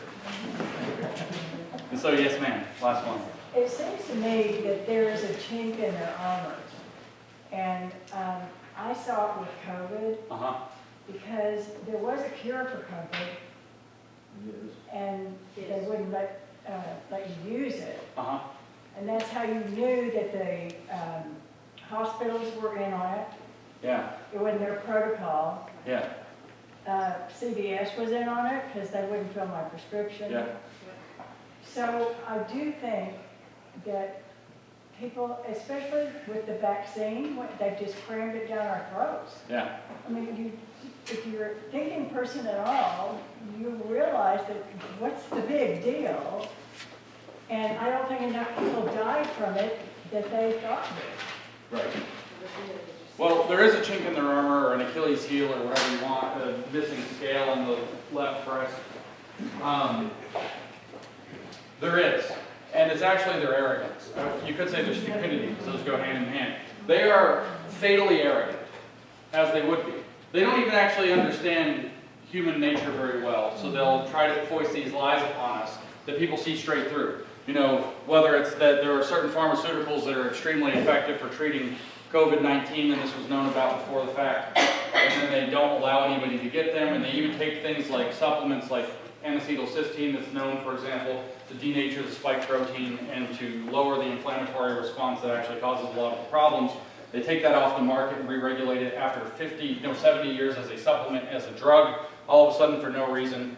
And so yes, ma'am. Last one. It seems to me that there is a chink in their armor. And I saw it with COVID because there was a cure for COVID. And they wouldn't let you use it. And that's how you knew that the hospitals were in on it. Yeah. It wasn't their protocol. Yeah. CVS was in on it because they wouldn't fill my prescription. Yeah. So I do think that people, especially with the vaccine, they just crammed it down our throats. Yeah. I mean, if you're a thinking person at all, you realize that what's the big deal? And I don't think enough people died from it that they thought did. Right. Well, there is a chink in their armor, or an Achilles heel, or whatever you want, a missing scale on the left breast. There is. And it's actually their arrogance. You could say their stupidity, because those go hand in hand. They are fatally arrogant, as they would be. They don't even actually understand human nature very well, so they'll try to foist these lies upon us that people see straight through. whether it's that there are certain pharmaceuticals that are extremely effective for treating COVID-19, and this was known about before the fact, and then they don't allow anybody to get them, and they even take things like supplements like N-acetylcysteine that's known, for example, to denature the spike protein and to lower the inflammatory response that actually causes a lot of the problems. They take that off the market and re-regulate it after 70 years as a supplement, as a drug, all of a sudden for no reason.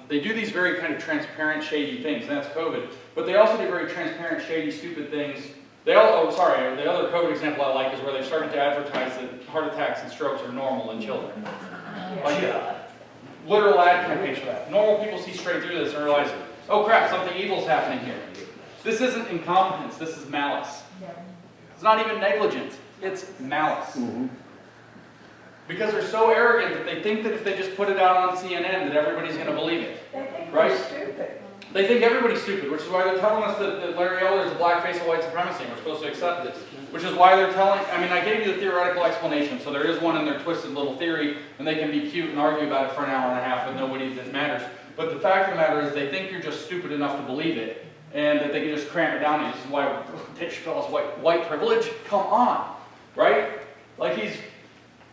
They do these very kind of transparent, shady things, and that's COVID. But they also do very transparent, shady, stupid things. The other COVID example I like is where they've started to advertise that heart attacks and strokes are normal in children. Like, literal ad campaigns for that. Normal people see straight through this and realize, oh crap, something evil's happening here. This isn't incompetence, this is malice. It's not even negligence, it's malice. Because they're so arrogant that they think that if they just put it out on CNN that everybody's going to believe it. They think Right? we're stupid. They think everybody's stupid, which is why they're telling us that Larry Elder is the black face of white supremacy and we're supposed to accept this. Which is why they're telling, I mean, I gave you the theoretical explanation, so there is one in their twisted little theory, and they can be cute and argue about it for an hour and a half with nobody that matters. But the fact of the matter is they think you're just stupid enough to believe it, and that they can just cram it down to you. This is why Dave Chappelle is white privilege. Come on, right? Like he's,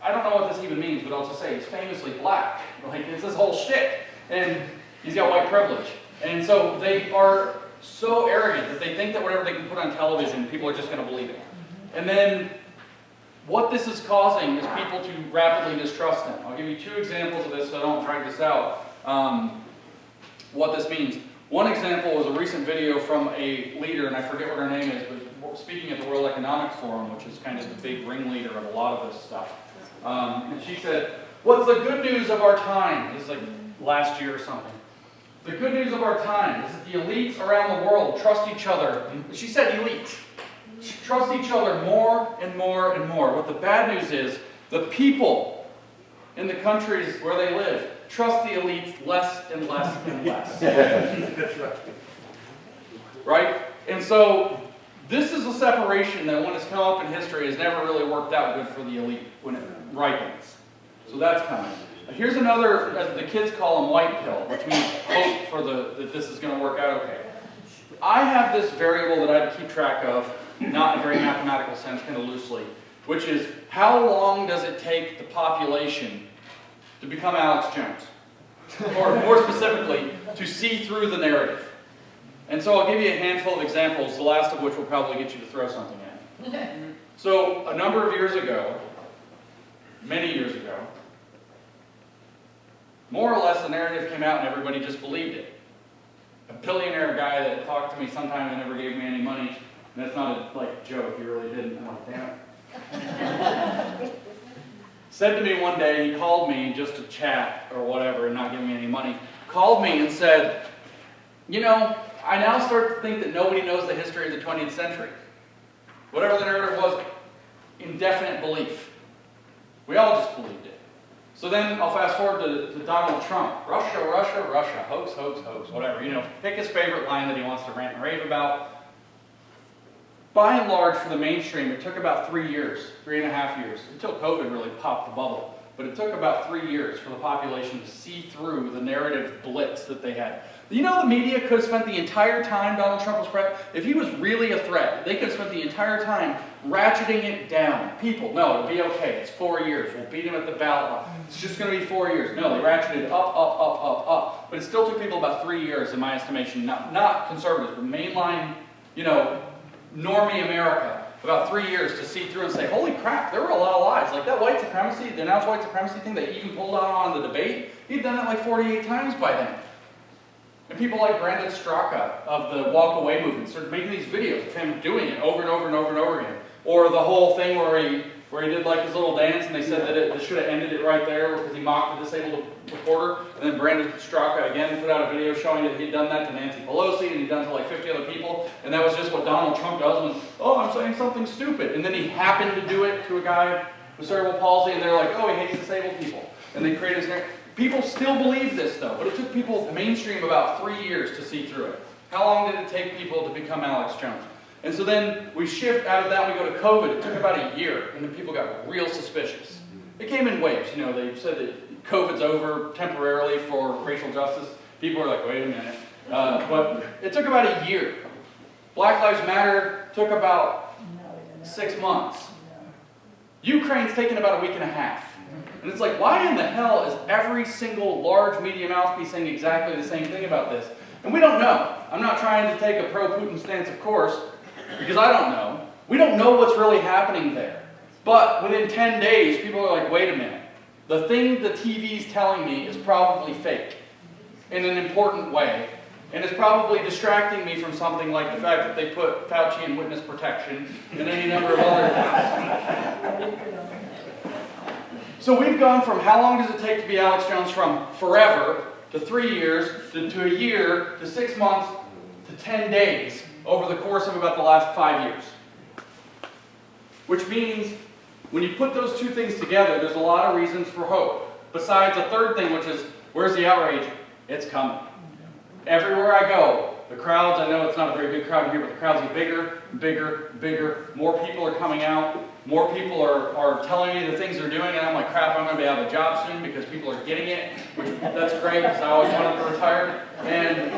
I don't know what this even means, but I'll just say he's famously black. Like it's this whole shtick, and he's got white privilege. And so they are so arrogant that they think that whatever they can put on television, people are just going to believe it. And then what this is causing is people to rapidly distrust them. I'll give you two examples of this so I don't drag this out. What this means. One example was a recent video from a leader, and I forget what her name is, but speaking at the World Economic Forum, which is kind of the big ringleader of a lot of this stuff. And she said, what's the good news of our time? This is like last year or something. The good news of our time is that the elites around the world trust each other. She said elites. Trust each other more and more and more. What the bad news is, the people in the countries where they live trust the elites less and less and less. That's right. Right? And so, this is a separation that when it's come up in history has never really worked out good for the elite when it ripens. So that's coming. Here's another, as the kids call them, white pill, which means hope for that this is going to work out okay. I have this variable that I keep track of, not in a very mathematical sense, kind of loosely, which is how long does it take the population to become Alex Jones? Or more specifically, to see through the narrative. And so I'll give you a handful of examples, the last of which will probably get you to throw something at. So a number of years ago, many years ago, more or less the narrative came out and everybody just believed it. A billionaire guy that talked to me sometime and never gave me any money, and that's not a joke, he really didn't. I'm like, damn it. Said to me one day, he called me just to chat or whatever and not give me any money, called me and said, you know, I now start to think that nobody knows the history of the 20th century. Whatever the narrative was, indefinite belief. We all just believed it. So then I'll fast forward to Donald Trump. Russia, Russia, Russia, hoax, hoax, hoax, whatever. You know, pick his favorite line that he wants to rant and rave about. By and large, for the mainstream, it took about 3 years, 3.5 years, until COVID really popped the bubble. But it took about 3 years for the population to see through the narrative blitz that they had. You know, the media could have spent the entire time Donald Trump was president. If he was really a threat, they could have spent the entire time ratcheting it down. People, no, it'll be okay. It's 4 years. We'll beat him at the ballot line. It's just going to be 4 years. No, they ratcheted it up, up, up, up, up. But it still took people about 3 years, in my estimation. Not conservatives, but mainline, you know, normie America. About 3 years to see through and say, holy crap, there were a lot of lies. Like that white supremacy, the announced white supremacy thing that he even pulled out on the debate, he'd done that like 48 times by then. And people like Brandon Straka of the Walk Away movement started making these videos of him doing it over and over and over and over again. Or the whole thing where he did like his little dance and they said that they should have ended it right there because he mocked the disabled reporter. And then Brandon Straka again put out a video showing that he'd done that to Nancy Pelosi and he'd done it to like 50 other people. And that was just what Donald Trump does when, oh, I'm saying something stupid. And then he happened to do it to a guy with cerebral palsy and they're like, oh, he hates disabled people. And they created this narrative. People still believe this though, but it took people mainstream about 3 years to see through it. How long did it take people to become Alex Jones? And so then we shift out of that, we go to COVID. It took about a year, and then people got real suspicious. It came in waves. You know, they said that COVID's over temporarily for racial justice. People were like, wait a minute. But it took about a year. Black Lives Matter took about No, no, 6 months. no. Ukraine's taken about a week and a half. And it's like, why in the hell is every single large media mouthpiece saying exactly the same thing about this? And we don't know. I'm not trying to take a pro-Putin stance, of course, because I don't know. We don't know what's really happening there. But within 10 days, people are like, wait a minute. The thing the TV's telling me is probably fake in an important way. And it's probably distracting me from something like the fact that they put Fauci in witness protection and any number of other things. So we've gone from how long does it take to be Alex Jones from forever to 3 years to a year to 6 months to 10 days over the course of about the last 5 years. Which means when you put those two things together, there's a lot of reasons for hope. Besides a third thing, which is, where's the outrage? It's coming. Everywhere I go, the crowds, I know it's not a very big crowd here, but the crowds get bigger, bigger, bigger. More people are coming out. More people are telling me the things they're doing, and I'm like, crap, I'm going to be out of a job soon because people are getting it, which that's great because I always wanted to retire. And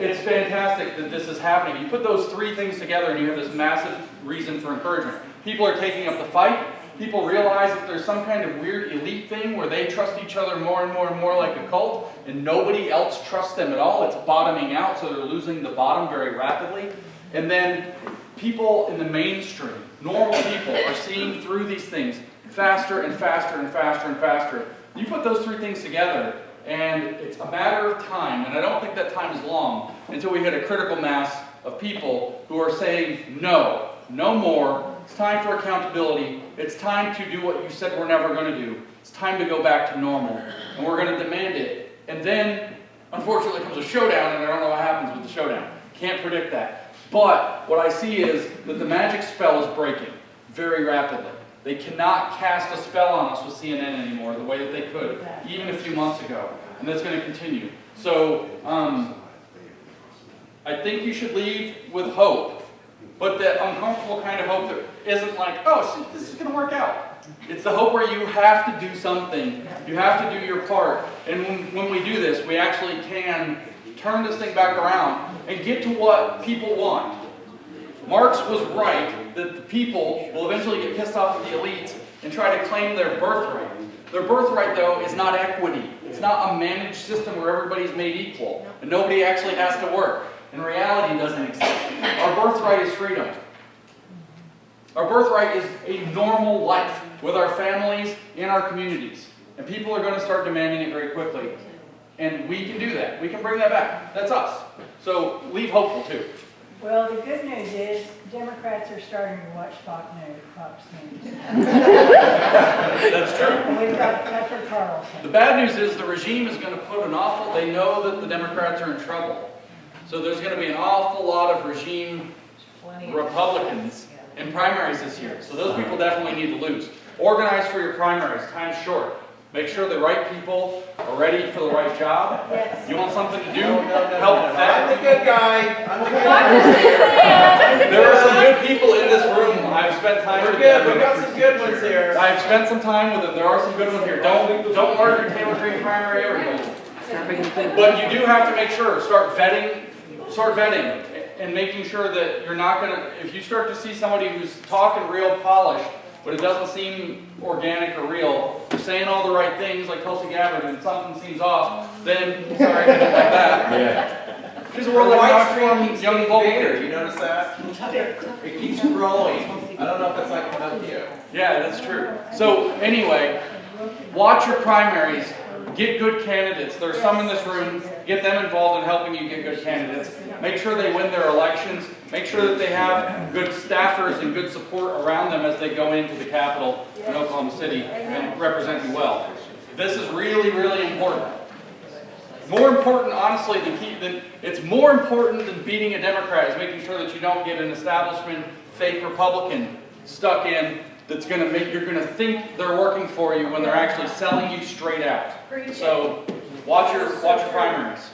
it's fantastic that this is happening. You put those three things together and you have this massive reason for encouragement. People are taking up the fight. People realize that there's some kind of weird elite thing where they trust each other more and more and more like a cult, and nobody else trusts them at all. It's bottoming out, so they're losing the bottom very rapidly. And then people in the mainstream, normal people, are seeing through these things faster and faster and faster and faster. You put those three things together, and it's a matter of time, and I don't think that time is long, until we hit a critical mass of people who are saying, no, no more. It's time for accountability. It's time to do what you said we're never going to do. It's time to go back to normal, and we're going to demand it. And then, unfortunately, comes a showdown, and I don't know what happens with the showdown. Can't predict that. But what I see is that the magic spell is breaking very rapidly. They cannot cast a spell on us with CNN anymore the way that they could, even a few months ago. And that's going to continue. So, I think you should leave with hope. But that uncomfortable kind of hope that isn't like, oh, shit, this is going to work out. It's the hope where you have to do something. You have to do your part. And when we do this, we actually can turn this thing back around and get to what people want. Marx was right that the people will eventually get pissed off at the elites and try to claim their birthright. Their birthright, though, is not equity. It's not a managed system where everybody's made equal and nobody actually has to work. And reality doesn't exist. Our birthright is freedom. Our birthright is a normal life with our families in our communities. And people are going to start demanding it very quickly. And we can do that. We can bring that back. That's us. So leave hopeful too. Well, the good news is Democrats are starting to watch Fox News. That's true. And we've got Tucker Carlson. The bad news is the regime is going to put an awful, they know that the Democrats are in trouble. So there's going to be an awful lot of regime Republicans in primaries this year. So those people definitely need to lose. Organize for your primaries. Time's short. Make sure the right people are ready for the right job. Yes. You want something to do? Help I'm the that. good guy. I'm the good guy. There are some good people in this room. I've spent time with them. We got some good ones here. I've spent some time with them. There are some good ones here. Don't learn your Taylor Green primary everybody. But you do have to make sure, start vetting and making sure that you're not going to, if you start to see somebody who's talking real polished, but it doesn't seem organic or real, you're saying all the right things like Tulsi Gabbard and something seems off, then, sorry, I did it like that. Yeah. Because we're like not from young Vader, you Volker. notice that? It keeps growing. I don't know if that's like Pinocchio. Yeah, that's true. So anyway, watch your primaries. Get good candidates. There are some in this room. Get them involved in helping you get good candidates. Make sure they win their elections. Make sure that they have good staffers and good support around them as they go into the Capitol in Oklahoma City and represent you well. This is really, really important. More important, honestly, it's more important than beating a Democrat is making sure that you don't get an establishment fake Republican stuck in that's going to make, you're going to think they're working for you when they're actually selling you straight out. So watch your primaries.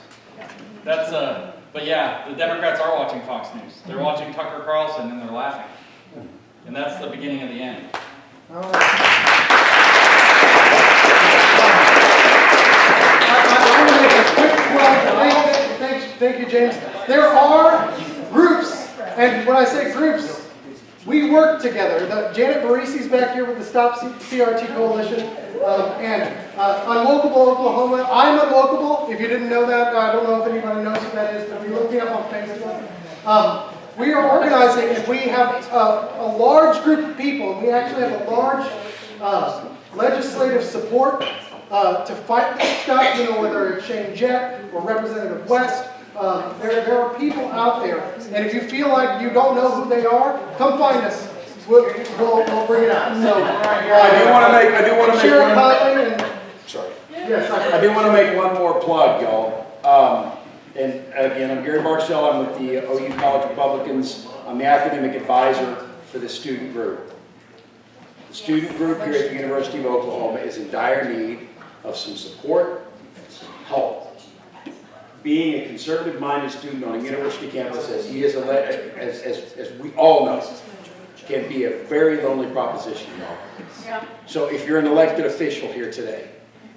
That's but yeah, the Democrats are watching Fox News. They're watching Tucker Carlson and they're laughing. And that's the beginning of the end. All right. I'm going to make a quick plug. Thank you, James. There are groups And when I say groups, we work together. Janet Barisi's back here with the Stop CRT Coalition, and UnWokable Oklahoma. I'm UnWokable. If you didn't know that, I don't know if anybody knows who that is, but if you look me up on Facebook. We are organizing, and we have a large group of people. We actually have a large legislative support to fight this stuff, you know, whether it's Shane Jett or Representative West. There are people out there, and if you feel like you don't know who they are, come find us. We'll bring it out. So, I do want to make Sharon one. Conley and Sorry. yes, I do want to make one more plug, y'all. And again, I'm Gary Barksdale. I'm with the OU College Republicans. I'm the academic advisor for the student group. The student group here at the University of Oklahoma is in dire need of some support, help. Being a conservative-minded student on a university campus, as he is, as we all know, can be a very lonely proposition, y'all. Yeah. So if you're an elected official here today,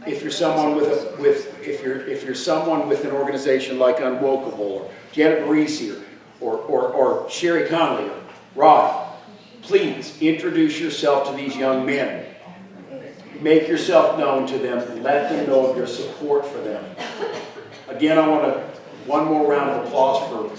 if you're someone if you're someone with an organization like UnWokable or Janet Barisi or Sherry Connolly or Rod, please introduce yourself to these young men. Make yourself known to them. Let them know of your support for them. Again, I want one more round of applause for